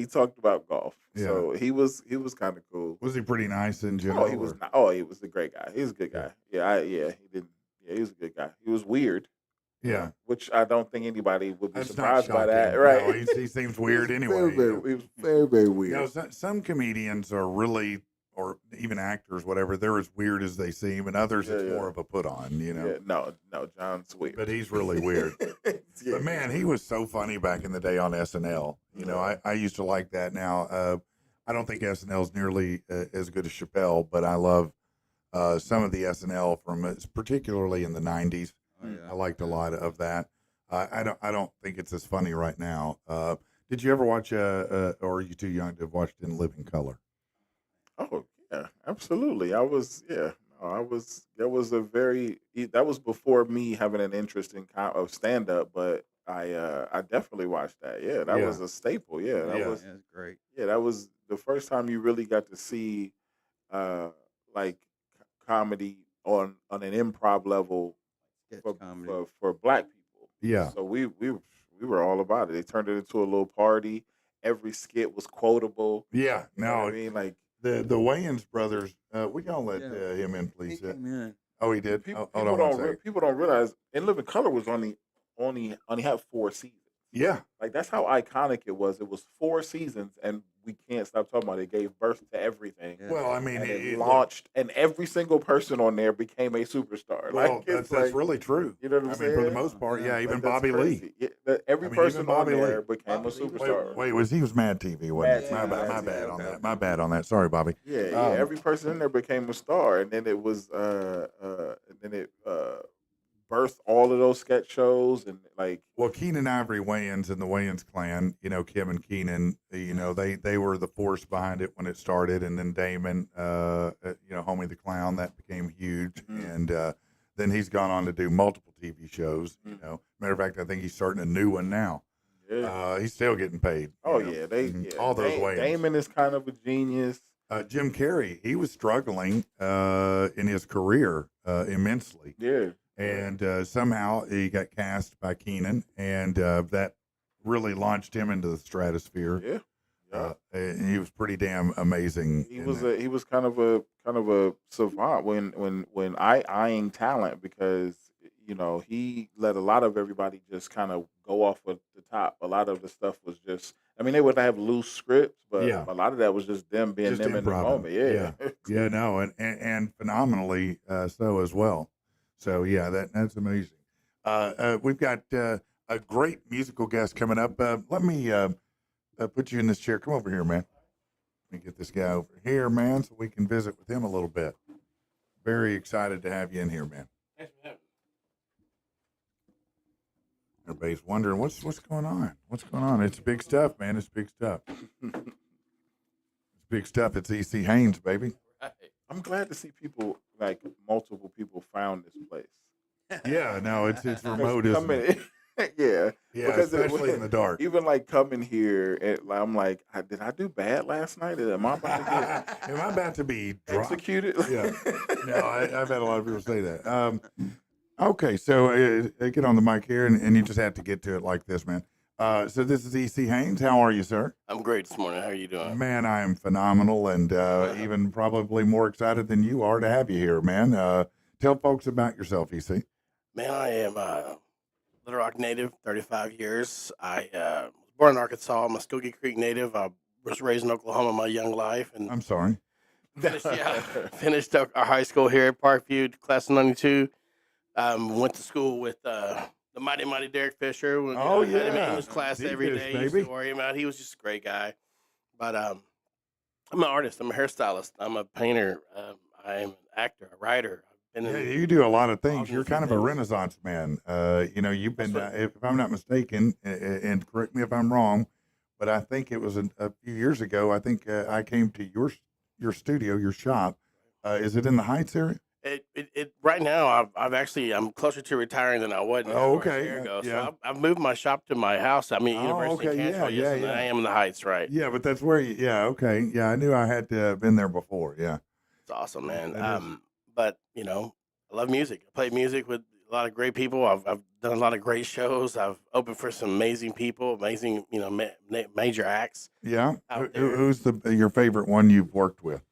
Speaker 3: talked about golf.
Speaker 2: Yeah.
Speaker 3: So he was kind of cool.
Speaker 2: Was he pretty nice in general?
Speaker 3: Oh, he was. He was a great guy. He was a good guy. He was a good guy. He was weird.
Speaker 2: Yeah.
Speaker 3: Which I don't think anybody would be
Speaker 2: That's not
Speaker 3: surprised by that,
Speaker 2: shocking.
Speaker 3: right?
Speaker 2: No, he seems weird anyway.
Speaker 3: He was very, very weird.
Speaker 2: Some comedians are really or even actors, whatever, they're as weird as they seem, and others
Speaker 3: Yeah,
Speaker 2: it's
Speaker 3: yeah.
Speaker 2: more of a put on, you know.
Speaker 3: Yeah, no, John's weird.
Speaker 2: But he's really weird.
Speaker 3: Yeah,
Speaker 2: But man, he was so funny back in the day on SNL. You know, I used to like that. Now, I don't think SNL is nearly as good as Chappelle, but I love some of the SNL from particularly in the '90s.
Speaker 4: Oh, yeah.
Speaker 2: I liked a lot of that. I don't think it's as funny right now. Did you ever watch, or are you too young to have watched In Living Color?
Speaker 3: Oh yeah, absolutely. I was yeah. No, I was that was a very that was before me having an interest in of stand up, but I definitely watched that. Yeah, that
Speaker 2: Yeah.
Speaker 3: was a staple. Yeah, that
Speaker 2: Yeah.
Speaker 3: was
Speaker 4: Yeah, it's great.
Speaker 3: yeah, that was the first time you really got to see uh like comedy on an improv level
Speaker 4: Sketch
Speaker 3: for
Speaker 4: comedy.
Speaker 3: for black people.
Speaker 2: Yeah.
Speaker 3: So we were all about it. They turned it into a little party. Every skit was quotable.
Speaker 2: Yeah.
Speaker 3: You know what
Speaker 2: No,
Speaker 3: I mean, like
Speaker 2: the Wayans brothers. We gonna let
Speaker 4: Yeah.
Speaker 2: him in,
Speaker 4: He
Speaker 2: please.
Speaker 4: came in.
Speaker 2: Oh, he did.
Speaker 3: people,
Speaker 2: Hold
Speaker 3: people
Speaker 2: on one
Speaker 3: don't
Speaker 2: second.
Speaker 3: people don't realize In Living Color was only had 4 seasons.
Speaker 2: Yeah.
Speaker 3: Like that's how iconic it was. It was 4 seasons, and we can't stop talking about it. It gave birth to everything.
Speaker 4: Yeah.
Speaker 2: Well, I mean,
Speaker 3: And it
Speaker 2: look,
Speaker 3: launched, and every single person on there became a superstar.
Speaker 2: well,
Speaker 3: Like
Speaker 2: that's
Speaker 3: it's like
Speaker 2: really true.
Speaker 3: you know what I'm
Speaker 2: I
Speaker 3: saying.
Speaker 2: mean, for the most part,
Speaker 4: Yeah.
Speaker 2: yeah.
Speaker 3: Like,
Speaker 2: even
Speaker 3: that's
Speaker 2: Bobby Lee.
Speaker 3: crazy. Yeah, every
Speaker 2: I mean,
Speaker 3: person
Speaker 2: even Bobby
Speaker 3: on
Speaker 2: Lee.
Speaker 3: there became a
Speaker 4: Bobby Lee was
Speaker 3: superstar.
Speaker 2: Wait, was he was Mad TV? Wasn't he?
Speaker 3: Mad
Speaker 2: My
Speaker 3: TV,
Speaker 2: bad. My
Speaker 3: Mad
Speaker 2: bad
Speaker 3: TV,
Speaker 2: on
Speaker 4: okay.
Speaker 2: that. My bad on that. Sorry, Bobby.
Speaker 3: Yeah,
Speaker 2: Um,
Speaker 3: every person in there became a star, and then it was, and then it birthed all of those sketch shows, and like,
Speaker 2: Well, Keenan Ivory Wayans and the Wayans clan, you know, Kim and Keenan, you know, they were the force behind it when it started, and then Damon, you know, Homie the Clown, that became huge, and then he's gone on to do multiple TV shows. You know, matter of fact, I think he's starting a new one now.
Speaker 3: yeah.
Speaker 2: He's still getting paid.
Speaker 3: Oh
Speaker 2: you know.
Speaker 3: yeah,
Speaker 2: Mhm. All those Wayans.
Speaker 3: Damon is kind of a genius.
Speaker 2: Jim Carrey, he was struggling in his career immensely.
Speaker 3: Yeah,
Speaker 2: And somehow he got cast by Keenan, and that really launched him into the stratosphere.
Speaker 3: yeah.
Speaker 2: And he was pretty damn amazing.
Speaker 3: He
Speaker 2: in
Speaker 3: was
Speaker 2: that.
Speaker 3: he was kind of a savant when eyeing talent, because you know he let a lot of everybody just kind of go off of the top. A lot of the stuff was just, I mean, they would have loose scripts, but
Speaker 2: Yeah.
Speaker 3: a lot of that was just them being
Speaker 2: Just
Speaker 3: them in the
Speaker 2: improv.
Speaker 3: moment. Yeah,
Speaker 2: Yeah, no, and phenomenally so as well. So yeah, that's amazing. We've got a great musical guest coming up. Let me put you in this chair. Come over here, man. Let me get this guy over here, man, so we can visit with him a little bit. Very excited to have you in here, man. Everybody's wondering what's going on. What's going on? It's big stuff, man. It's big stuff. It's big stuff. It's EC Haynes, baby.
Speaker 3: I'm glad to see people, like multiple people, found this place.
Speaker 2: Yeah, no, it's remote,
Speaker 3: Because
Speaker 2: isn't it?
Speaker 3: yeah,
Speaker 2: Yeah,
Speaker 3: because
Speaker 2: especially in the dark.
Speaker 3: Even like coming here, and I'm like, did I do bad last night? Am I about to get
Speaker 2: Am I about to be dropped?
Speaker 3: executed?
Speaker 2: Yeah. No, I've had a lot of people say that. Okay, so get on the mic here, and you just have to get to it like this, man. So this is EC Haynes. How are you, sir?
Speaker 11: I'm great this morning. How are you doing?
Speaker 2: Man, I am phenomenal, and even probably more excited than you are to have you here, man. Tell folks about yourself, EC.
Speaker 11: Man, I am Little Rock native, 35 years. I was born in Arkansas. I'm a Skokie Creek native. I was raised in Oklahoma my young life, and
Speaker 2: I'm sorry.
Speaker 11: finished our high school here at Parkview, class of '92. Went to school with the mighty Derek Fisher.
Speaker 2: Oh,
Speaker 11: I had him in
Speaker 2: yeah.
Speaker 11: English class every
Speaker 2: D-Fish,
Speaker 11: day. Used
Speaker 2: baby.
Speaker 11: to worry him out. He was just a great guy. But I'm an artist. I'm a hairstylist. I'm a painter. I'm an actor, a writer. I've been
Speaker 2: Yeah,
Speaker 11: in
Speaker 2: you do a lot of things.
Speaker 11: all
Speaker 2: You're
Speaker 11: different
Speaker 2: kind of a
Speaker 11: things.
Speaker 2: renaissance man. You know, you've been,
Speaker 11: That's
Speaker 2: if I'm not mistaken, and correct me if I'm wrong, but I think it was a few years ago. I think I came to your studio, your shop. Is it in the Heights area?
Speaker 11: It right now I'm closer to retiring than I was
Speaker 2: Oh,
Speaker 11: a
Speaker 2: okay.
Speaker 11: year ago.
Speaker 2: Yeah.
Speaker 11: So I've moved my shop to my house. I'm at
Speaker 2: Oh,
Speaker 11: University
Speaker 2: okay.
Speaker 11: of Canterbury,
Speaker 2: Yeah,
Speaker 11: and
Speaker 2: yeah.
Speaker 11: I am in the Heights, right?
Speaker 2: Yeah, but that's where you, yeah, okay. Yeah, I knew I had been there before. Yeah.
Speaker 11: It's awesome, man.
Speaker 2: That is.
Speaker 11: But you know, I love music. I play music with a lot of great people. I've done a lot of great shows. I've opened for some amazing people, amazing, you know, major acts.
Speaker 2: Yeah.
Speaker 11: Out there.
Speaker 2: Who's your favorite one you've worked with?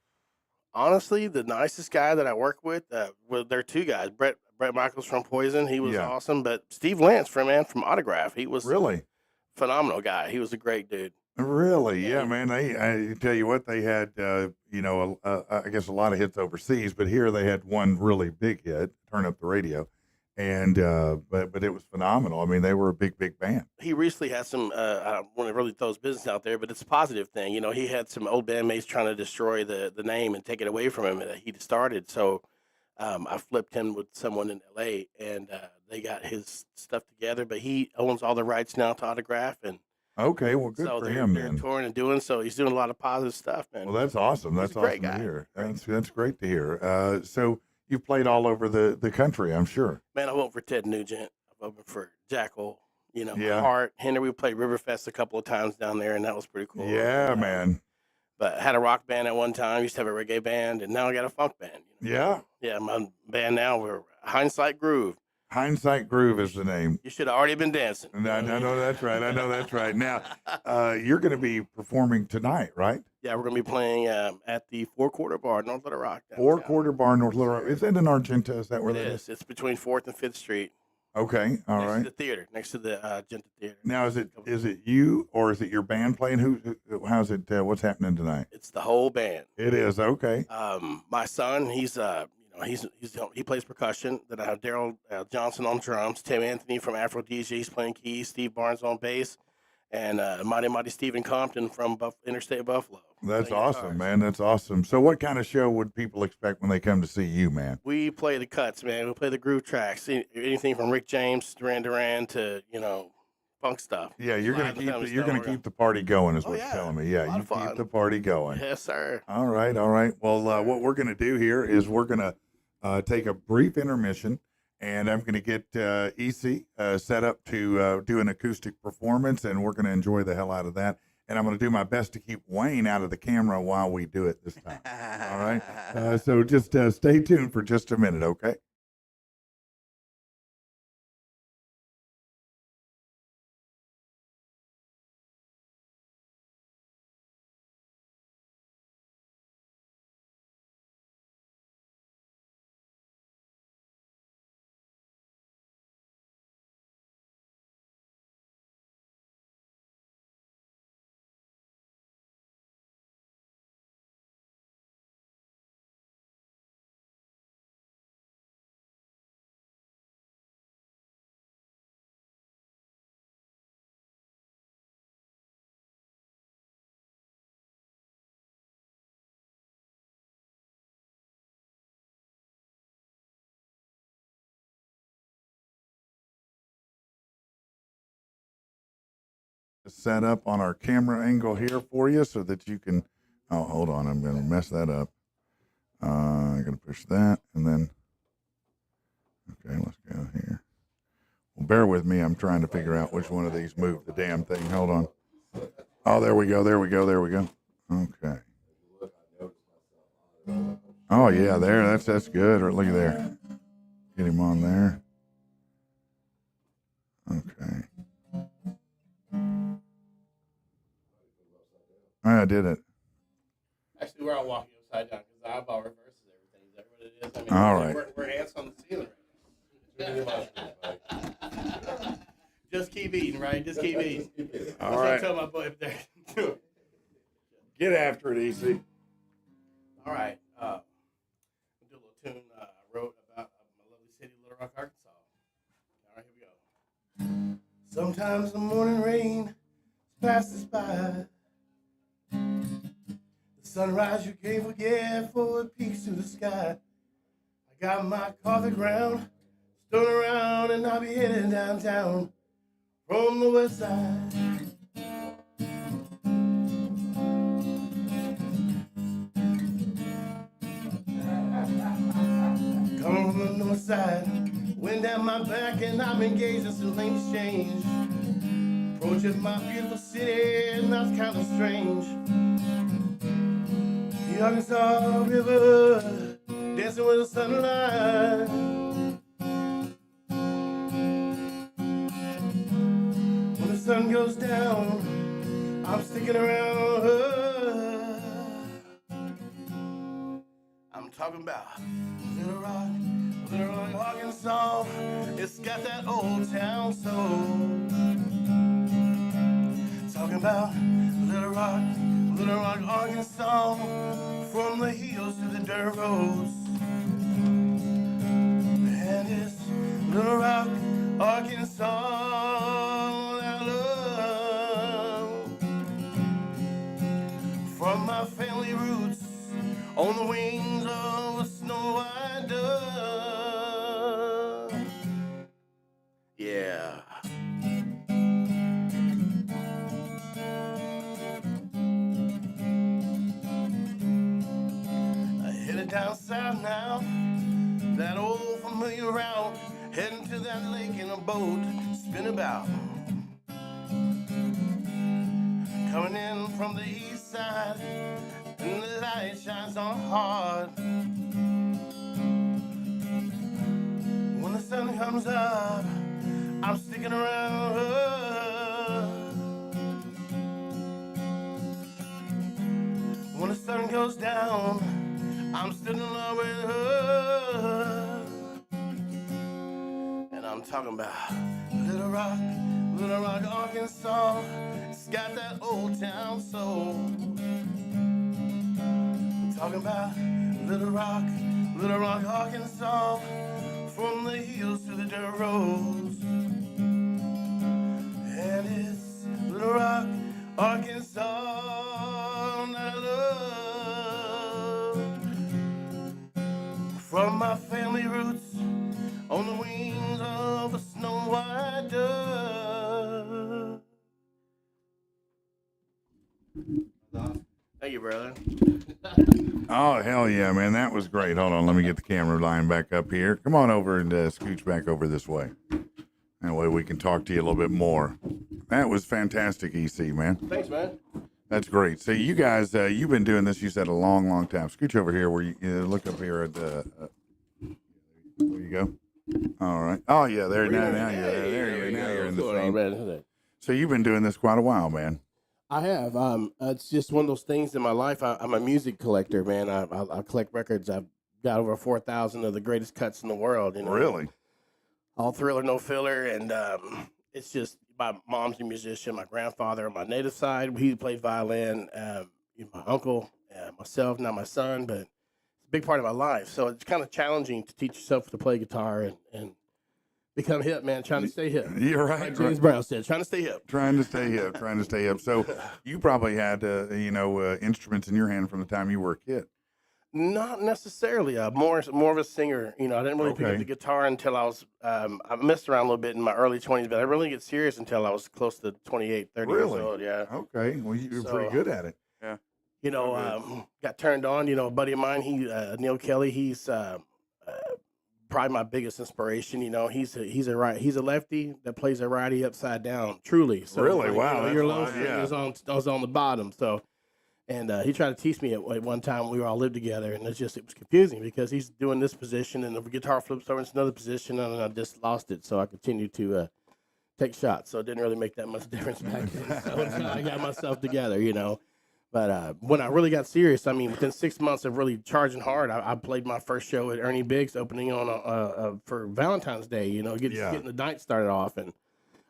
Speaker 11: Honestly, the nicest guy that I work with, well, there are two guys. Brett Michaels from Poison, he was
Speaker 2: Yeah.
Speaker 11: awesome. But Steve Lance from Autograph, he was
Speaker 2: Really?
Speaker 11: phenomenal guy. He was a great dude.
Speaker 2: Really? Yeah,
Speaker 11: Yeah.
Speaker 2: man. I tell you what, they had, I guess a lot of hits overseas, but here they had one really big hit, Turn Up the Radio. And, but it was phenomenal. I mean, they were a big, big band.
Speaker 11: He recently had some. I don't want to really throw his business out there, but it's a positive thing. He had some old bandmates trying to destroy the name and take it away from him that he started. So I flipped him with someone in L.A. and they got his stuff together. But he owns all the rights now to Autograph, and
Speaker 2: Okay, well, good
Speaker 11: so
Speaker 2: for
Speaker 11: they're,
Speaker 2: him,
Speaker 11: they're
Speaker 2: man.
Speaker 11: touring and doing. So he's doing a lot of positive stuff, man.
Speaker 2: Well, that's awesome. That's
Speaker 11: a great
Speaker 2: awesome to
Speaker 11: guy.
Speaker 2: hear. That's great to hear. So you've played all over the country, I'm sure.
Speaker 11: Man, I've opened for Ted Nugent. I've opened for Jackal.
Speaker 2: Yeah.
Speaker 11: Hart, Henry. We played Riverfest a couple of times down there, and that was pretty cool.
Speaker 2: Yeah, man.
Speaker 11: But I had a rock band at one time. Used to have a reggae band, and now I got a funk band.
Speaker 2: Yeah.
Speaker 11: Yeah, my band now, we're Hindsight Groove.
Speaker 2: Hindsight Groove is the name.
Speaker 11: You should have already been dancing.
Speaker 2: And I know that's right. I know that's right. Now, you're going to be performing tonight, right?
Speaker 11: Yeah, we're going to be playing at the Four Quarter Bar, North Little Rock. downtown.
Speaker 2: Four Quarter Bar, North Little Rock. Is that in Argenta? Is that where
Speaker 11: It
Speaker 2: that
Speaker 11: is.
Speaker 2: is?
Speaker 11: It's between 4th and 5th Street.
Speaker 2: Okay. All
Speaker 11: next
Speaker 2: right.
Speaker 11: to the theater, next to the Argenta Theater.
Speaker 2: Now, is it you or is it your band playing? How's it? What's happening tonight?
Speaker 11: It's the whole band.
Speaker 2: It is. Okay.
Speaker 11: My son, he plays percussion. Then I have Daryl Johnson on drums, Tim Anthony from Afro DJs playing keys, Steve Barnes on bass, and Mighty Stephen Compton from Interstate Buffalo.
Speaker 2: That's
Speaker 11: playing
Speaker 2: awesome,
Speaker 11: guitars.
Speaker 2: man. That's awesome. So, what kind of show would people expect when they come to see you, man?
Speaker 11: We play the cuts, man. We play the groove tracks. Anything from Rick James, Duran Duran to funk stuff.
Speaker 2: Yeah, you're
Speaker 11: Slide
Speaker 2: gonna
Speaker 11: the
Speaker 2: keep
Speaker 11: Family
Speaker 2: you're gonna
Speaker 11: Stone.
Speaker 2: keep the party going, is
Speaker 11: Oh,
Speaker 2: what
Speaker 11: yeah.
Speaker 2: you're telling me.
Speaker 11: A
Speaker 2: Yeah,
Speaker 11: lot
Speaker 2: you
Speaker 11: of fun.
Speaker 2: keep the party going.
Speaker 11: Yes, sir.
Speaker 2: All right, all right. Well, what we're gonna do here is we're gonna take a brief intermission, and I'm gonna get EC set up to do an acoustic performance, and we're gonna enjoy the hell out of that. And I'm gonna do my best to keep Wayne out of the camera while we do it this time. All right. So just stay tuned for just a minute, okay? Set up on our camera angle here for you so that you can, oh, hold on, I'm going to mess that up. I'm going to push that and then, okay, let's go here. Well, bear with me. I'm trying to figure out which one of these moved the damn thing. Hold on. Oh, there we go. There we go. There we go. Okay. Oh yeah, there. That's good. Or look at there. Get him on there. Okay. I did it.
Speaker 11: Actually, we're all walking upside down because the eyeball reverses everything. Is that what it is? I mean,
Speaker 2: All right.
Speaker 11: We're ants on the ceiling right now. Just keep eating, right? Just keep eating.
Speaker 2: All
Speaker 11: That's what I
Speaker 2: right.
Speaker 11: tell my boy up there.
Speaker 2: Get after it, EC.
Speaker 11: All right. We'll do a little tune I wrote about my lovely city, Little Rock, Arkansas. All right, here we go. Sometimes the morning rain passes by. The sunrise you can't forget for it peeks to the sky. I got my coffee ground, stood around, and I'll be heading downtown from the west side. Coming from the north side, wind at my back, and I'm engaged in some lane exchange. Approaching my beautiful city, and that's kind of strange. The Arkansas River, dancing with the sunlight. When the sun goes down, I'm sticking around. I'm talking about Little Rock, Arkansas. It's got that old town soul. Talking about Little Rock, Arkansas. from the hills to the dirt roads. And it's Little Rock, Arkansas, that I love. From my family roots on the wings of a snow white dove. Yeah. I headed down south now, that old familiar route, heading to that lake in a boat, spin about. Coming in from the east side, and the light shines on hard. When the sun comes up, I'm sticking around her. When the sun goes down, I'm still in love with her. And I'm talking about Little Rock, Arkansas. It's got that old town soul. I'm talking about Little Rock, Arkansas. From the hills to the dirt roads. And it's Little Rock, Arkansas, that I love. From my family roots on the wings of a snow white dove. Thank you, brother.
Speaker 2: Oh, hell yeah, man. That was great. Hold on. Let me get the camera line back up here. Come on over and scooch back over this way. That way we can talk to you a little bit more. That was fantastic, EC, man.
Speaker 11: Thanks, man.
Speaker 2: That's great. So you guys, you've been doing this, you said, a long, long time. Scooch over here where you look up here at the, there you go. All right. Oh, yeah, there, now you're there. There you go. Now you're in the frame. So you've been doing this quite a while, man.
Speaker 11: I have. It's just one of those things in my life. I'm a music collector, man. I collect records. I've got over 4,000 of the greatest cuts in the world. You know?
Speaker 2: Really?
Speaker 11: All Thriller, No Filler, and it's just my mom's a musician. My grandfather on my native side, he played violin. My uncle, myself, now my son, but it's a big part of my life. So it's kind of challenging to teach yourself to play guitar and become hip, man. Trying to stay hip.
Speaker 2: You're right.
Speaker 11: Like James Brown said, trying to stay hip.
Speaker 2: Trying to stay hip. So you probably had, instruments in your hand from the time you were a kid.
Speaker 11: Not necessarily. More of a singer. I didn't really pick up the guitar until I was. I messed around a little bit in my early 20s, but I really get serious until I was close to 28, 30 years old. Yeah.
Speaker 2: Okay. Well, you were pretty good at it. Yeah.
Speaker 11: Got turned on. A buddy of mine, Neil Kelly. He's probably my biggest inspiration. He's a lefty that plays a righty upside down. Truly. So,
Speaker 2: really? Wow.
Speaker 11: Your low string is on the bottom. So. And he tried to teach me at one time. We all lived together, and it was confusing because he's doing this position, and the guitar flips over into another position, and I just lost it. So I continued to take shots. So it didn't really make that much difference back then. So until I got myself together, But when I really got serious, within 6 months of really charging hard, I played my first show at Ernie Biggs, opening on for Valentine's Day. Getting the night started off, and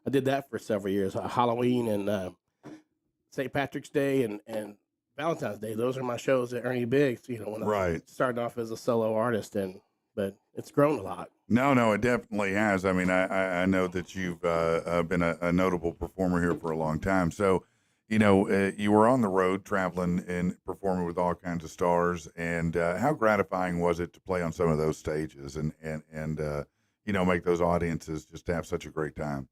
Speaker 11: I did that for several years. Halloween and St. Patrick's Day and Valentine's Day. Those are my shows at Ernie Biggs, when I started off as a solo artist, but it's grown a lot.
Speaker 2: No, it definitely has. I know that you've been a notable performer here for a long time. So, you were on the road traveling and performing with all kinds of stars. And how gratifying was it to play on some of those stages and make those audiences just have such a great time?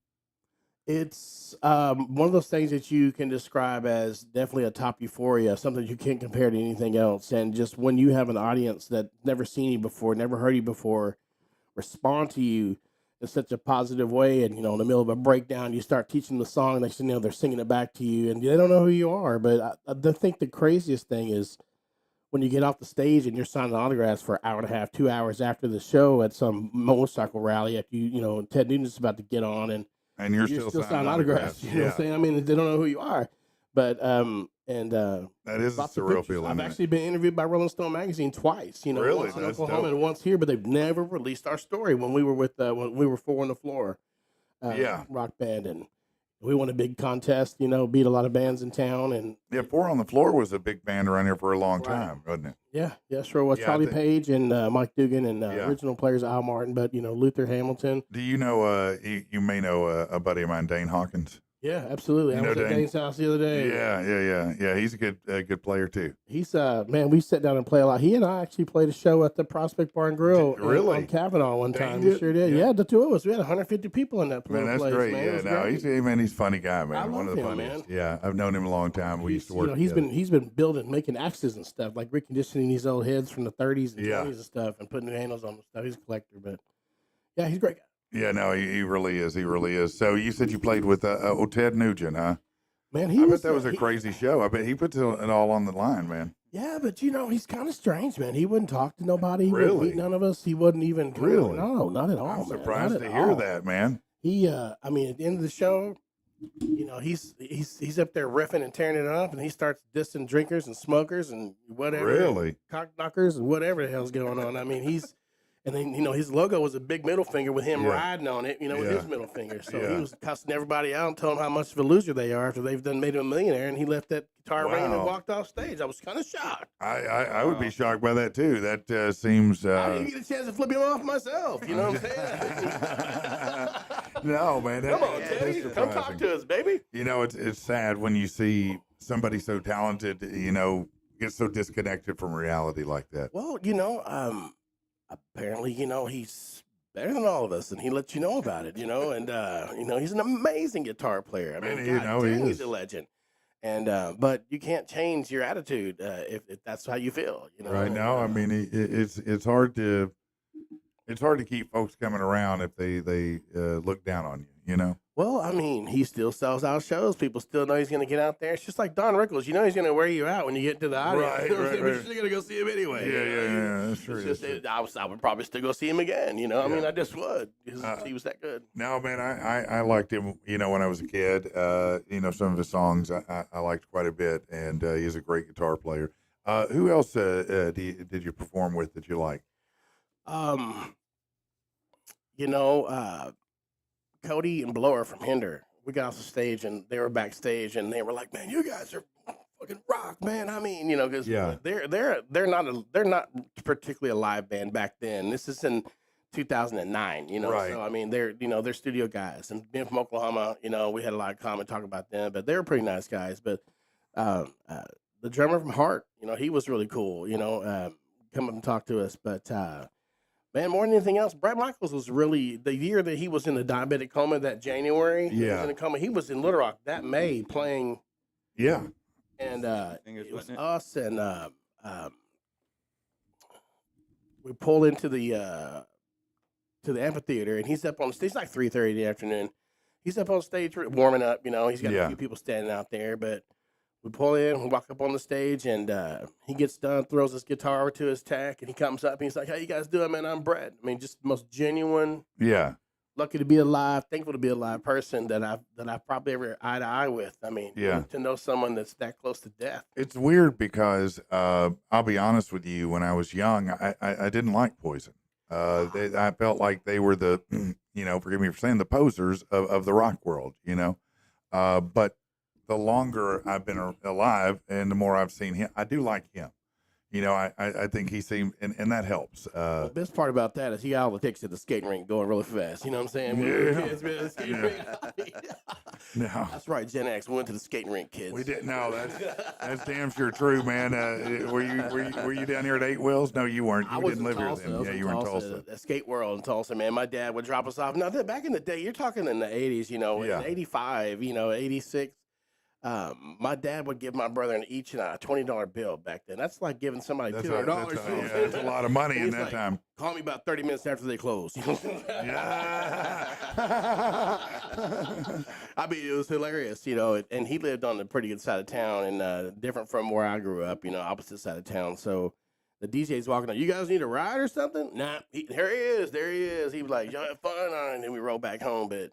Speaker 11: It's one of those things that you can describe as definitely a top euphoria, something you can't compare to anything else. And just when you have an audience that never seen you before, never heard you before, respond to you in such a positive way, and in the middle of a breakdown, you start teaching the song, next thing you know, they're singing it back to you, and they don't know who you are. But I think the craziest thing is when you get off the stage and you're signing autographs for an hour and a half, 2 hours after the show at some motorcycle rally after Ted Nugent's about to get on, and you're still signing autographs. You know what I'm saying? They don't know who you are. But that
Speaker 2: is a surreal feeling.
Speaker 11: I've actually been interviewed by Rolling Stone magazine twice.
Speaker 2: Really?
Speaker 11: Once in Oklahoma and once here, but they've never released our story when we were with when we were Four on the Floor, rock band, and We won a big contest, beat a lot of bands in town, and
Speaker 2: Yeah, Four on the Floor was a big band around here for a long
Speaker 11: Right.
Speaker 2: time, wasn't it?
Speaker 11: yeah, sure was.
Speaker 2: Yeah, I
Speaker 11: Charlie
Speaker 2: think-
Speaker 11: Page and Mike Dugan and
Speaker 2: Yeah.
Speaker 11: original players Al Martin, but Luther Hamilton.
Speaker 2: Do you know? You may know a buddy of mine, Dane Hawkins.
Speaker 11: Yeah, absolutely.
Speaker 2: You
Speaker 11: I
Speaker 2: know
Speaker 11: was at
Speaker 2: Dane?
Speaker 11: Dane's house the other day.
Speaker 2: Yeah. He's a good player too.
Speaker 11: He's man, we sit down and play a lot. He and I actually played a show at the Prospect Bar and Grill
Speaker 2: Really?
Speaker 11: on Kavanaugh one
Speaker 2: Dang,
Speaker 11: time.
Speaker 2: did?
Speaker 11: We sure did.
Speaker 2: Yeah.
Speaker 11: Yeah, the two of us. We had 150 people in that
Speaker 2: Man,
Speaker 11: little
Speaker 2: that's
Speaker 11: place.
Speaker 2: great.
Speaker 11: Man. It
Speaker 2: Yeah,
Speaker 11: was
Speaker 2: no,
Speaker 11: great.
Speaker 2: he's a funny guy, man.
Speaker 11: I
Speaker 2: One
Speaker 11: love
Speaker 2: of the
Speaker 11: him,
Speaker 2: funniest.
Speaker 11: man.
Speaker 2: Yeah, I've known him a long time. We used to work.
Speaker 11: He's
Speaker 2: together.
Speaker 11: been building, making axes and stuff, like reconditioning these old heads from the 30s and
Speaker 2: Yeah.
Speaker 11: 20s and stuff, and putting new handles on them and stuff. He's a collector, but yeah, he's a great guy.
Speaker 2: Yeah, no, he really is. He really is. So you said you played with Ted Nugent, huh?
Speaker 11: Man,
Speaker 2: I bet that was a crazy show. I bet he puts it all on the line, man.
Speaker 11: Yeah, but he's kind of strange, man. He wouldn't talk to nobody. He wouldn't
Speaker 2: Really?
Speaker 11: meet none of us. He wouldn't even.
Speaker 2: Really?
Speaker 11: No, not at all.
Speaker 2: I'm
Speaker 11: man.
Speaker 2: surprised
Speaker 11: Not
Speaker 2: to
Speaker 11: at
Speaker 2: hear
Speaker 11: all.
Speaker 2: that, man.
Speaker 11: He, I mean, at the end of the show, he's up there riffing and tearing it up, and he starts dissing drinkers and smokers and whatever.
Speaker 2: Really?
Speaker 11: Cock knockers and whatever the hell's going on. I mean, and then his logo was a big middle finger with him
Speaker 2: Yeah.
Speaker 11: riding on it, with
Speaker 2: Yeah.
Speaker 11: his middle finger. So
Speaker 2: Yeah.
Speaker 11: he was cussing everybody out and telling them how much of a loser they are after they've made him a millionaire, and he left that guitar ringing and
Speaker 2: Wow.
Speaker 11: walked off stage. I was kind of shocked.
Speaker 2: I would be shocked by that too. That seems.
Speaker 11: I didn't get a chance to flip him off myself. You know what I'm saying?
Speaker 2: No, man.
Speaker 11: Come on,
Speaker 2: that's
Speaker 11: Teddy. Come talk
Speaker 2: surprising.
Speaker 11: to us, baby.
Speaker 2: It's sad when you see somebody so talented, get so disconnected from reality like that.
Speaker 11: Well, apparently, he's better than all of us, and he lets you know about it, and he's an amazing guitar player. I mean,
Speaker 2: Man, he
Speaker 11: he's
Speaker 2: is.
Speaker 11: a legend. And but you can't change your attitude if that's how you feel,
Speaker 2: Right now, I mean, it's hard to keep folks coming around if they look down on you.
Speaker 11: Well, I mean, he still sells out shows. People still know he's going to get out there. It's just like Don Rickles. He's going to wear you out when you get to the audience.
Speaker 2: Right,
Speaker 11: You know what I'm
Speaker 2: right,
Speaker 11: saying? But
Speaker 2: right.
Speaker 11: you're still going to go see him anyway.
Speaker 2: Yeah, that's true.
Speaker 11: It's just, I would probably still go see him again. I mean, I just would because he was that good.
Speaker 2: No, man, I liked him, when I was a kid. Some of his songs I liked quite a bit, and he's a great guitar player. Who else did you perform with that you like?
Speaker 11: Cody and Blower from Hinder. We got off the stage and they were backstage and they were like, "Man, you guys are fucking rock, man." I mean, because they're not particularly a live band back then. This is in 2009,
Speaker 2: Right.
Speaker 11: So I mean, they're studio guys and being from Oklahoma, we had a lot of common talk about them, but they were pretty nice guys. But the drummer from Heart, he was really cool, come up and talk to us. But man, more than anything else, Brad Michaels was really the year that he was in the diabetic coma. That January, he was in a coma. He was in Little Rock that May playing.
Speaker 2: Yeah,
Speaker 11: and
Speaker 4: Fingers,
Speaker 11: it was
Speaker 4: wasn't it?
Speaker 11: us and we pulled into the amphitheater, and he's up on the stage. It's like 3:30 in the afternoon. He's up on stage warming up. He's got a few people standing out there, but. We pull in, we walk up on the stage, and he gets done, throws his guitar over to his tech, and he comes up and he's like, "How you guys doing, man? I'm Brett." I mean, just the most genuine, lucky to be alive, thankful to be a live person that I've probably ever eye to eye with. I mean, to know someone that's that close to death.
Speaker 2: It's weird because I'll be honest with you. When I was young, I didn't like Poison. I felt like they were the, forgive me for saying, the posers of the rock world. But the longer I've been alive and the more I've seen him, I do like him. I think he seemed, and that helps.
Speaker 11: The best part about that is he got all the tickets at the skating rink going really fast. You know what I'm saying? We were kids, man, the skating rink.
Speaker 2: No.
Speaker 11: That's right, Gen X. We went to the skating rink, kids.
Speaker 2: We didn't. No, that's damn sure true, man. Were you down here at Eight Wheels? No, you weren't. You didn't live here then. Yeah, you were in Tulsa.
Speaker 11: The skate world in Tulsa, man. My dad would drop us off. Now, back in the day, you're talking in the 80s, in 85, 86. My dad would give my brother and each and a $20 bill back then. That's like giving somebody $200.
Speaker 2: That's a lot of money in that time.
Speaker 11: Call me about 30 minutes after they close.
Speaker 2: Yeah.
Speaker 11: I mean, it was hilarious, and he lived on the pretty good side of town and different from where I grew up, opposite side of town. So the DJ's walking up, "You guys need a ride or something?" Nah, there he is. He was like, "Y'all have fun on it." And then we rode back home. But,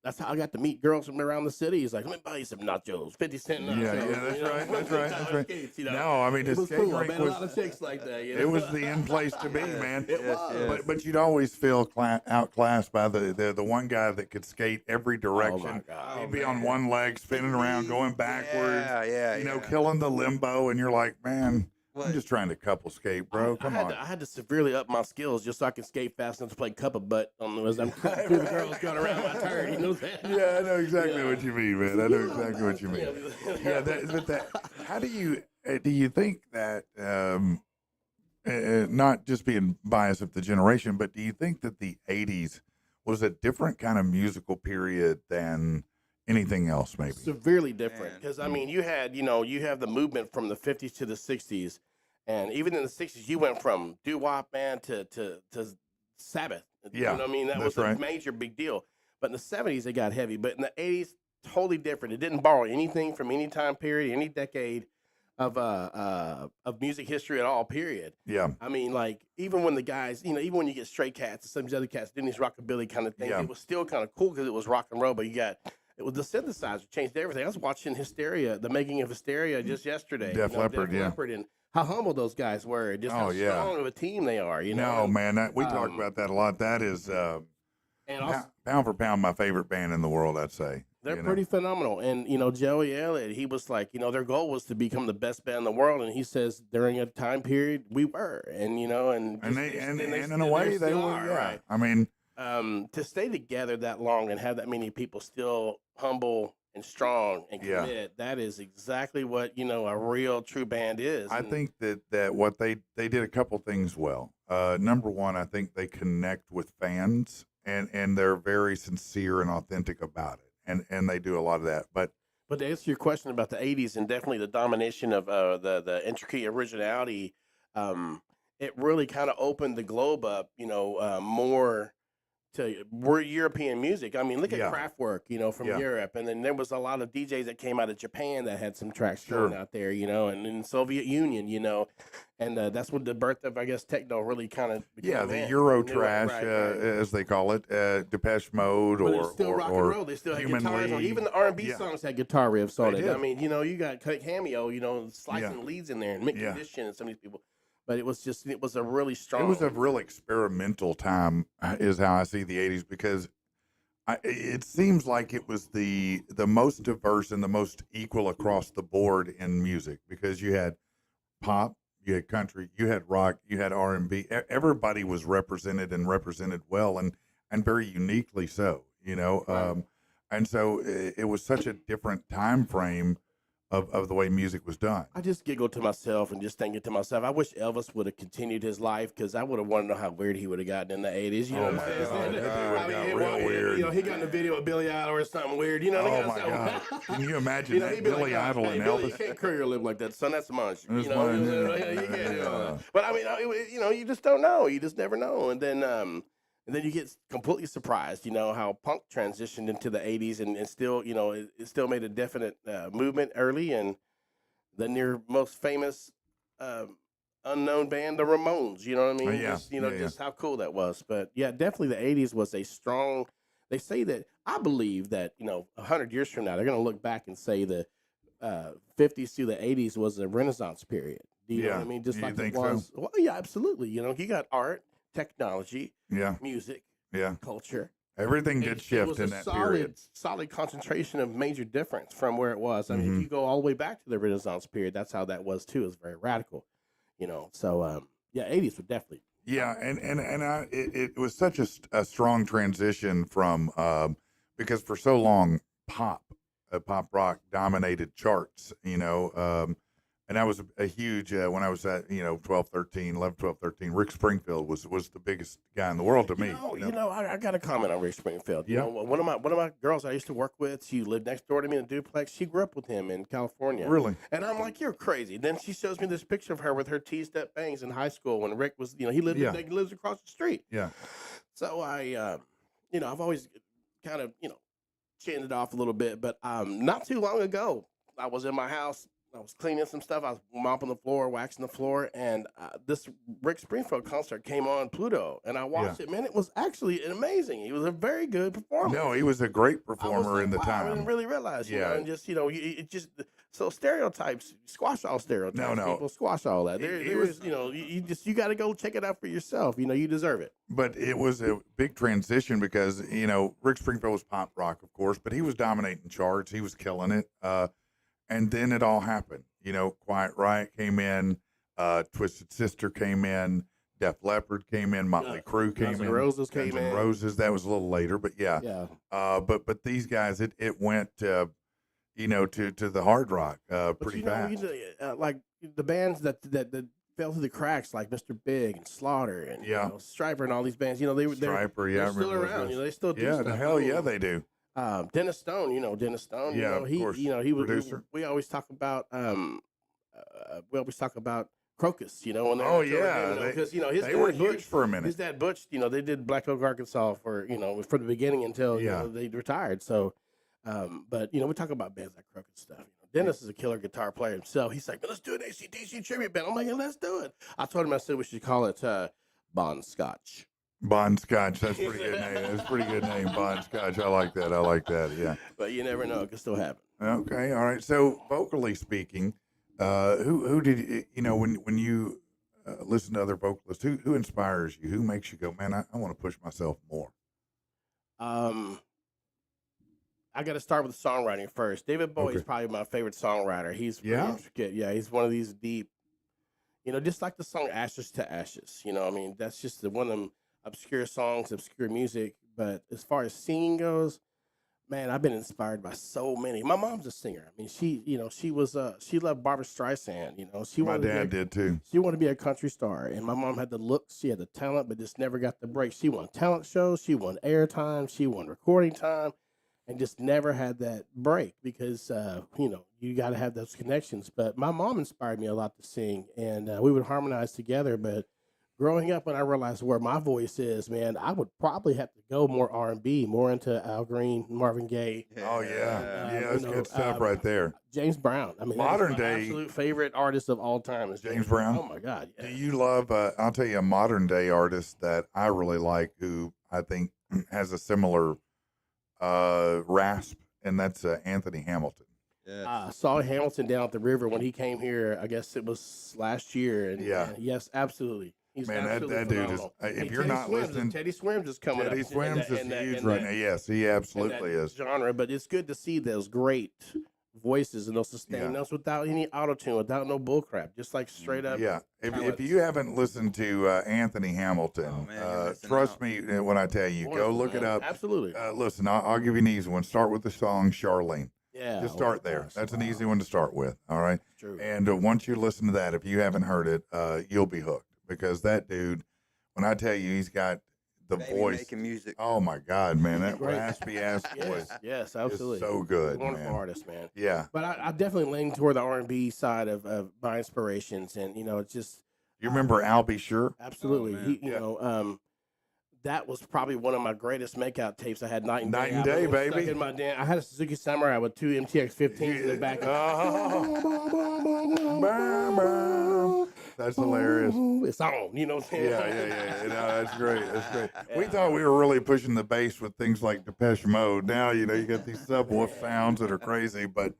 Speaker 11: that's how I got to meet girls from around the city. He's like, let me buy you some nachos, 50 cent nachos.
Speaker 2: Yeah, that's
Speaker 11: you know?
Speaker 2: right. That's right. That's right.
Speaker 11: Skates, you know?
Speaker 2: No, I mean,
Speaker 11: It
Speaker 2: the
Speaker 11: was
Speaker 2: skate
Speaker 11: cool. I
Speaker 2: rink
Speaker 11: met a
Speaker 2: was.
Speaker 11: lot of chicks like that. You know?
Speaker 2: It was the end place to be, man.
Speaker 11: It was.
Speaker 2: But you'd always feel outclassed by the one guy that could skate every
Speaker 11: Oh,
Speaker 2: direction.
Speaker 11: my God.
Speaker 2: He'd be on one leg, spinning around, going backwards.
Speaker 4: Yeah,
Speaker 2: You know, killing the limbo, and you're like, man, I'm
Speaker 4: What?
Speaker 2: just trying to couple skate, bro. Come on.
Speaker 11: I had to severely up my skills just so I could skate fast enough to play cup of butt as I'm cutting through the girls going around my turn. You know what I'm saying?
Speaker 2: Yeah, I know exactly what you mean, man. I know exactly what you mean. Yeah, how do you think that, not just being biased of the generation, but do you think that the 80s was a different kind of musical period than anything else, maybe?
Speaker 11: Severely different
Speaker 4: Man.
Speaker 11: because I mean you have the movement from the 50s to the 60s, and even in the 60s you went from doo-wop man to Sabbath.
Speaker 2: Yeah,
Speaker 11: you know what I mean, that
Speaker 2: that's
Speaker 11: was
Speaker 2: right.
Speaker 11: a major big deal. But in the 70s it got heavy, but in the 80s totally different. It didn't borrow anything from any time period, any decade of music history at all. Period.
Speaker 2: Yeah.
Speaker 11: I mean, like even when the guys, even when you get Stray Cats and some of these other cats doing these rockabilly kind of things,
Speaker 2: Yeah.
Speaker 11: it was still kind of cool because it was rock and roll. But it was the synthesizer changed everything. I was watching Hysteria, the making of Hysteria, just yesterday.
Speaker 2: Def Leppard, yeah.
Speaker 11: Leppard, and how humble those guys were, just how strong of a team they are. You know,
Speaker 2: No, man, we talk about that a lot. That is
Speaker 11: and also,
Speaker 2: pound for pound my favorite band in the world, I'd say.
Speaker 11: they're
Speaker 2: you know?
Speaker 11: pretty phenomenal. And, Joey Elliott, he was like, their goal was to become the best band in the world. And he says during a time period, we were. And,
Speaker 2: And in a way, they
Speaker 11: still
Speaker 2: were,
Speaker 11: are,
Speaker 2: yeah.
Speaker 11: right?
Speaker 2: I mean,
Speaker 11: To stay together that long and have that many people still humble and strong and
Speaker 2: Yeah.
Speaker 11: committed, that is exactly what, a real true band is.
Speaker 2: I
Speaker 11: And
Speaker 2: think that what they did a couple things well. Number one, I think they connect with fans and they're very sincere and authentic about it. And they do a lot of that. But
Speaker 11: to answer your question about the 80s and definitely the domination of the intricate originality, it really kind of opened the globe up, more to European music. I mean, look
Speaker 2: Yeah.
Speaker 11: at Kraftwerk, from
Speaker 2: Yeah.
Speaker 11: Europe. And then there was a lot of DJs that came out of Japan that had some tracks
Speaker 2: Sure.
Speaker 11: going out there, and in Soviet Union, and that's when the birth of, I guess, techno really kind of
Speaker 2: yeah, the Euro trash,
Speaker 11: right.
Speaker 2: as they call it, Depeche Mode
Speaker 11: But
Speaker 2: or
Speaker 11: it's still rock and roll. They still had
Speaker 2: Human
Speaker 11: guitars on.
Speaker 2: League.
Speaker 11: Even the R&B
Speaker 2: Yeah.
Speaker 11: songs had guitar riffs on
Speaker 2: They
Speaker 11: it.
Speaker 2: did.
Speaker 11: I mean, you got Cameo, slicing leads in there and Mick
Speaker 2: Yeah.
Speaker 11: Condition and some of these people. But it was a really strong.
Speaker 2: It was a real experimental time, is how I see the 80s, because it seems like it was the most diverse and the most equal across the board in music, because you had pop, you had country, you had rock, you had R&B. Everybody was represented and represented well and very uniquely so,
Speaker 11: Right.
Speaker 2: and so it was such a different time frame of the way music was done.
Speaker 11: I just giggle to myself and just thinking to myself, I wish Elvis would have continued his life because I would have wanted to know how weird he would have gotten in the 80s. You know
Speaker 2: Oh,
Speaker 11: what I'm
Speaker 2: my
Speaker 11: saying?
Speaker 2: God, that dude
Speaker 11: I
Speaker 2: would've got
Speaker 11: mean,
Speaker 2: real weird.
Speaker 11: he got in a video with Billy Idol or something weird. They
Speaker 2: Oh
Speaker 11: got
Speaker 2: my God!
Speaker 11: something-
Speaker 2: Can you imagine that?
Speaker 11: he'd be
Speaker 2: Billy
Speaker 11: like,
Speaker 2: Idol
Speaker 11: hey,
Speaker 2: and
Speaker 11: Billy,
Speaker 2: Elvis.
Speaker 11: you can't curl your lip like that, son. That's munch.
Speaker 2: That's
Speaker 11: You know,
Speaker 2: fine,
Speaker 11: you can't do all
Speaker 2: yeah.
Speaker 11: that. But I mean, you just don't know. You just never know. And then you get completely surprised, how punk transitioned into the 80s and still, it still made a definite movement early. And then your most famous unknown band, the Ramones, you know what I mean?
Speaker 2: yeah.
Speaker 11: Just,
Speaker 2: Yeah,
Speaker 11: just how cool that was. But yeah, definitely the 80s was a strong, they say that, I believe that, 100 years from now, they're going to look back and say the 50s to the 80s was a Renaissance period. Do you know what I mean? Just
Speaker 2: You
Speaker 11: like
Speaker 2: think
Speaker 11: it
Speaker 2: so?
Speaker 11: was. Well, yeah, absolutely. You got art, technology,
Speaker 2: Yeah,
Speaker 11: music,
Speaker 2: yeah.
Speaker 11: culture.
Speaker 2: Everything did
Speaker 11: It
Speaker 2: shift
Speaker 11: was
Speaker 2: in
Speaker 11: a
Speaker 2: that
Speaker 11: solid,
Speaker 2: period.
Speaker 11: solid concentration of major difference from where it was. I mean,
Speaker 2: Mhm.
Speaker 11: if you go all the way back to the Renaissance period, that's how that was too. It was very radical, So, yeah, 80s were definitely.
Speaker 2: Yeah, it was such a strong transition from because for so long pop rock dominated charts, and that was a huge when I was at 11, 12, 13. Rick Springfield was the biggest guy in the world to me.
Speaker 11: I got a comment on Rick Springfield.
Speaker 2: Yeah.
Speaker 11: One of my girls I used to work with, she lived next door to me in a duplex. She grew up with him in California.
Speaker 2: Really?
Speaker 11: And I'm like, you're crazy. Then she shows me this picture of her with her T-step bangs in high school when Rick was, he lives across the street.
Speaker 2: Yeah.
Speaker 11: So I've always kind of, chinned it off a little bit. But not too long ago, I was in my house I was cleaning some stuff. I was mopping the floor, waxing the floor, and this Rick Springfield concert came on Pluto, and I watched it. Man, it was actually amazing. He was a very good performer.
Speaker 2: No, he was a great
Speaker 11: I was
Speaker 2: performer
Speaker 11: like,
Speaker 2: in the
Speaker 11: wow, I
Speaker 2: time.
Speaker 11: didn't really realize, you
Speaker 2: Yeah.
Speaker 11: know, and just, you know, it just, so stereotypes, squash all stereotypes.
Speaker 2: No.
Speaker 11: People squash all that.
Speaker 2: It was-
Speaker 11: There's, you know, you got to go check it out for yourself. You know, you deserve it.
Speaker 2: But it was a big transition because, you know, Rick Springfield was pop rock, of course, but he was dominating charts. He was killing it. And then it all happened. You know, Quiet Riot came in, Twisted Sister came in, Def Leppard came in, Motley Crue came
Speaker 11: Guns N'
Speaker 2: in,
Speaker 11: Roses
Speaker 2: Guns
Speaker 11: came
Speaker 2: N'
Speaker 11: in.
Speaker 2: Roses. That was a little later, but yeah.
Speaker 11: Yeah.
Speaker 2: But these guys, it went, you know, to the hard rock
Speaker 11: But
Speaker 2: pretty
Speaker 11: you know,
Speaker 2: fast.
Speaker 11: like the bands that fell through the cracks, like Mr. Big and Slaughter and
Speaker 2: Yeah.
Speaker 11: you know, Striper and all these bands, you know, they're
Speaker 2: Striper, yeah, I
Speaker 11: they're still
Speaker 2: remember those
Speaker 11: around.
Speaker 2: guys.
Speaker 11: You know, they still do
Speaker 2: Yeah,
Speaker 11: stuff.
Speaker 2: the hell yeah, they do.
Speaker 11: Dennis Stone, you know, Dennis Stone.
Speaker 2: Yeah,
Speaker 11: you know,
Speaker 2: of
Speaker 11: he,
Speaker 2: course,
Speaker 11: you know, he was.
Speaker 2: producer.
Speaker 11: We always talk about. We always talk about Crocus. You know, when they're
Speaker 2: Oh,
Speaker 11: on tour
Speaker 2: yeah,
Speaker 11: again, you know,
Speaker 2: they-
Speaker 11: 'cause, you know, his
Speaker 2: they
Speaker 11: dad,
Speaker 2: were
Speaker 11: Butch,
Speaker 2: huge for a minute.
Speaker 11: His dad Butch, you know, they did Black Oak, Arkansas for, you know, from the beginning until you
Speaker 2: Yeah.
Speaker 11: know, they retired. So, but you know, we talk about bands like Crocus stuff. You know, Dennis is a killer guitar player himself. He's like, let's do an AC/DC tribute band. I'm like, let's do it. I told him, I said we should call it Bon Scotch.
Speaker 2: Bon Scotch, that's a pretty good name. That's a pretty good name, Bon Scotch. I like that. Yeah.
Speaker 11: But you never know; it can still happen.
Speaker 2: Okay, all right. So vocally speaking, who did you know when you listen to other vocalists? Who inspires you? Who makes you go, man? I want to push myself more.
Speaker 11: I got to start with the songwriting first. David Bowie is
Speaker 2: Okay.
Speaker 11: probably my favorite songwriter. He's very
Speaker 2: Yeah?
Speaker 11: intricate. Yeah, he's one of these deep, you know, just like the song "Ashes to Ashes." You know, I mean, that's just one of them obscure songs, obscure music. But as far as singing goes, man, I've been inspired by so many. My mom's a singer. I mean, she, you know, she loved Barbara Streisand. You know, she
Speaker 2: My
Speaker 11: wanted to be
Speaker 2: dad did too.
Speaker 11: She wanted to be a country star, and my mom had the looks, she had the talent, but just never got the break. She won talent shows, she won airtime, she won recording time, and just never had that break because, you know, you got to have those connections. But my mom inspired me a lot to sing, and we would harmonize together. But growing up, when I realized where my voice is, man, I would probably have to go more R&B, more into Al Green, Marvin Gaye,
Speaker 2: Oh yeah,
Speaker 11: you
Speaker 2: that's
Speaker 11: know,
Speaker 2: good stuff right there.
Speaker 11: James Brown. I mean, that is
Speaker 2: Modern
Speaker 11: my
Speaker 2: day-
Speaker 11: absolute favorite artist of all time is
Speaker 2: James Brown?
Speaker 11: Oh my God!
Speaker 2: Do
Speaker 11: Yeah.
Speaker 2: you love? I'll tell you a modern day artist that I really like, who I think has a similar rasp, and that's Anthony Hamilton.
Speaker 4: Yeah.
Speaker 11: Saw Hamilton down at the river when he came here. I guess it was last year. And
Speaker 2: Yeah.
Speaker 11: yes, absolutely. He's
Speaker 2: Man, that
Speaker 11: absolutely
Speaker 2: dude is.
Speaker 11: phenomenal.
Speaker 2: If
Speaker 11: Hey,
Speaker 2: you're
Speaker 11: Teddy
Speaker 2: not
Speaker 11: Swims,
Speaker 2: listening,
Speaker 11: Teddy Swims is coming
Speaker 2: Teddy
Speaker 11: up.
Speaker 2: Swims
Speaker 11: in
Speaker 2: is
Speaker 11: that-
Speaker 2: huge
Speaker 11: in
Speaker 2: right
Speaker 11: that-
Speaker 2: now. Yes, he
Speaker 11: in
Speaker 2: absolutely
Speaker 11: that
Speaker 2: is.
Speaker 11: genre, but it's good to see those great voices and those sustained
Speaker 2: Yeah.
Speaker 11: notes without any auto tune, without no bull crap, just like straight up.
Speaker 2: Yeah, if
Speaker 11: talents.
Speaker 2: you haven't listened to Anthony Hamilton,
Speaker 4: Oh, man, you're missing
Speaker 2: trust
Speaker 4: out.
Speaker 2: me when I tell you, go
Speaker 11: Wonderful,
Speaker 2: look it
Speaker 11: man.
Speaker 2: up.
Speaker 11: Absolutely.
Speaker 2: Listen, I'll give you an easy one. Start with the song Charlene.
Speaker 11: Yeah.
Speaker 2: Just start
Speaker 11: oh,
Speaker 2: there.
Speaker 11: gosh,
Speaker 2: That's an
Speaker 11: wow.
Speaker 2: easy one to start with. All right.
Speaker 11: True.
Speaker 2: And once you listen to that, if you haven't heard it, you'll be hooked because that dude, when I tell you, he's got the
Speaker 4: Baby
Speaker 2: voice.
Speaker 4: making music.
Speaker 2: Oh my God, man, that
Speaker 11: Right.
Speaker 2: raspy ass voice
Speaker 11: Yes,
Speaker 2: is
Speaker 11: absolutely.
Speaker 2: so good,
Speaker 11: Wonderful
Speaker 2: man.
Speaker 11: artist, man.
Speaker 2: Yeah,
Speaker 11: But I definitely lean toward the R&B side of my inspirations, and you know, it's just
Speaker 2: you remember Al B. Sure?
Speaker 11: absolutely,
Speaker 4: man.
Speaker 11: he, you know, that was probably one of my greatest makeout tapes. I had Night and Day.
Speaker 2: Night and
Speaker 11: I
Speaker 2: Day,
Speaker 11: was stuck
Speaker 2: baby.
Speaker 11: in my I had a Suzuki Samurai with two MTX 15s in the back.
Speaker 2: That's hilarious.
Speaker 11: It's on, you know what I'm saying?
Speaker 2: Yeah. No, that's great. That's great. We thought we were really pushing the bass with things like Depeche Mode. Now, you know, you got these subwoofer sounds that are crazy, but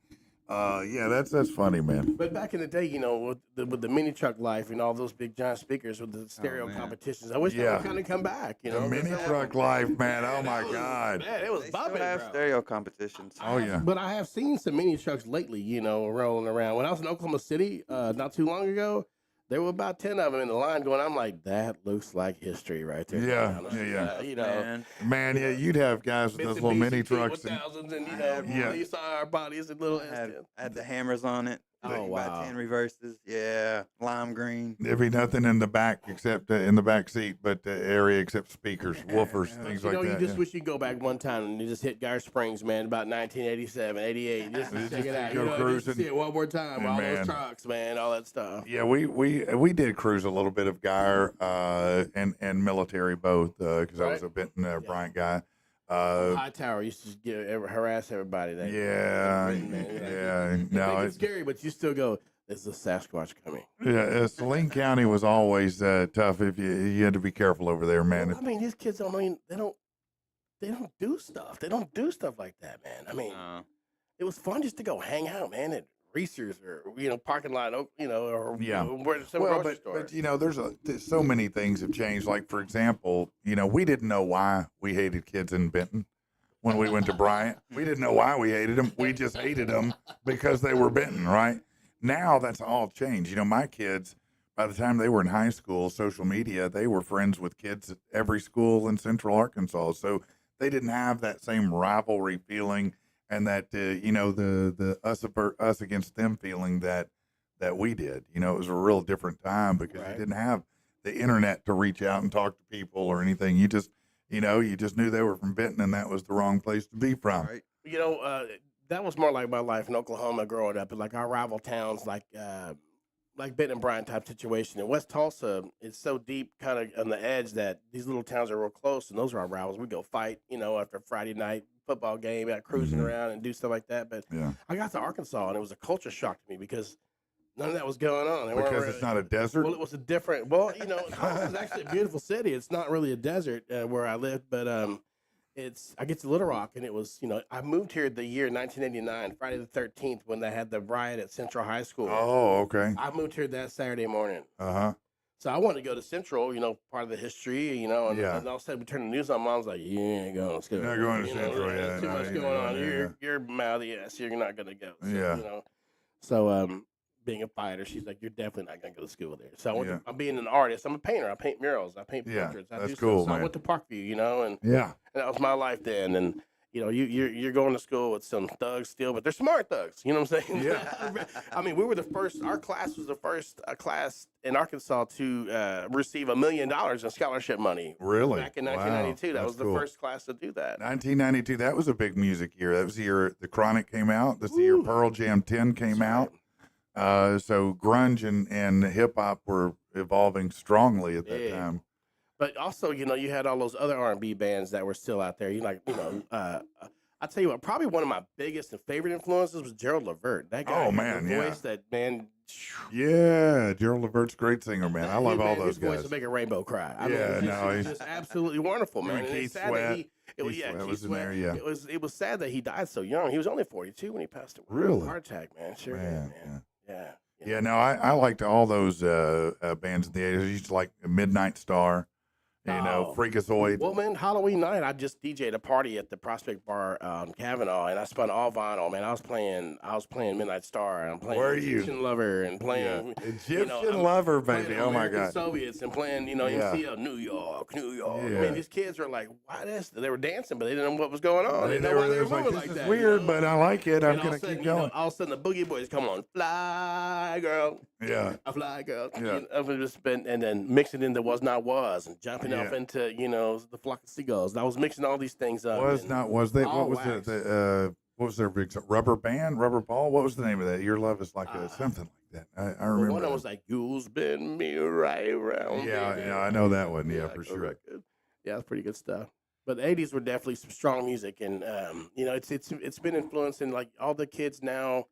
Speaker 2: yeah, that's funny, man.
Speaker 11: But back in the day, you know, with the mini truck life and all those big giant speakers with the stereo
Speaker 4: man.
Speaker 11: competitions, I wish they
Speaker 2: Yeah.
Speaker 11: would kind of come back. You
Speaker 2: The
Speaker 11: know,
Speaker 2: mini truck life, man. Oh my God.
Speaker 11: Man, it was
Speaker 4: They still
Speaker 11: bumping,
Speaker 4: have
Speaker 11: bro.
Speaker 4: stereo competitions.
Speaker 2: Oh yeah.
Speaker 11: But I have seen some mini trucks lately, you know, rolling around. When I was in Oklahoma City not too long ago, there were about 10 of them in the line going. I'm like, that looks like history right there.
Speaker 2: Yeah,
Speaker 11: to be honest.
Speaker 2: yeah.
Speaker 11: You know,
Speaker 4: Man.
Speaker 2: Man, yeah, you'd have guys with those little mini trucks. And,
Speaker 11: T1000s and, you know,
Speaker 2: Yeah.
Speaker 11: police our bodies and little
Speaker 4: I had,
Speaker 11: S10s.
Speaker 4: I had the hammers on it.
Speaker 11: Oh, wow.
Speaker 4: About 10 reverses. Yeah. Lime green.
Speaker 2: there'd be nothing in the back except in the back seat, but area except speakers, woofers, things
Speaker 11: You
Speaker 2: like
Speaker 11: know,
Speaker 2: that.
Speaker 11: you just
Speaker 2: yeah.
Speaker 11: wish you could go back one time and you just hit Geyer Springs, man, about 1987, 88. Just to
Speaker 2: Just
Speaker 11: check it out.
Speaker 2: go
Speaker 11: You know, just
Speaker 2: cruising.
Speaker 11: to see it one more time. All
Speaker 2: Man.
Speaker 11: those trucks, man, all that stuff.
Speaker 2: Yeah, we did cruise a little bit of Geyer and military both because I was
Speaker 11: Right.
Speaker 2: a Benton Bryant guy.
Speaker 11: Hightower used to harass everybody. That
Speaker 2: Yeah,
Speaker 11: Britain, man. Like,
Speaker 2: yeah.
Speaker 11: you
Speaker 2: No,
Speaker 11: think it's scary, but you still go, "There's a Sasquatch coming."
Speaker 2: Saline County was always tough. If you had to be careful over there, man.
Speaker 11: Well, I mean, these kids don't. I mean, they don't do stuff. They don't do stuff like that, man. I mean, it was fun just to go hang out, man, at Reese's or parking lot, or
Speaker 2: Yeah.
Speaker 11: where some
Speaker 2: Well,
Speaker 11: grocery store.
Speaker 2: but there's so many things have changed. Like for example, we didn't know why we hated kids in Benton when we went to Bryant. We didn't know why we hated them. We just hated them because they were Benton, right? Now that's all changed. My kids, by the time they were in high school, social media, they were friends with kids at every school in Central Arkansas. So they didn't have that same rivalry feeling and that the us against them feeling that we did. It was a real different time because you didn't have the internet to reach out and talk to people or anything. You just knew they were from Benton and that was the wrong place to be from.
Speaker 4: Right.
Speaker 11: That was more like my life in Oklahoma growing up. Like our rival towns, like Benton and Bryan type situation. In West Tulsa, it's so deep, kind of on the edge, that these little towns are real close, and those are our rivals. We go fight, after a Friday night football game, out cruising around and do stuff like that. But I got to Arkansas, and it was a culture shock to me because none of that was going on.
Speaker 2: Because it's not a desert?
Speaker 11: Well, it was a different. Well, Tulsa is actually a beautiful city. It's not really a desert where I lived, but I get to Little Rock, and it was, I moved here the year 1989, Friday the 13th, when they had the riot at Central High School.
Speaker 2: Oh, okay.
Speaker 11: I moved here that Saturday morning.
Speaker 2: Uh-huh.
Speaker 11: So I wanted to go to Central, part of the history, and all of a sudden we turned the news on. Mom's like, "You ain't going to school.
Speaker 2: You're not going to Central,
Speaker 11: There's too much going on. You're mouthy ass. You're not going to go." So,
Speaker 2: Yeah.
Speaker 11: So, being a fighter, she's like, "You're definitely not going to go to school there." So I'm being an artist. I'm a painter. I paint murals. I paint portraits. I
Speaker 2: that's
Speaker 11: do
Speaker 2: cool,
Speaker 11: stuff. So
Speaker 2: man.
Speaker 11: I went to Parkview, and
Speaker 2: Yeah.
Speaker 11: that was my life then. And you're going to school with some thugs still, but they're smart thugs. You know what I'm saying?
Speaker 2: Yeah.
Speaker 11: I mean, we were the first. Our class was the first class in Arkansas to receive $1 million in scholarship money.
Speaker 2: Really?
Speaker 11: Back in
Speaker 2: Wow.
Speaker 11: 1992, that
Speaker 2: That's
Speaker 11: was the
Speaker 2: cool.
Speaker 11: first class to do that.
Speaker 2: 1992, that was a big music year. That was the year The Chronic came out. That's the year Pearl Jam 10 came out. So grunge and hip hop were evolving strongly at that time.
Speaker 11: But also, you had all those other R&B bands that were still out there. I tell you what, probably one of my biggest and favorite influences was Gerald Levert. That guy,
Speaker 2: Oh, man,
Speaker 11: the
Speaker 2: yeah.
Speaker 11: voice that man.
Speaker 2: Yeah, Gerald Levert's a great singer, man. I love all those
Speaker 11: His voice
Speaker 2: guys.
Speaker 11: will make a rainbow cry. I
Speaker 2: Yeah,
Speaker 11: mean,
Speaker 2: no,
Speaker 11: he's just absolutely wonderful, man.
Speaker 2: And
Speaker 11: And
Speaker 2: Keith
Speaker 11: it's sad
Speaker 2: Sweat.
Speaker 11: that
Speaker 2: Keith Sweat was in
Speaker 11: Sweat.
Speaker 2: there, yeah.
Speaker 11: It was sad that he died so young. He was only 42 when he passed away.
Speaker 2: Really?
Speaker 11: Heart attack, man. Sure,
Speaker 2: Man,
Speaker 11: man. Yeah.
Speaker 2: Yeah, no, I liked all those bands in the 80s. I used to like Midnight Star, Freakazoid.
Speaker 11: Well, man, Halloween night, I just DJ'd a party at the Prospect Bar, Cavanaugh, and I spun all vinyl. Man, I was playing Midnight Star, and I'm playing
Speaker 2: Were you?
Speaker 11: Egyptian Lover, and playing
Speaker 2: Egyptian Lover, baby.
Speaker 11: playing
Speaker 2: Oh my
Speaker 11: American
Speaker 2: God.
Speaker 11: Soviets, and playing MCL New York.
Speaker 2: Yeah.
Speaker 11: I mean, these kids were like, "Why this?" They were dancing, but they didn't know what was going on. They didn't know why they were
Speaker 2: like,
Speaker 11: moving
Speaker 2: this
Speaker 11: like
Speaker 2: is
Speaker 11: that.
Speaker 2: weird, but I like it. I'm
Speaker 11: And all
Speaker 2: going
Speaker 11: of
Speaker 2: to
Speaker 11: a
Speaker 2: keep
Speaker 11: sudden,
Speaker 2: going.
Speaker 11: all of a sudden, the Boogie Boys come on, fly girl,
Speaker 2: Yeah.
Speaker 11: a fly girl.
Speaker 2: Yeah.
Speaker 11: And then mixing in the was not was, and jumping off into the flock of seagulls. I was mixing all these things up.
Speaker 2: Was
Speaker 11: and
Speaker 2: not, was they,
Speaker 11: all
Speaker 2: what was
Speaker 11: wax.
Speaker 2: what was their big song? Rubber Band? Rubber Ball? What was the name of that? Your Love is like something like that. I
Speaker 11: Well,
Speaker 2: remember.
Speaker 11: one of them was like, "You'll spin me right around."
Speaker 2: Yeah,
Speaker 11: baby."
Speaker 2: yeah, I know that one. Yeah, for
Speaker 11: good
Speaker 2: sure.
Speaker 11: record. Yeah, it's pretty good stuff. But the '80s were definitely some strong music, and it's been influencing like all the kids now.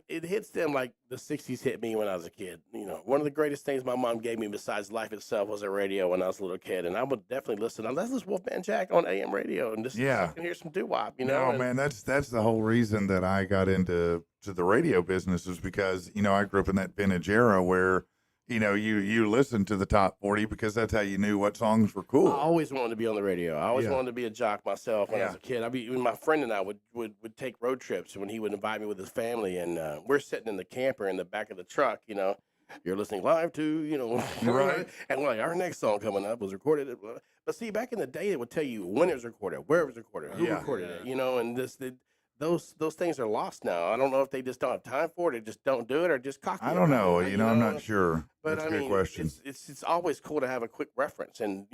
Speaker 11: It hits them like the '60s hit me when I was a kid. One of the greatest things my mom gave me besides life itself was a radio when I was a little kid, and I would definitely listen. Let's listen to Wolfman Jack on AM radio, and just
Speaker 2: Yeah.
Speaker 11: hear some doo wop.
Speaker 2: No,
Speaker 11: and-
Speaker 2: man, that's the whole reason that I got into the radio business is because I grew up in that vintage era where you listened to the top 40 because that's how you knew what songs were cool.
Speaker 11: I always wanted to be on the radio. I always
Speaker 2: Yeah.
Speaker 11: wanted to be a jock myself when I was
Speaker 2: Yeah.
Speaker 11: a kid. When my friend and I would take road trips when he would invite me with his family, and we're sitting in the camper in the back of the truck. You're listening live to
Speaker 2: Right.
Speaker 11: and we're like, our next song coming up was recorded. But see, back in the day, it would tell you when it was recorded, where it was recorded, who
Speaker 2: Yeah.
Speaker 11: recorded it. And those things are lost now. I don't know if they just don't have time for it, or just don't do it, or just cocky.
Speaker 2: I don't know.
Speaker 11: about it,
Speaker 2: I'm not sure.
Speaker 11: But
Speaker 2: That's
Speaker 11: I
Speaker 2: a good
Speaker 11: mean,
Speaker 2: question.
Speaker 11: it's always cool to have a quick reference, and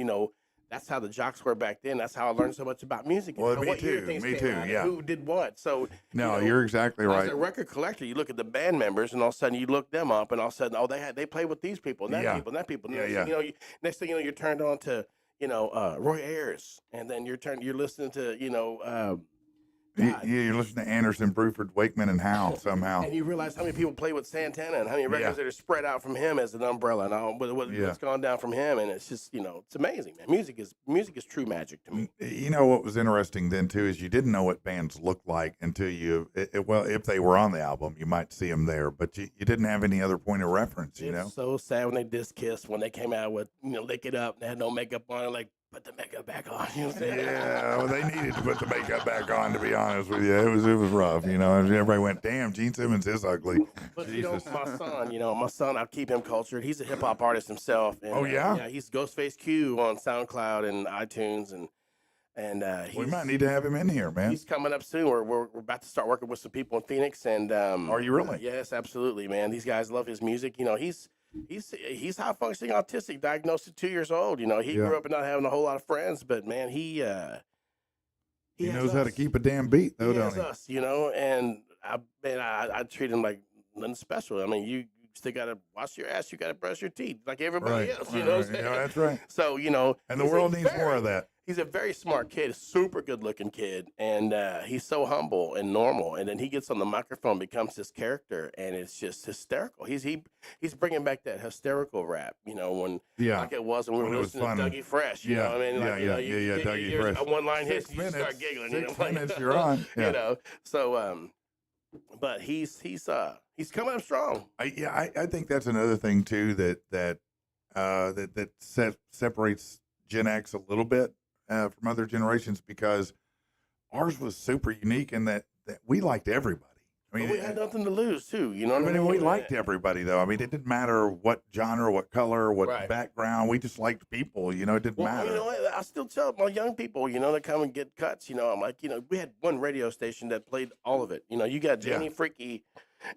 Speaker 11: that's how the jocks were back then. That's how I learned so much about music. And
Speaker 2: Well,
Speaker 11: how-
Speaker 2: me
Speaker 11: what year
Speaker 2: too,
Speaker 11: things
Speaker 2: me
Speaker 11: came
Speaker 2: too,
Speaker 11: out and
Speaker 2: yeah.
Speaker 11: who did what. So
Speaker 2: No, you're exactly
Speaker 11: as
Speaker 2: right.
Speaker 11: a record collector, you look at the band members, and all of a sudden you look them up, and all of a sudden, they played with these people and that
Speaker 2: Yeah.
Speaker 11: people and that people. And
Speaker 2: Yeah,
Speaker 11: next
Speaker 2: yeah.
Speaker 11: thing next thing you know, you're turned on to Roy Ayers, and then you're listening to,
Speaker 2: You're listening to Anderson, Bruford, Wakeman, and Howe somehow.
Speaker 11: and you realize how many people play with Santana and how many records that are spread out from him as an umbrella and all what's gone down from him, and it's just it's amazing, man. Music is true magic to me.
Speaker 2: You know what was interesting then too is you didn't know what bands looked like until if they were on the album, you might see them there, but you didn't have any other point of reference.
Speaker 11: It's so sad when they dissed Kiss when they came out with Lick It Up and they had no makeup on, like put the makeup back on. You know what I'm saying?
Speaker 2: Yeah, well, they needed to put the makeup back on. To be honest with you, it was rough. Everybody went, "Damn, Gene Simmons is ugly."
Speaker 11: But my son, I'll keep him cultured. He's a hip hop artist himself. And, yeah, he's Ghostface Q on SoundCloud and iTunes, and
Speaker 2: we might need to have him in here, man.
Speaker 11: He's coming up soon. We're about to start working with some people in Phoenix, and
Speaker 2: are you really?
Speaker 11: Yes, absolutely, man. These guys love his music. He's high functioning autistic, diagnosed at 2 years old. He grew up not having a whole lot of friends, but man, he
Speaker 2: knows how to keep a damn beat, though, don't he?
Speaker 11: Us, and I treat him like nothing special. I mean, you still gotta wash your ass, you gotta brush your teeth like everybody else. You know what I'm saying?
Speaker 2: Yeah, that's right.
Speaker 11: So
Speaker 2: and the world needs more of that.
Speaker 11: He's a very smart kid, super good-looking kid, and he's so humble and normal. And then he gets on the microphone, becomes this character, and it's just hysterical. He's bringing back that hysterical rap, like it was when we were listening to Dougie Fresh. You know what I mean?
Speaker 2: Dougie Fresh.
Speaker 11: A one-line hit,
Speaker 2: 6 minutes,
Speaker 11: you start giggling.
Speaker 2: 6 minutes, you're on. Yeah.
Speaker 11: So, but he's coming up strong.
Speaker 2: I think that's another thing too that separates Gen X a little bit from other generations, because ours was super unique in that we liked everybody. I mean,
Speaker 11: we had nothing to lose too. You know what I mean?
Speaker 2: We liked everybody though. I mean, it didn't matter what genre, what color, what background. We just liked people. It didn't matter.
Speaker 11: You know what? I still tell my young people, that come and get cuts. I'm like, we had one radio station that played all of it. You got Jamie Freaky.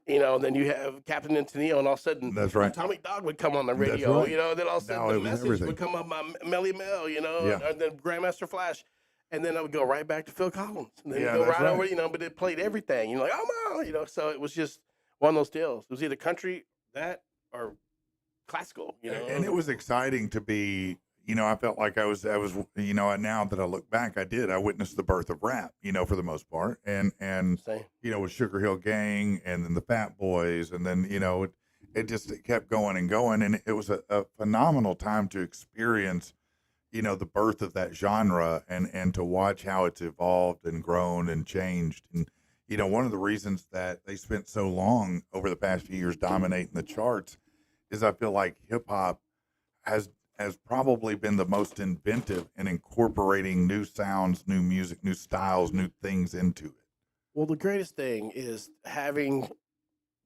Speaker 11: Then you have Captain and Tennille, and all of a sudden,
Speaker 2: that's right.
Speaker 11: Tommy Dog would come on the radio.
Speaker 2: Right.
Speaker 11: Then all of a sudden, the message would come up by Melly Mel, and then Grandmaster Flash. And then I would go right back to Phil Collins. And then go right over, but it played everything. You're like, oh, no, so it was just one of those deals. It was either country, that, or classical,
Speaker 2: And it was exciting to be, I felt like I was, now that I look back, I witnessed the birth of rap, for the most part. And with Sugar Hill Gang and then the Fat Boys. And then, it kept going and going. And it was a phenomenal time to experience the birth of that genre and to watch how it's evolved and grown and changed. And, one of the reasons that they spent so long over the past few years dominating the charts is I feel like hip hop has probably been the most inventive in incorporating new sounds, new music, new styles, new things into it.
Speaker 11: Well, the greatest thing is having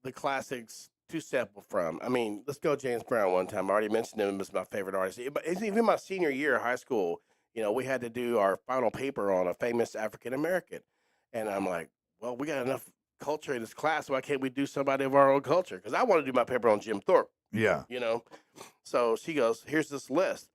Speaker 11: the classics to sample from. I mean, let's go James Brown one time. I already mentioned him as my favorite artist. But even my senior year of high school, we had to do our final paper on a famous African American. And I'm like, well, we got enough culture in this class. Why can't we do somebody of our own culture? Because I want to do my paper on Jim Thorpe.
Speaker 2: Yeah.
Speaker 11: So she goes, here's this list.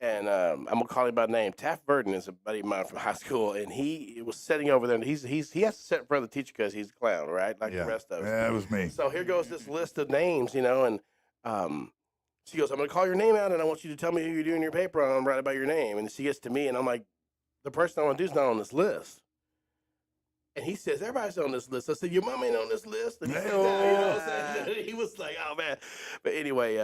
Speaker 11: And I'm going to call him by name. Taft Burden is a buddy of mine from high school. And he was sitting over there. And he has to sit in front of the teacher because he's a clown, right? Like the rest of us.
Speaker 2: Yeah, it was me.
Speaker 11: So here goes this list of names, and she goes, I'm going to call your name out, and I want you to tell me who you're doing your paper on and write about your name. And she gets to me, and I'm like, the person I want to do is not on this list. And he says, everybody's on this list. I said, your mom ain't on this list. And he said, what I'm saying? He was like, oh, man. But anyway,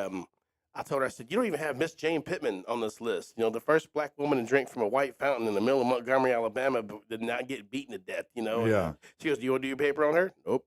Speaker 11: I told her, I said, you don't even have Miss Jane Pittman on this list. The first black woman to drink from a white fountain in the middle of Montgomery, Alabama, did not get beaten to death,
Speaker 2: Yeah.
Speaker 11: She goes, do you want to do your paper on her? Nope.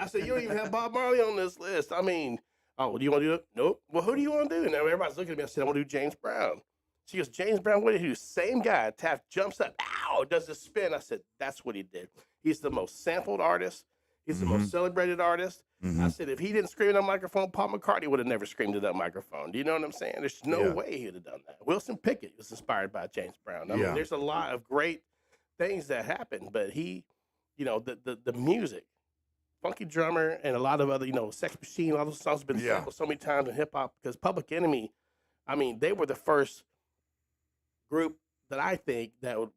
Speaker 11: I said, you don't even have Bob Marley on this list. I mean, do you want to do it? Nope. Well, who do you want to do? And everybody's looking at me. I said, I want to do James Brown. She goes, James Brown, what did he do? Same guy. Taft jumps up, ow, does a spin. I said, that's what he did. He's the most sampled artist. He's the most celebrated artist. I said, if he didn't scream in that microphone, Paul McCartney would have never screamed in that microphone. Do you know what I'm saying? There's no way he would have done that. Wilson Pickett was inspired by James Brown. I mean, there's a lot of great things that happened, but he, the music, Funky Drummer, and a lot of other, Sex Machine, all those songs have been sampled so many times in hip hop, because Public Enemy, I mean, they were the first group that I think that would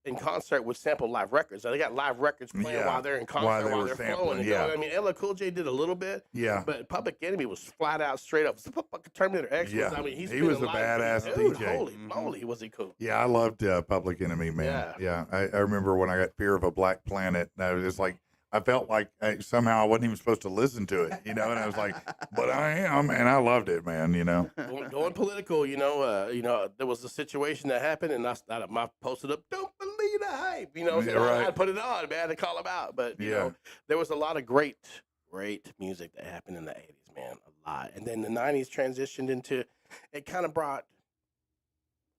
Speaker 11: in concert would sample live records. So they got live records playing while they're in concert, while they're flowing. You know what I mean? LL Cool J did a little bit.
Speaker 2: Yeah.
Speaker 11: But Public Enemy was flat out straight up. Terminator X was, I mean,
Speaker 2: he was a badass
Speaker 11: dude,
Speaker 2: DJ.
Speaker 11: Holy moly, was he cool.
Speaker 2: Yeah, I loved Public Enemy, man. Yeah. I remember when I got Fear of a Black Planet, and I was just like, I felt like somehow I wasn't even supposed to listen to it, and I was like, but I am, and I loved it, man,
Speaker 11: Going political, there was a situation that happened, and I posted up, don't believe the hype, so I put it on, man, to call him out. But, there was a lot of great music that happened in the 80s, man, a lot. And then the 90s transitioned into, it kind of brought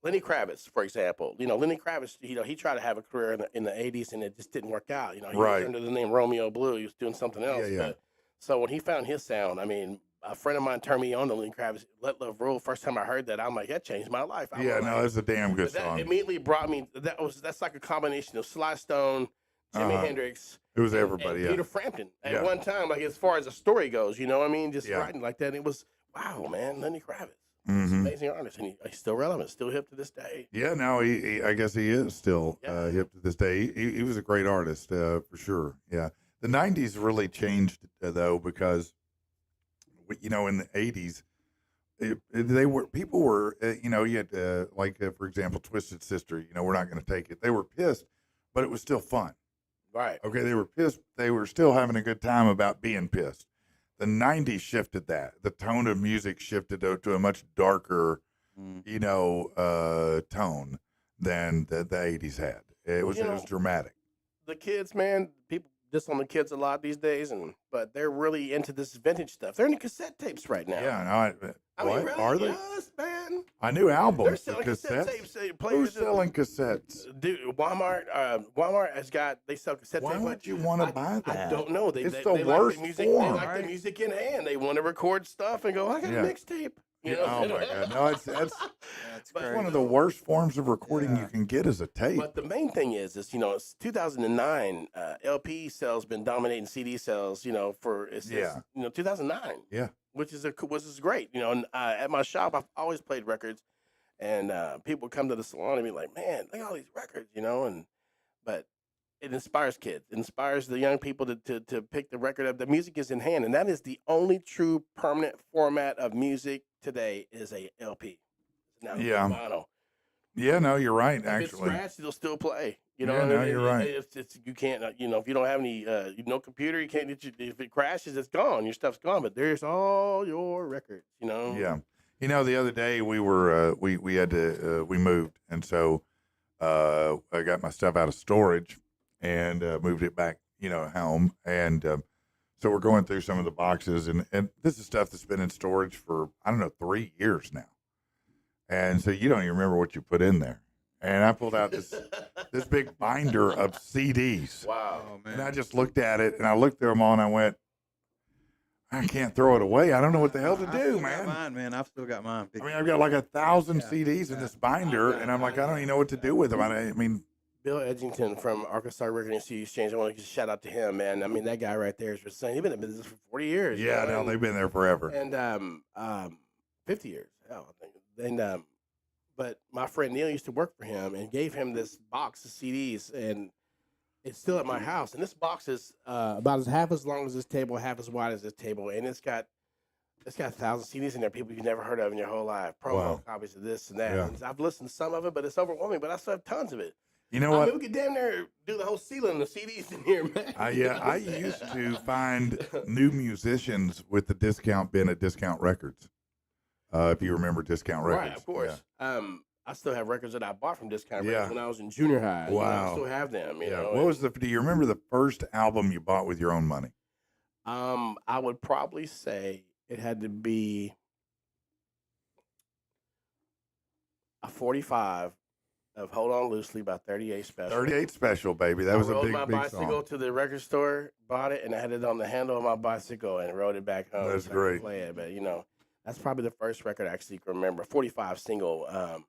Speaker 11: Lenny Kravitz, for example. Lenny Kravitz, he tried to have a career in the 80s, and it just didn't work out. He was under the name Romeo Blue. He was doing something else. But, so when he found his sound, I mean, a friend of mine turned me on to Lenny Kravitz, Let Love Rule. First time I heard that, I'm like, that changed my life.
Speaker 2: It's a damn good
Speaker 11: that
Speaker 2: song.
Speaker 11: Immediately brought me, that's like a combination of Sly Stone, Jimi Hendrix.
Speaker 2: It was everybody,
Speaker 11: and Peter Frampton at one time, like as far as the story goes, just writing like that. It was, wow, man, Lenny Kravitz. Amazing artist, and he's still relevant, still hip to this day.
Speaker 2: Yeah, no, I guess he is still hip to this day. He was a great artist for sure. Yeah, the '90s really changed though, because in the '80s, people were you had for example, Twisted Sister. We're not going to take it. They were pissed, but it was still fun.
Speaker 11: Right.
Speaker 2: Okay, they were pissed. They were still having a good time about being pissed. The '90s shifted that. The tone of music shifted to a much darker, tone than the '80s had. It was dramatic.
Speaker 11: The kids, man, people diss on the kids a lot these days, but they're really into this vintage stuff. They're into cassette tapes right now.
Speaker 2: Yeah,
Speaker 11: I mean, really?
Speaker 2: Are they?
Speaker 11: Yes, man.
Speaker 2: I knew albums.
Speaker 11: They're selling cassette tapes.
Speaker 2: Who's selling cassettes?
Speaker 11: Dude, Walmart has they sell cassette tapes.
Speaker 2: Why would you want to buy that?
Speaker 11: I don't know.
Speaker 2: It's
Speaker 11: they
Speaker 2: the
Speaker 11: like
Speaker 2: worst
Speaker 11: the music.
Speaker 2: form.
Speaker 11: They like the music in hand. They want to record stuff and go, I got a mixtape.
Speaker 2: Oh my God! No, that's one of the worst forms of recording you can get is a tape.
Speaker 11: But the main thing is it's 2009. LP sales been dominating CD sales. For 2009.
Speaker 2: Yeah, which
Speaker 11: is great. At my shop, I've always played records, and people come to the salon and be like, "Man, look at all these records," but it inspires kids. It inspires the young people to pick the record up. The music is in hand, and that is the only true permanent format of music today is a LP. Now, vinyl.
Speaker 2: Yeah, no, you're right.
Speaker 11: If
Speaker 2: actually,
Speaker 11: it's scratched, it'll still play.
Speaker 2: You're right.
Speaker 11: You can't. If you don't have any, no computer, you can't. If it crashes, it's gone. Your stuff's gone. But there's all your records.
Speaker 2: Yeah. The other day we were we had to we moved, and so I got my stuff out of storage and moved it back, home, and so we're going through some of the boxes, and this is stuff that's been in storage for 3 years now. And so you don't even remember what you put in there. And I pulled out this big binder of CDs.
Speaker 11: Wow,
Speaker 2: man. And I just looked at it, and I looked through them all, and I went, I can't throw it away. I don't know what the hell to do, man.
Speaker 4: Mine, man. I've still got mine.
Speaker 2: I've got like 1,000 CDs in this binder, and I'm like, I don't even know what to do with them. I mean,
Speaker 11: Bill Edgington from Arkansas Record and CD Exchange. I want to shout out to him, man. I mean, that guy right there is for saying he's been in business for 40 years.
Speaker 2: Yeah, no, they've been there forever.
Speaker 11: And 50 years, hell, I think. And but my friend Neil used to work for him and gave him this box of CDs, and it's still at my house. And this box is about half as long as this table, half as wide as this table, and it's got 1,000 CDs in there, people you've never heard of in your whole life. Promo copies of this and that.
Speaker 2: Yeah.
Speaker 11: And I've listened to some of it, but it's overwhelming. But I still have tons of it.
Speaker 2: You know what?
Speaker 11: We could damn near do the whole ceiling of CDs in here, man.
Speaker 2: I used to find new musicians with the discount bin at Discount Records. If you remember Discount Records.
Speaker 11: Right, of course. Yeah. I still have records that I bought from Discount Records when I was in junior high.
Speaker 2: Wow.
Speaker 11: I still have them. You know.
Speaker 2: What was do you remember the first album you bought with your own money?
Speaker 11: I would probably say it had to be a 45 of Hold On Loosely by 38 Special.
Speaker 2: 38 Special, baby. That was a big,
Speaker 11: I rode my bicycle
Speaker 2: song.
Speaker 11: to the record store, bought it, and I had it on the handle of my bicycle and rode it back home.
Speaker 2: That's
Speaker 11: so
Speaker 2: great.
Speaker 11: I could play it, but that's probably the first record I actually can remember. 45 single.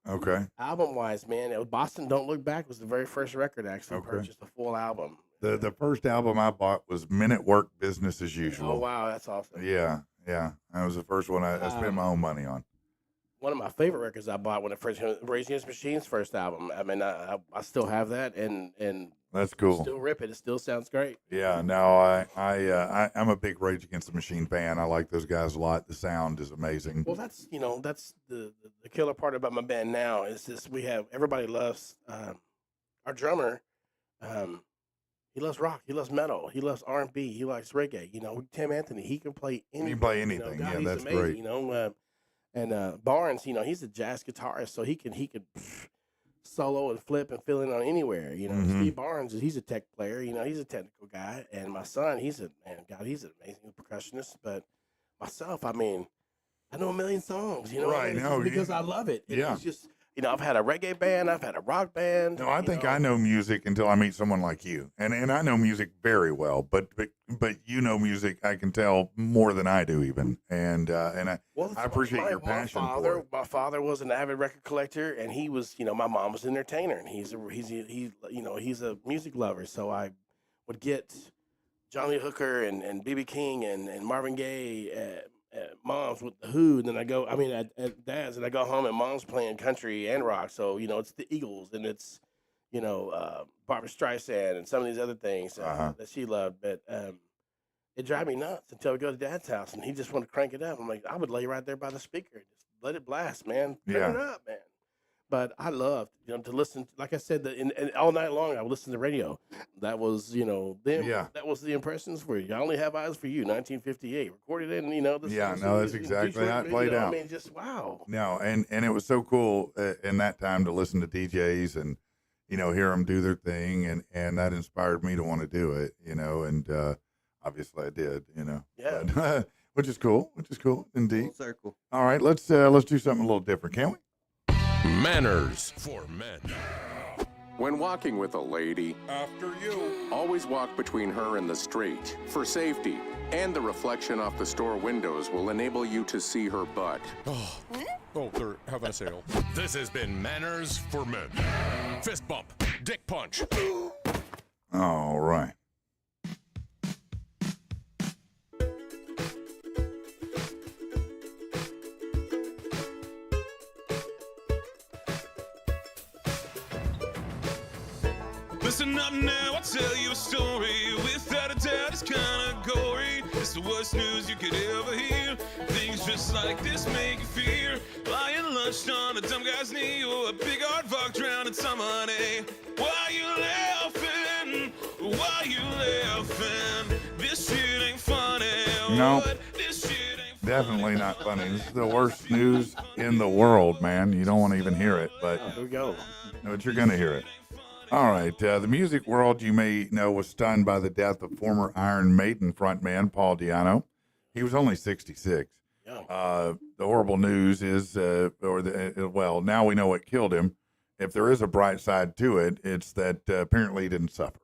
Speaker 2: Okay.
Speaker 11: Album-wise, man, it was Boston Don't Look Back was the very first record I actually purchased, the full album.
Speaker 2: The first album I bought was Men at Work, Business as Usual.
Speaker 11: Oh, wow, that's awesome.
Speaker 2: Yeah. That was the first one I spent my own money on.
Speaker 11: one of my favorite records I bought when it first Rage Against the Machine's first album. I mean, I still have that, and
Speaker 2: That's cool.
Speaker 11: still rip it. It still sounds great.
Speaker 2: Yeah, no, I'm a big Rage Against the Machine fan. I like those guys a lot. The sound is amazing.
Speaker 11: Well, that's the killer part about my band now is this: everybody loves our drummer. He loves rock. He loves metal. He loves R&B. He likes reggae. Tim Anthony. He can play anything.
Speaker 2: He can play anything.
Speaker 11: God,
Speaker 2: Yeah,
Speaker 11: he's
Speaker 2: that's
Speaker 11: amazing,
Speaker 2: great.
Speaker 11: And Barnes, he's a jazz guitarist, so he could solo and flip and fill in on anywhere. Steve Barnes, he's a tech player. He's a technical guy. And my son, he's an amazing percussionist. But myself, I mean, I know a million songs.
Speaker 2: Right? No,
Speaker 11: because I love it.
Speaker 2: Yeah.
Speaker 11: It's just. I've had a reggae band, I've had a rock band.
Speaker 2: No, I think I know music until I meet someone like you, and I know music very well. But you know music, I can tell more than I do even, and I appreciate your passion for it.
Speaker 11: My father was an avid record collector, and he was, my mom was an entertainer, and he's a music lover. So I would get Johnny Hooker and B.B. King and Marvin Gaye at Mom's with the Who, and then I go, at Dad's, and I go home and Mom's playing country and rock. So, it's the Eagles, and it's, Barbra Streisand and some of these other things that she loved. But it drive me nuts until we go to Dad's house, and he just want to crank it up. I'm like, I would lay right there by the speaker and just let it blast, man. Turn it up, man. But I loved, to listen. Like I said, and all night long I would listen to radio. That was, them.
Speaker 2: Yeah.
Speaker 11: That was the Impressions for you. I Only Have Eyes for You, 1958, recorded in,
Speaker 2: that's exactly how it played out.
Speaker 11: I mean, just wow.
Speaker 2: No, and it was so cool in that time to listen to DJs and hear them do their thing, and that inspired me to want to do it. And obviously I did.
Speaker 11: Yeah.
Speaker 2: But, which is cool indeed.
Speaker 4: Full circle.
Speaker 2: All right, let's do something a little different, can we?
Speaker 5: Manners for men. When walking with a lady,
Speaker 8: After you.
Speaker 5: always walk between her and the street for safety. And the reflection off the store windows will enable you to see her butt.
Speaker 6: Oh, they're having a sale.
Speaker 5: This has been Manners for Men.
Speaker 6: Fist bump. Dick punch.
Speaker 2: All right.
Speaker 1: Listen up now, I'll tell you a story. Without a doubt, it's kinda gory. It's the worst news you could ever hear. Things just like this make you fear. Lying lunched on a dumb guy's knee, or a big hard fuck drowning some honey. Why you laughing? Why you laughing? This shit ain't funny.
Speaker 2: No.
Speaker 1: What? This shit ain't
Speaker 2: Definitely not funny. This is the worst news in the world, man. You don't want to even hear it, but
Speaker 11: Here we go.
Speaker 2: you're going to hear it. All right. The music world, you may know, was stunned by the death of former Iron Maiden frontman Paul Di'Anno. He was only 66.
Speaker 11: Yeah.
Speaker 2: The horrible news is, now we know what killed him. If there is a bright side to it, it's that apparently he didn't suffer.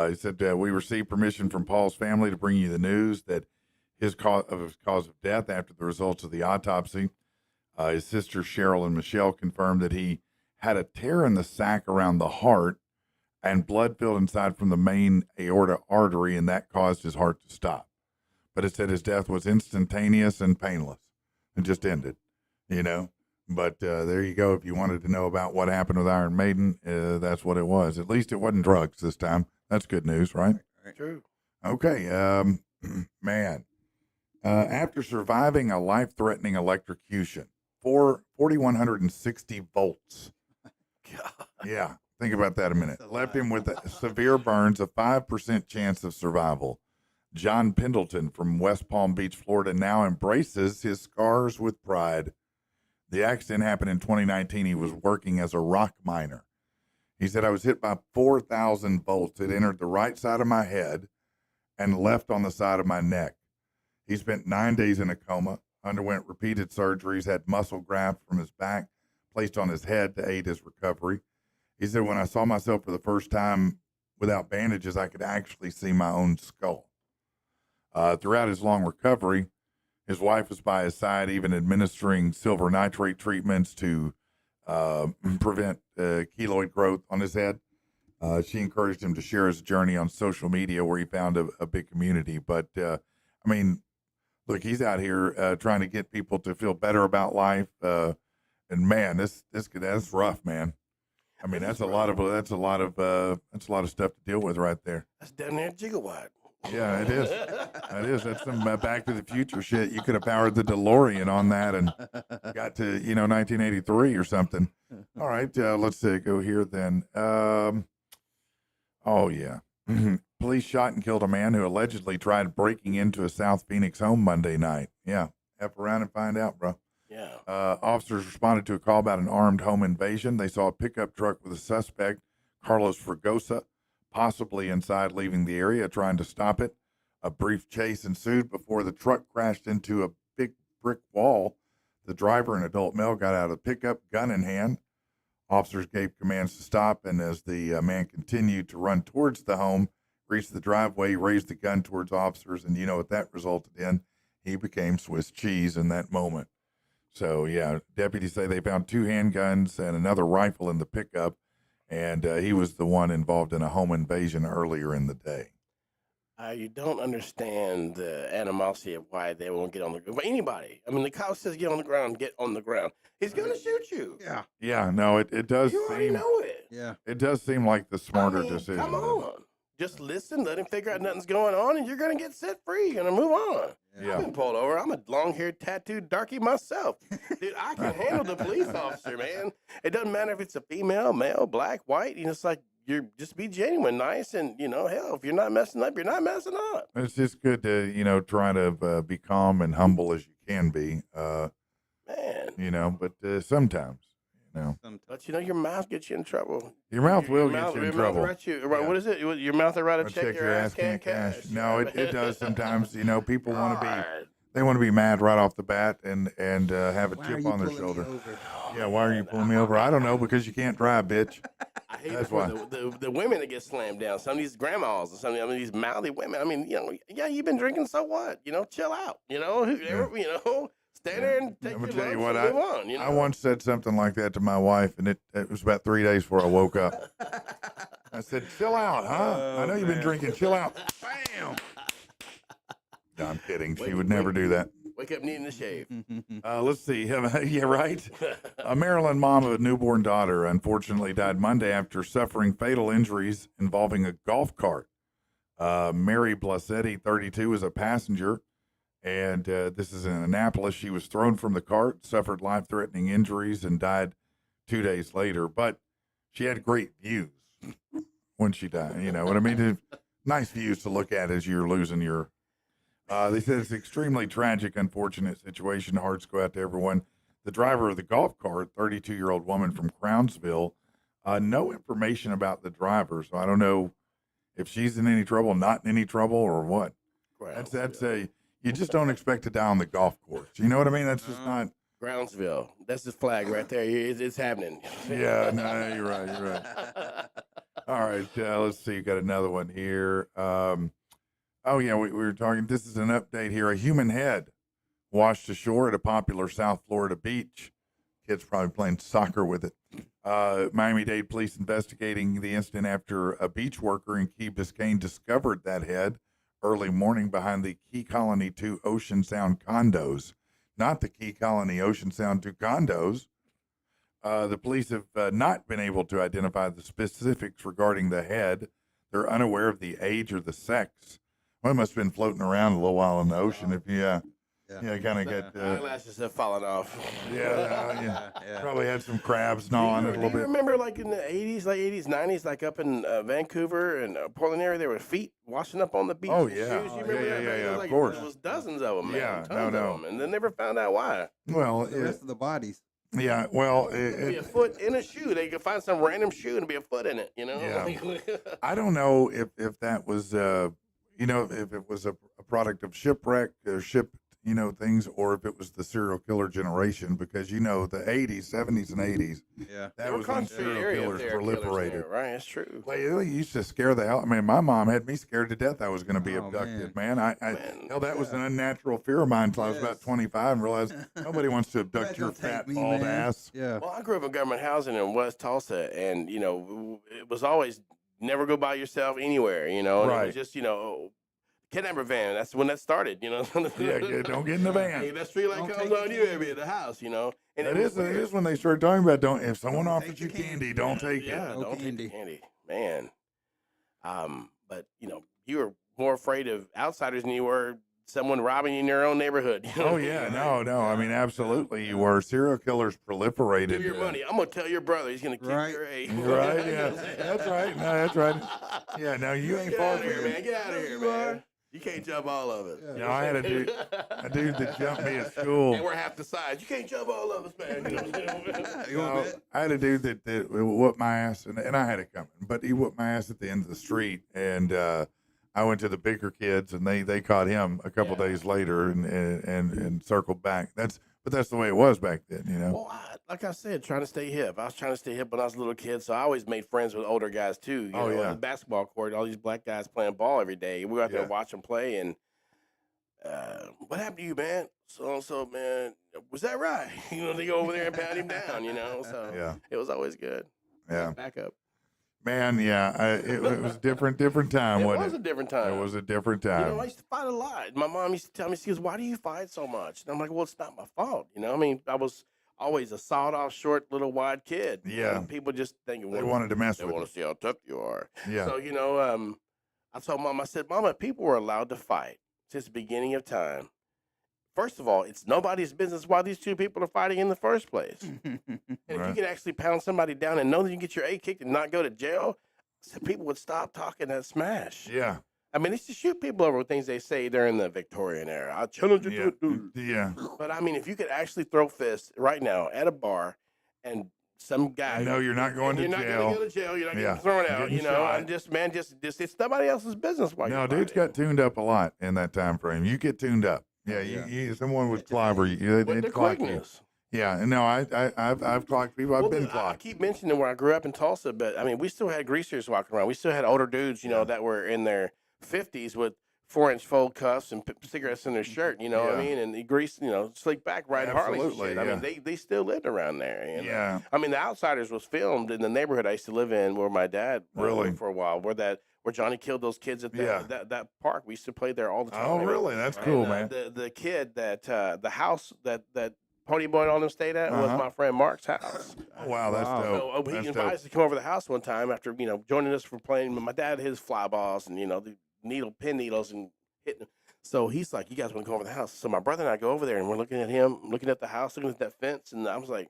Speaker 2: He said, we received permission from Paul's family to bring you the news that his cause of death after the results of the autopsy. His sisters Cheryl and Michelle confirmed that he had a tear in the sac around the heart and blood filled inside from the main aorta artery, and that caused his heart to stop. But it said his death was instantaneous and painless. It just ended, But there you go. If you wanted to know about what happened with Iron Maiden, that's what it was. At least it wasn't drugs this time. That's good news, right?
Speaker 11: True.
Speaker 2: Okay, man. After surviving a life-threatening electrocution, 4,160 volts. Yeah, think about that a minute. Left him with severe burns, a 5% chance of survival. John Pendleton from West Palm Beach, Florida, now embraces his scars with pride. The accident happened in 2019. He was working as a rock miner. He said, I was hit by 4,000 volts. It entered the right side of my head and left on the side of my neck. He spent 9 days in a coma, underwent repeated surgeries, had muscle grafts from his back placed on his head to aid his recovery. He said, when I saw myself for the first time without bandages, I could actually see my own skull. Throughout his long recovery, his wife was by his side, even administering silver nitrate treatments to prevent keloid growth on his head. She encouraged him to share his journey on social media, where he found a big community. But, look, he's out here trying to get people to feel better about life. And man, that's rough, man. I mean, that's a lot of stuff to deal with right there.
Speaker 11: That's down there at Gigawatt.
Speaker 2: Yeah, it is. It is. That's some Back to the Future shit. You could have powered the DeLorean on that and got to 1983 or something. All right, let's go here then. Oh yeah. Police shot and killed a man who allegedly tried breaking into a South Phoenix home Monday night. Yeah, F around and find out, bro.
Speaker 11: Yeah.
Speaker 2: Officers responded to a call about an armed home invasion. They saw a pickup truck with a suspect, Carlos Fregosa, possibly inside, leaving the area, trying to stop it. A brief chase ensued before the truck crashed into a big brick wall. The driver, an adult male, got out of the pickup, gun in hand. Officers gave commands to stop, and as the man continued to run towards the home, reached the driveway, raised the gun towards officers, and you know what that resulted in? He became Swiss cheese in that moment. So, yeah, deputies say they found 2 handguns and another rifle in the pickup, and he was the one involved in a home invasion earlier in the day.
Speaker 11: You don't understand the animosity of why they won't get on the ground. But anybody, I mean, the cop says get on the ground, get on the ground. He's going to shoot you.
Speaker 4: Yeah.
Speaker 2: Yeah, no, it does
Speaker 11: You already know it.
Speaker 4: Yeah.
Speaker 2: It does seem like the smarter decision.
Speaker 11: Come on. Just listen, let him figure out nothing's going on, and you're going to get set free. You're going to move on.
Speaker 2: Yeah.
Speaker 11: I've been pulled over. I'm a long-haired, tattooed darky myself. Dude, I can handle the police officer, man. It doesn't matter if it's a female, male, black, white. It's like, you're just be genuine, nice, and, hell, if you're not messing up, you're not messing up.
Speaker 2: It's just good to, try to be calm and humble as you can be.
Speaker 11: Man.
Speaker 2: But sometimes.
Speaker 11: But your mouth gets you in trouble.
Speaker 2: Your mouth will get you in trouble.
Speaker 11: What is it? Your mouth will write a check your ass can't cash.
Speaker 2: No, it does sometimes. People want to be mad right off the bat and have a chip on their shoulder. Yeah, why are you pulling me over? I don't know, because you can't drive, bitch.
Speaker 11: I hate
Speaker 2: That's
Speaker 11: why.
Speaker 2: why.
Speaker 11: The women that get slammed down. Some of these grandmas and some of these mouthy women. I mean, you've been drinking, so what? Chill out. Stand there and take
Speaker 2: I'm
Speaker 11: your
Speaker 2: gonna tell you
Speaker 11: lunch
Speaker 2: what,
Speaker 11: and move on.
Speaker 2: I once said something like that to my wife, and it was about 3 days before I woke up. I said, chill out, huh? I know you've been drinking. Chill out. Bam. No, I'm kidding. She would never do that.
Speaker 11: Wake up needing to shave.
Speaker 2: Let's see. Yeah, right. A Maryland mom of a newborn daughter unfortunately died Monday after suffering fatal injuries involving a golf cart. Mary Blassetti, 32, is a passenger, and this is in Annapolis. She was thrown from the cart, suffered life-threatening injuries, and died 2 days later. But she had great views when she died. You know what I mean? Nice views to look at as you're losing your... They said it's an extremely tragic, unfortunate situation. Hearts go out to everyone. The driver of the golf cart, 32-year-old woman from Crownsville, no information about the driver, so I don't know if she's in any trouble, not in any trouble, or what. That's you just don't expect to die on the golf course. You know what I mean? That's just not...
Speaker 11: Brownsville. That's the flag right there. It's happening.
Speaker 2: Yeah, no, you're right. All right, let's see. Got another one here. Oh, yeah, we were talking. This is an update here. A human head washed ashore at a popular South Florida beach. Kids probably playing soccer with it. Miami-Dade police investigating the incident after a beach worker in Key Biscayne discovered that head early morning behind the Key Colony 2 Ocean Sound condos. Not the Key Colony Ocean Sound 2 condos. The police have not been able to identify the specifics regarding the head. They're unaware of the age or the sex. Well, it must have been floating around a little while in the ocean. If kind of got
Speaker 11: eyelashes have fallen off.
Speaker 2: Yeah. Probably had some crabs gnawing it a little
Speaker 11: Do you
Speaker 2: bit.
Speaker 11: remember, like in the 80s, late 80s, 90s, like up in Vancouver and Portland area, there were feet washing up on the beach.
Speaker 2: Oh,
Speaker 11: with
Speaker 2: yeah.
Speaker 11: shoes? You remember that?
Speaker 2: Yeah,
Speaker 11: It was
Speaker 2: of
Speaker 11: like,
Speaker 2: course.
Speaker 11: There was dozens of them, man.
Speaker 2: Yeah,
Speaker 11: Tons
Speaker 2: no.
Speaker 11: of them, and they never found out why.
Speaker 2: Well,
Speaker 4: The rest of the bodies.
Speaker 2: yeah. Well,
Speaker 11: It'd be a foot in a shoe. They could find some random shoe and be a foot in it.
Speaker 2: Yeah. I don't know if that was if it was a product of shipwreck or ship things, or if it was the serial killer generation, because the 80s, 70s, and 80s.
Speaker 4: Yeah.
Speaker 2: That was when serial killers proliferated.
Speaker 11: Right, it's true.
Speaker 2: Like, it used to scare the hell. I mean, my mom had me scared to death I was going to be abducted, man. That was an unnatural fear of mine until I was about 25 and realized nobody wants to abduct your fat, bald ass.
Speaker 4: Yeah.
Speaker 11: Well, I grew up in government housing in West Tulsa, and it was always never go by yourself anywhere. And it
Speaker 2: Right.
Speaker 11: was just kidnapper van. That's when that started, you know.
Speaker 2: Yeah, don't get in the van.
Speaker 11: Hey, that street light
Speaker 4: Don't
Speaker 11: comes
Speaker 4: take
Speaker 11: on
Speaker 4: the
Speaker 11: you, every at the house, you know. And
Speaker 2: That
Speaker 11: it was
Speaker 2: is, it
Speaker 11: weird.
Speaker 2: is when they started talking about if someone
Speaker 4: Don't
Speaker 2: offers
Speaker 4: take
Speaker 2: you
Speaker 4: the
Speaker 2: candy,
Speaker 4: candy.
Speaker 2: don't take
Speaker 11: Yeah,
Speaker 2: it.
Speaker 4: No
Speaker 11: don't take
Speaker 4: candy.
Speaker 11: the candy, man. But you know, you were more afraid of outsiders than you were someone robbing you in your own neighborhood. You know
Speaker 2: Oh
Speaker 11: what I mean?
Speaker 2: yeah, no. I mean, absolutely, you were. Serial killers proliferated.
Speaker 11: Give your money. I'm gonna tell your brother he's gonna keep
Speaker 4: Right.
Speaker 11: your A.
Speaker 2: Right? Yeah, that's right. No, that's right. Yeah, no, you ain't
Speaker 11: Get
Speaker 2: far
Speaker 11: out of
Speaker 2: from
Speaker 11: here, man. Get out of here, man. You can't jump all of us.
Speaker 2: No, I had a dude that jumped me at school.
Speaker 11: And we're half the size. You can't jump all of us, man. You know what I'm saying?
Speaker 2: No, I had a dude that whooped my ass, and I had it coming, but he whooped my ass at the end of the street, and I went to the bigger kids, and they caught him a couple days later, and circled back. But that's the way it was back then, you know.
Speaker 11: Well, like I said, trying to stay hip. I was trying to stay hip when I was a little kid, so I always made friends with older guys too. You know,
Speaker 2: yeah.
Speaker 11: on the basketball court, all these black guys playing ball every day. We go out there and
Speaker 2: Yeah.
Speaker 11: watch them play. And what happened to you, man? So and so, man. Was that right? You know, they go over there and pat him down. You know, so
Speaker 2: Yeah.
Speaker 11: it was always good.
Speaker 2: Yeah.
Speaker 11: Back up.
Speaker 2: Man, yeah, it was different time,
Speaker 11: It
Speaker 2: wasn't
Speaker 11: was
Speaker 2: it?
Speaker 11: a different time.
Speaker 2: It was a different
Speaker 11: You
Speaker 2: time.
Speaker 11: know, I used to fight a lot. My mom used to tell me, she goes, "Why do you fight so much?" And I'm like, "Well, it's not my fault." You know, I mean, I was always a sawed-off, short, little wide kid.
Speaker 2: Yeah.
Speaker 11: And people just think
Speaker 2: They wanted to mess
Speaker 11: they
Speaker 2: with
Speaker 11: want to see how tough you are.
Speaker 2: you. Yeah.
Speaker 11: So, you know, I told Mom, I said, "Mama, people were allowed to fight since the beginning of time. First of all, it's nobody's business why these two people are fighting in the first place. And if you
Speaker 2: Right.
Speaker 11: can actually pound somebody down and know that you can get your A kicked and not go to jail, so people would stop talking that smash.
Speaker 2: Yeah.
Speaker 11: I mean, they used to shoot people over things they say during the Victorian era. I challenge you
Speaker 2: Yeah.
Speaker 11: to it, dude.
Speaker 2: Yeah.
Speaker 11: But I mean, if you could actually throw fists right now at a bar and some guy.
Speaker 2: I know you're not going to
Speaker 11: You're not
Speaker 2: jail.
Speaker 11: going to go to jail. You're not
Speaker 2: Yeah.
Speaker 11: getting thrown
Speaker 2: You're
Speaker 11: out.
Speaker 2: getting
Speaker 11: You know,
Speaker 2: shot.
Speaker 11: and just it's nobody else's business why
Speaker 2: No,
Speaker 11: you're
Speaker 2: dudes
Speaker 11: fighting.
Speaker 2: got tuned up a lot in that time frame. You get tuned up. Yeah, someone would clobber you.
Speaker 11: With
Speaker 2: They'd
Speaker 11: the
Speaker 2: clock you.
Speaker 11: quickness.
Speaker 2: Yeah, no, I've clocked people. I've
Speaker 11: Well,
Speaker 2: been
Speaker 11: I
Speaker 2: clocked.
Speaker 11: keep mentioning where I grew up in Tulsa, but I mean, we still had greasers walking around. We still had older dudes, you know, that were in their 50s with 4-inch fold cuffs and cigarettes in their shirt. You know what I
Speaker 2: Yeah.
Speaker 11: mean? And they greased, you know, slick back riding Harleys and
Speaker 2: Absolutely,
Speaker 11: shit. I mean, they still lived around there. You know?
Speaker 2: Yeah.
Speaker 11: I mean, The Outsiders was filmed in the neighborhood I used to live in, where my dad
Speaker 2: Really?
Speaker 11: lived for a while, where Johnny killed those kids at that park. We used to play there all the time.
Speaker 2: Oh, really? That's cool, man.
Speaker 11: The kid that the house that Pony Boy and all them stayed at was my friend Mark's house.
Speaker 2: Oh, wow, that's dope.
Speaker 11: So he
Speaker 2: That's
Speaker 11: invited us to come over to the house one time after, you know, joining us for playing. My dad had his fly balls and, you know, the pin needles and hitting them. So he's like, "You guys want to go over to the house?" So my brother and I go over there and we're looking at him, looking at the house, looking at that fence. And I was like,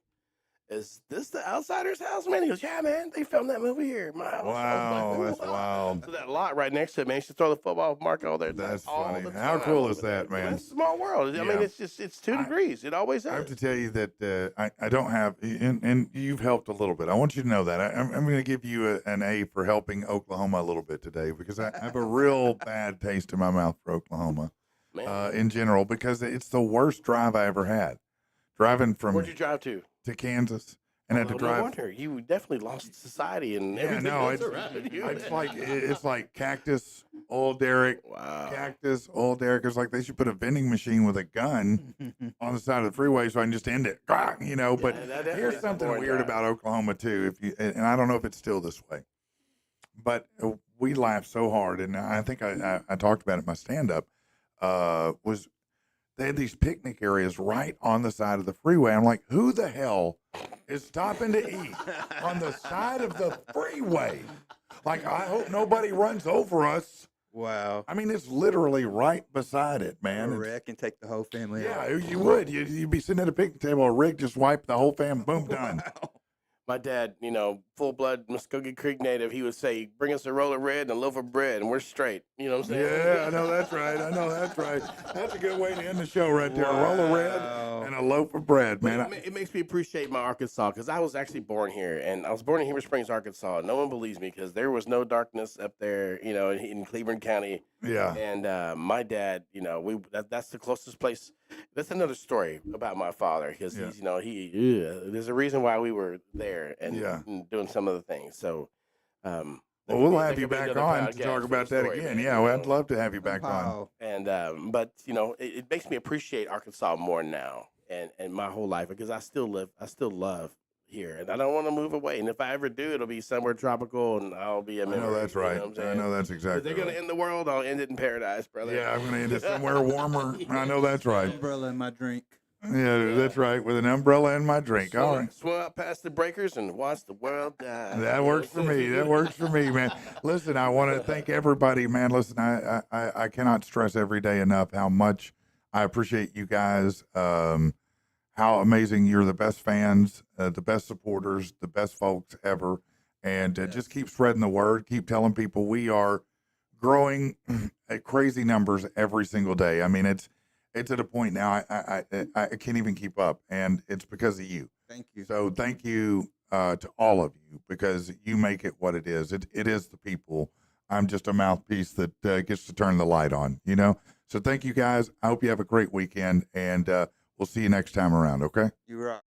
Speaker 11: "Is this the Outsiders' house, man?" He goes, "Yeah, man. They filmed that movie here at my house." I was
Speaker 2: Wow,
Speaker 11: like,
Speaker 2: that's
Speaker 11: "Wow."
Speaker 2: wild.
Speaker 11: So that lot right next to it, man, you should throw the football mark all there.
Speaker 2: That's
Speaker 11: all
Speaker 2: funny.
Speaker 11: the
Speaker 2: How
Speaker 11: time.
Speaker 2: cool is that, man?
Speaker 11: It's a small world. I
Speaker 2: Yeah.
Speaker 11: mean, it's 2 degrees. It always
Speaker 2: I have
Speaker 11: is.
Speaker 2: to tell you that I don't have, and you've helped a little bit. I want you to know that. I'm going to give you an A for helping Oklahoma a little bit today, because I have a real bad taste in my mouth for Oklahoma in general, because it's the worst drive I ever had. Driving from
Speaker 11: Where'd you drive to?
Speaker 2: Kansas, and had to
Speaker 11: No
Speaker 2: drive.
Speaker 11: wonder. You definitely lost society and
Speaker 2: Yeah,
Speaker 11: everything
Speaker 2: no,
Speaker 11: else around you.
Speaker 2: it's like Cactus, Old Derrick,
Speaker 11: Wow.
Speaker 2: Cactus, Old Derrick. It's like they should put a vending machine with a gun on the side of the freeway so I can just end it. You know, but here's something weird about Oklahoma too. And I don't know if it's still this way, but we laughed so hard, and I think I talked about it in my stand-up. Was they had these picnic areas right on the side of the freeway. I'm like, who the hell is stopping to eat on the side of the freeway? Like, I hope nobody runs over us.
Speaker 4: Wow.
Speaker 2: I mean, it's literally right beside it, man.
Speaker 4: A wreck and take the whole family
Speaker 2: Yeah,
Speaker 4: out.
Speaker 2: you would. You'd be sitting at a picnic table, a rig just wipe the whole family, boom, done.
Speaker 11: My dad, you know, full-blood Muskogee Creek native, he would say, "Bring us a roll of red and a loaf of bread, and we're straight." You know what I'm saying?
Speaker 2: Yeah, I know that's right. That's a good way to end the show right there. A roll of red and a loaf of bread,
Speaker 11: But
Speaker 2: man.
Speaker 11: it makes me appreciate my Arkansas, because I was actually born here, and I was born in Heber Springs, Arkansas. No one believes me because there was no darkness up there, you know, in Cleveland County.
Speaker 2: Yeah.
Speaker 11: And my dad, you know, that's the closest place. That's another story about my father, because he's, you know, there's a reason why we were there and doing some of the things. So,
Speaker 2: Well, we'll have you back on to talk about that
Speaker 11: story,
Speaker 2: again.
Speaker 11: man,
Speaker 2: Yeah,
Speaker 11: you
Speaker 2: well, I'd
Speaker 11: know.
Speaker 2: love to have you back on.
Speaker 4: Wow.
Speaker 11: And but you know, it makes me appreciate Arkansas more now, and my whole life, because I still love here, and I don't want to move away. And if I ever do, it'll be somewhere tropical, and I'll be a
Speaker 2: I
Speaker 11: memory.
Speaker 2: know that's right.
Speaker 11: You know what I'm
Speaker 2: I
Speaker 11: saying?
Speaker 2: know that's
Speaker 11: If
Speaker 2: exactly
Speaker 11: they're gonna
Speaker 2: right.
Speaker 11: end the world, I'll end it in paradise, brother.
Speaker 2: Yeah, I'm going to end it somewhere warmer. I know that's right.
Speaker 4: Umbrella in my drink.
Speaker 2: Yeah, that's right. With an umbrella in my drink. All right.
Speaker 11: Swim out past the breakers and watch the world die.
Speaker 2: That works for me. That works for me, man. Listen, I want to thank everybody, man. Listen, I cannot stress every day enough how much I appreciate you guys. How amazing you're, the best fans, the best supporters, the best folks ever. And just keep spreading the word. Keep telling people we are growing at crazy numbers every single day. I mean, it's at a point now I can't even keep up, and it's because of you.
Speaker 4: Thank you.
Speaker 2: So thank you to all of you, because you make it what it is. It is the people. I'm just a mouthpiece that gets to turn the light on, you know? So thank you guys. I hope you have a great weekend, and we'll see you next time around, okay?
Speaker 4: You rock.